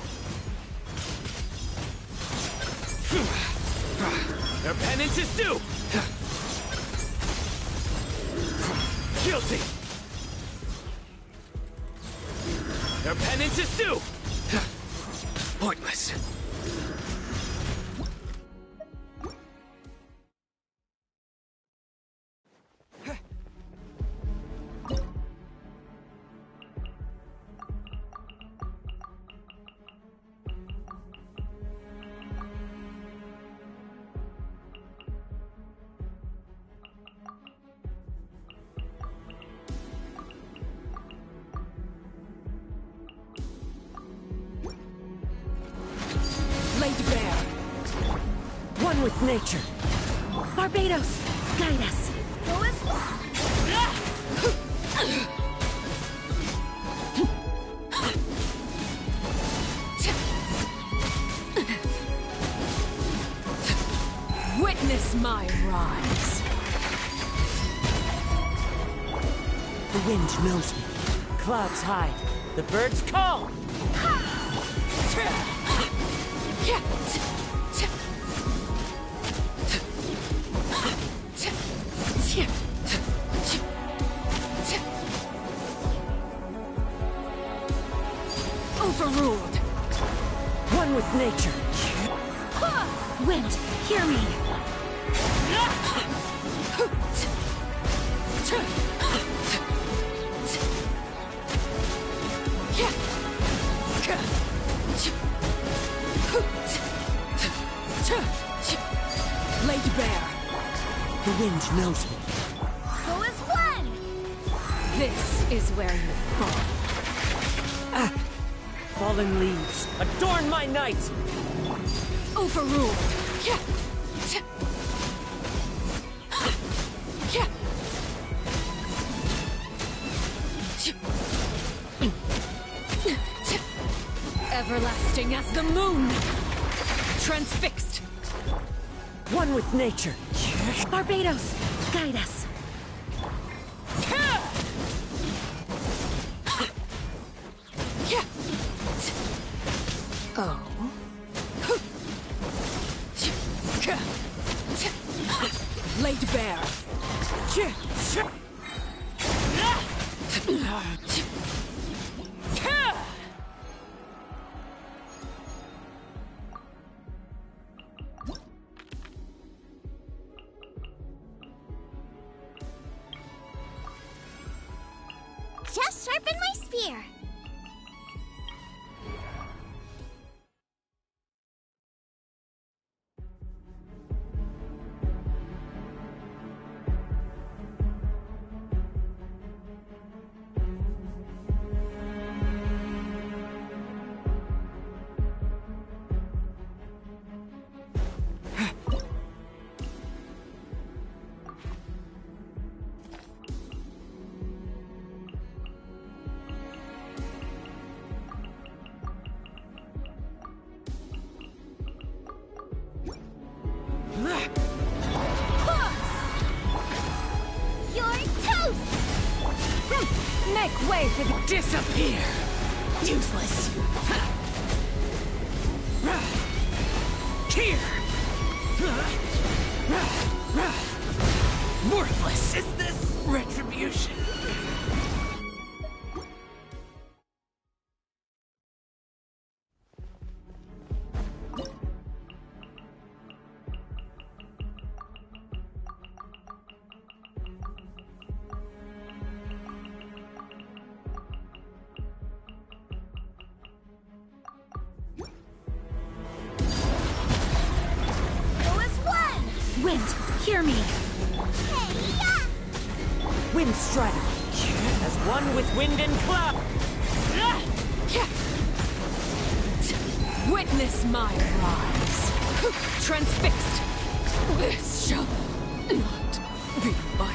Your penance is due. Guilty. Your penance is due. Pointless. Laid bare. One with nature. Barbados, guide us. Go as Witness my rise. The wind knows me. Clouds hide. The birds call. overruled. One with nature. Wind, hear me. Laid bare. The wind knows me. Go as one! This is where you fall. Fallen leaves, adorn my night! Overruled. Everlasting as the moon! Transfixed! One with nature. Barbados, guide us. Oh. Laid bare. Just sharpen my spear. make way for the disappear! Useless! Here! Worthless! Is this retribution? Wind, hear me. Wind Strider, as one with wind and cloud. Witness my rise. Transfixed. This shall not be my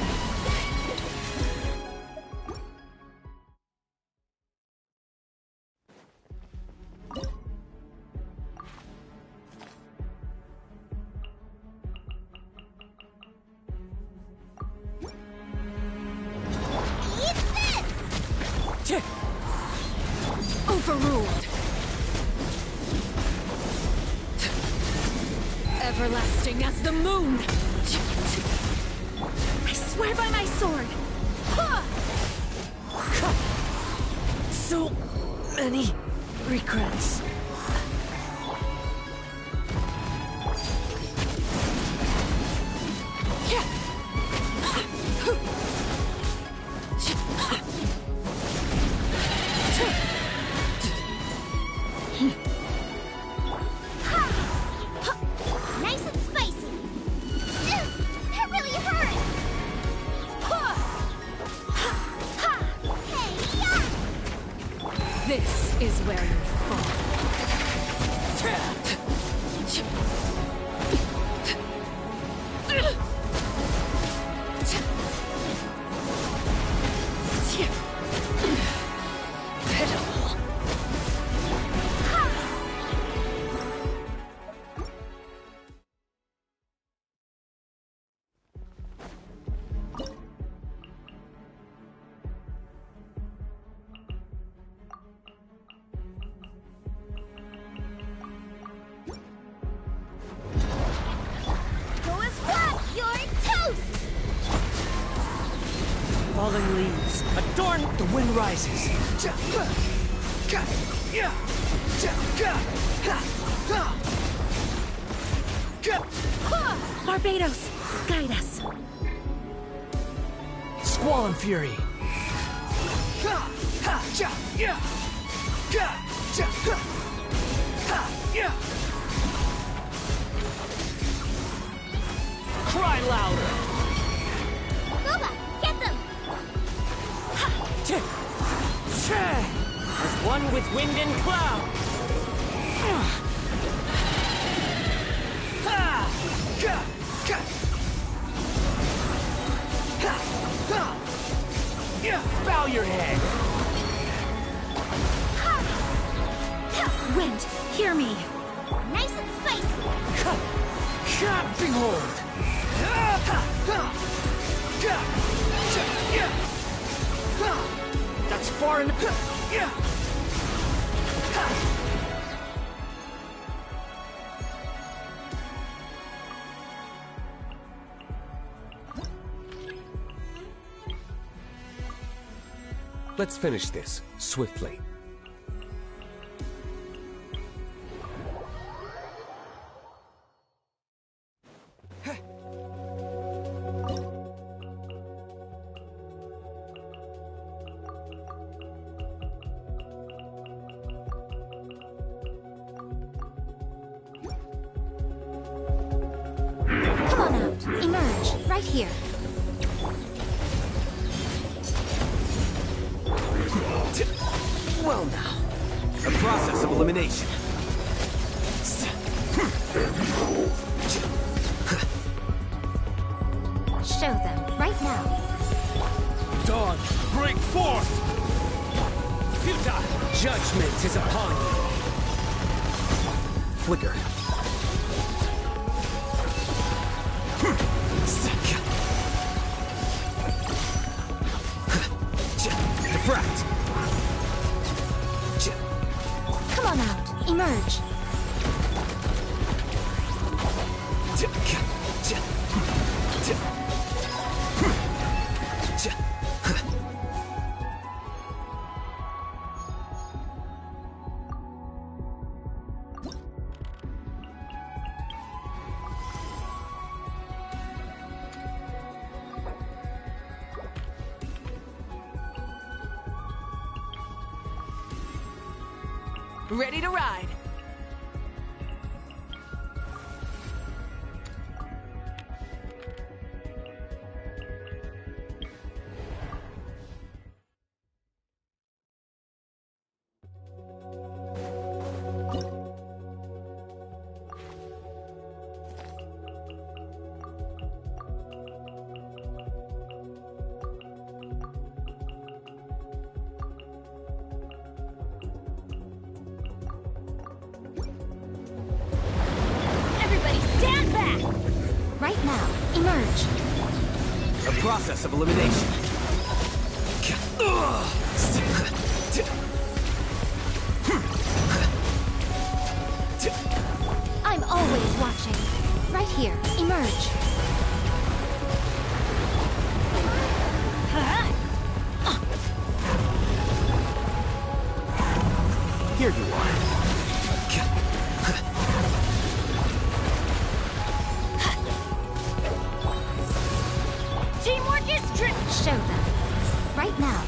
overruled. Everlasting as the moon. I swear by my sword. So many regrets. Nice and spicy. That really hurt. This is where you fall. Pitiful. Falling leaves adorn the wind rises. Barbados, guide us. Squall and fury. Cry louder. Booba, get them. As one with wind and cloud. Bow your head. Wind, hear me. Nice and spicy. Behold. That's far enough. Let's finish this, swiftly. Come on out. Emerge. Right here. Well now, a process of elimination. Show them. Right now. Dawn, break forth! Futile! Judgment is upon you. Flicker. Diffract. Ready to ride. Right now, emerge. A process of elimination. I'm always watching. Right here, emerge. Here you are. Teamwork is show them. Right now.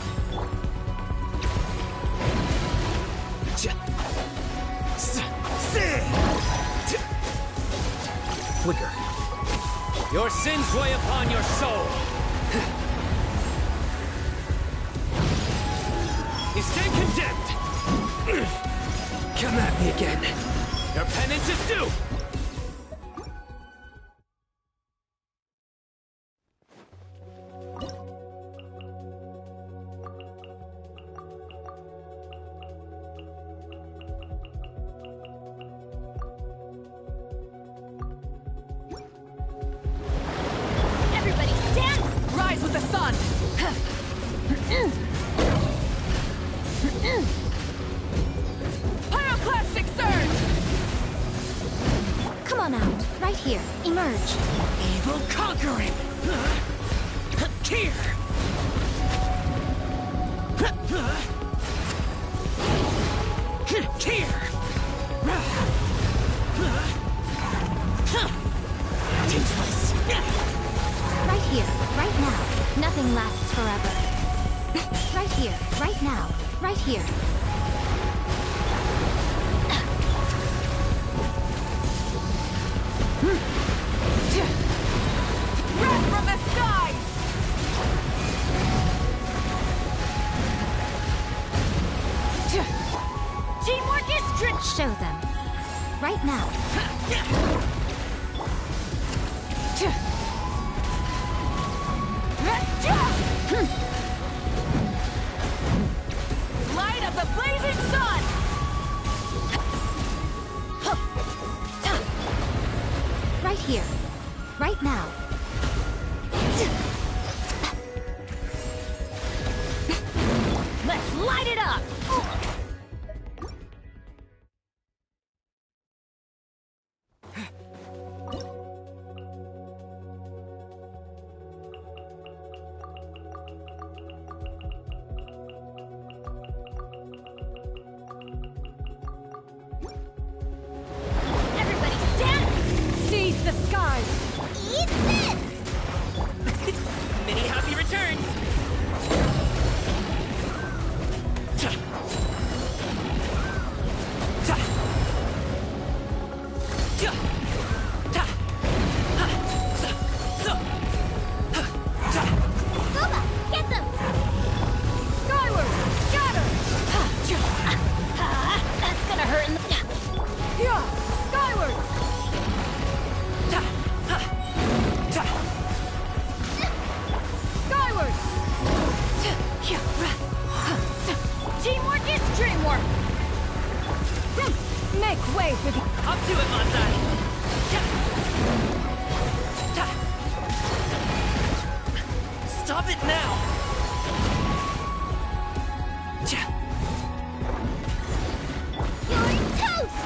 Flicker. Your sins weigh upon your soul. You stand condemned. Come at me again. Your penance is due. Everybody stand! Rise with the sun! Pyroclastic surge! Come on out. Right here. Emerge. Evil conquering. Here. Here. Useless. Right here. Right now. Nothing lasts forever. Right here. Right now. Right here. Red from the skies! Teamwork is show them. Right now. Light of the blazing sun! Right here. Right now. Let's light it up! Everybody stand! Seize the skies! Eat this! Many happy returns. Booba, get them! Skyward! Scatter! That's gonna hurt in the... Yeah! Skyward! Skyward! Teamwork is dreamwork! Make way for the... Up to it, Manzai. Stop it now. You're toast!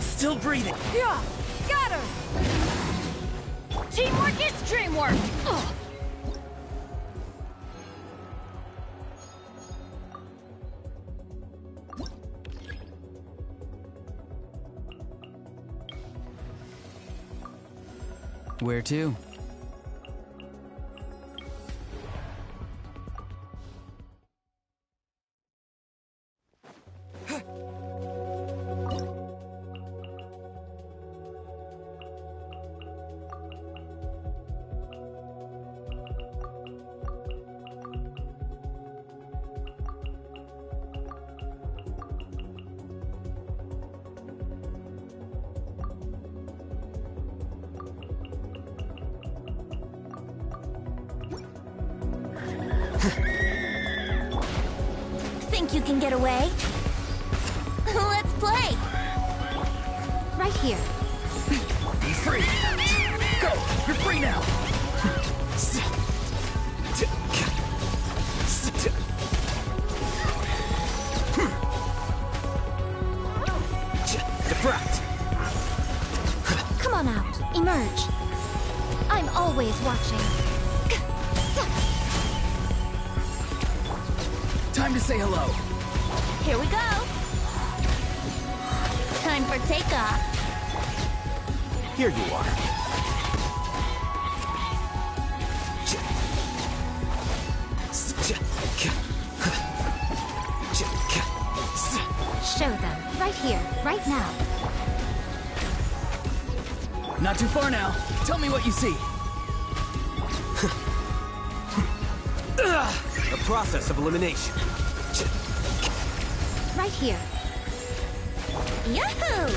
Still breathing. Yeah, got her! Teamwork is dreamwork! Ugh. Where to? Think you can get away? Let's play! Right here. He's free. Go! You're free now! Defract! Come on out. Emerge. I'm always watching. Time to say hello. Here we go. Time for takeoff. Here you are. Show them. Right here. Right now. Not too far now. Tell me what you see. The process of elimination. Right here. Yahoo!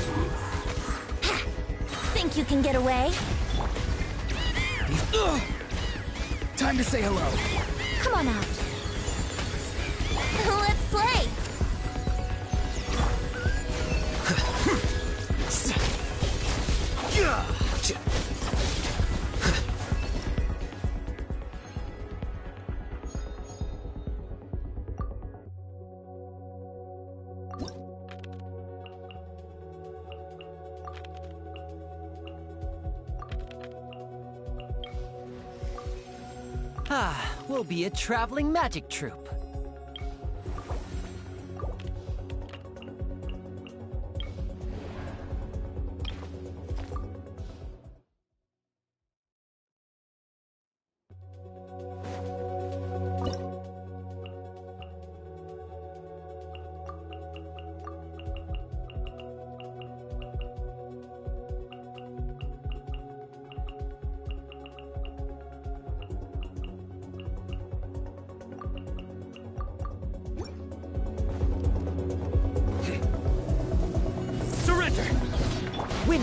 Ha! Think you can get away? Time to say hello. Come on out. Let's play! We'll be a traveling magic troupe.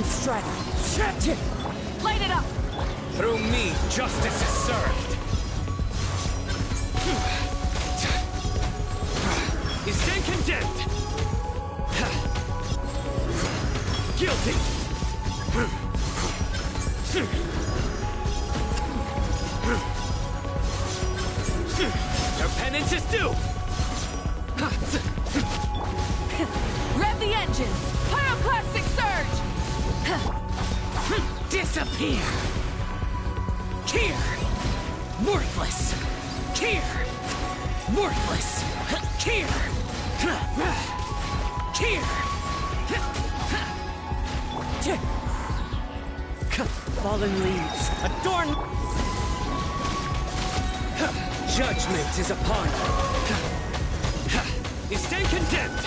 Strider. Light it up! Through me, justice is served. You stand condemned. Guilty. Your penance is due. Rev the engines! Pyroclastic surge! Disappear! Here! Worthless! Here! Worthless! Here! Here! Fallen leaves, adorn... Judgment is upon you. You stand condemned.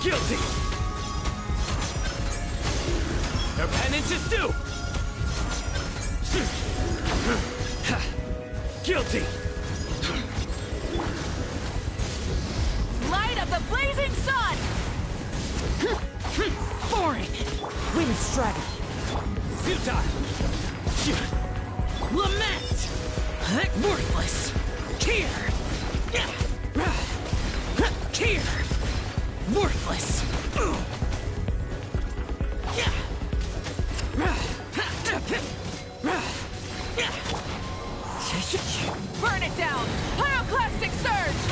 Guilty. Your penance is due! Guilty! Light of the blazing sun! Boring! Wind Strider! Futile! Lament! Worthless! Here! Here! Worthless! Burn it down! Pyroclastic surge!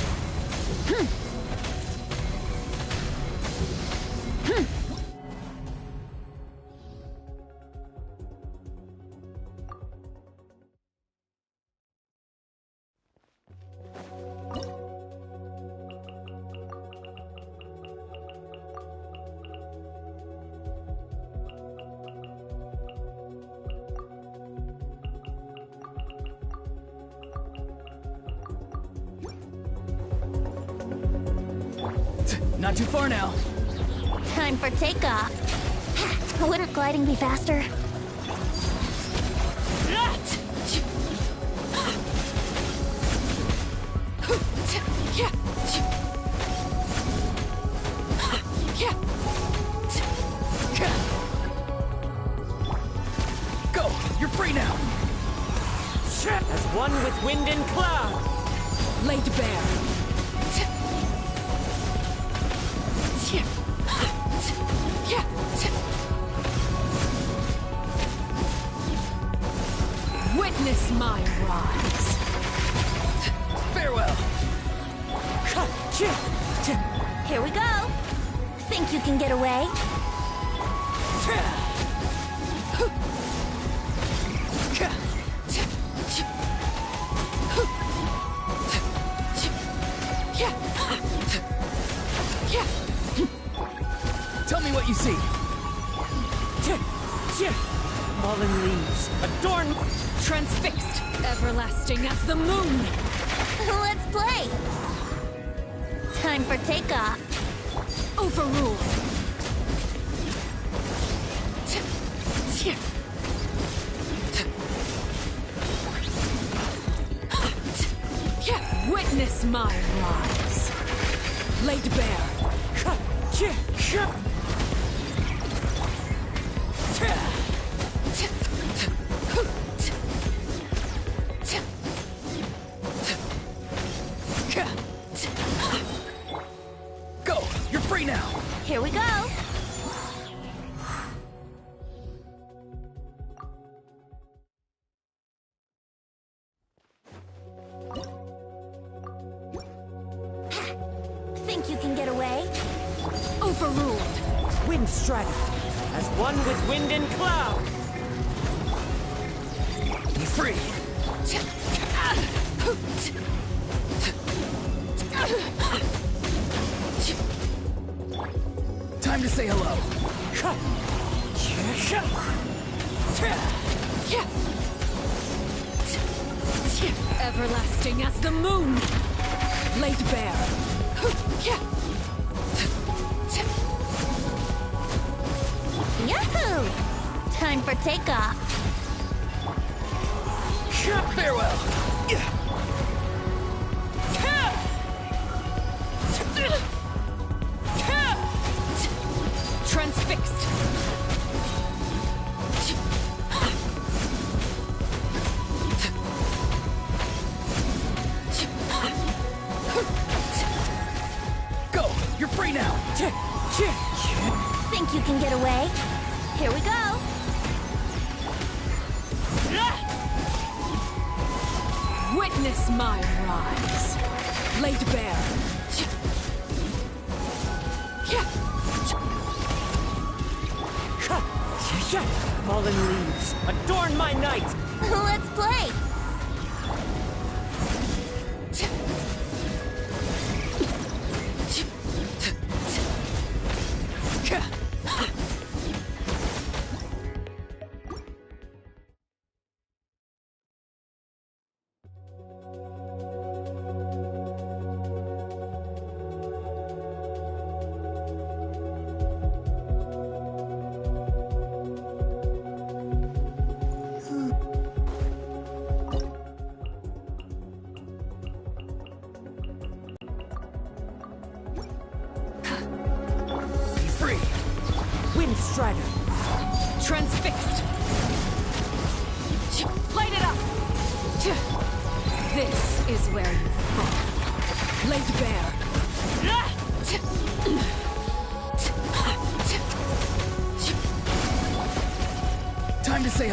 Not too far now. Time for takeoff. Wouldn't gliding be faster? Go! You're free now! As one with wind and cloud. Laid bare. Witness my rise. Farewell. Here we go. Think you can get away? Tell me what you see. Fallen leaves, adorn, Transfixed. Everlasting as the moon. Let's play. Time for takeoff. Overruled. Witness my rise. Laid bare. Go! You're free now! Here we go. Think you can get away? Overruled. wind strider, as one with wind and cloud. Be free. Time to say hello. Everlasting as the moon, laid bare. Yahoo! Time for takeoff. Farewell. Transfixed. Go! You're free now! Think you can get away? Here we go. Witness my rise, laid bare. Fallen leaves, adorn my night! Let's play! Wind strider, Transfixed. Light it up. This is where you fall. Laid bare. Time to say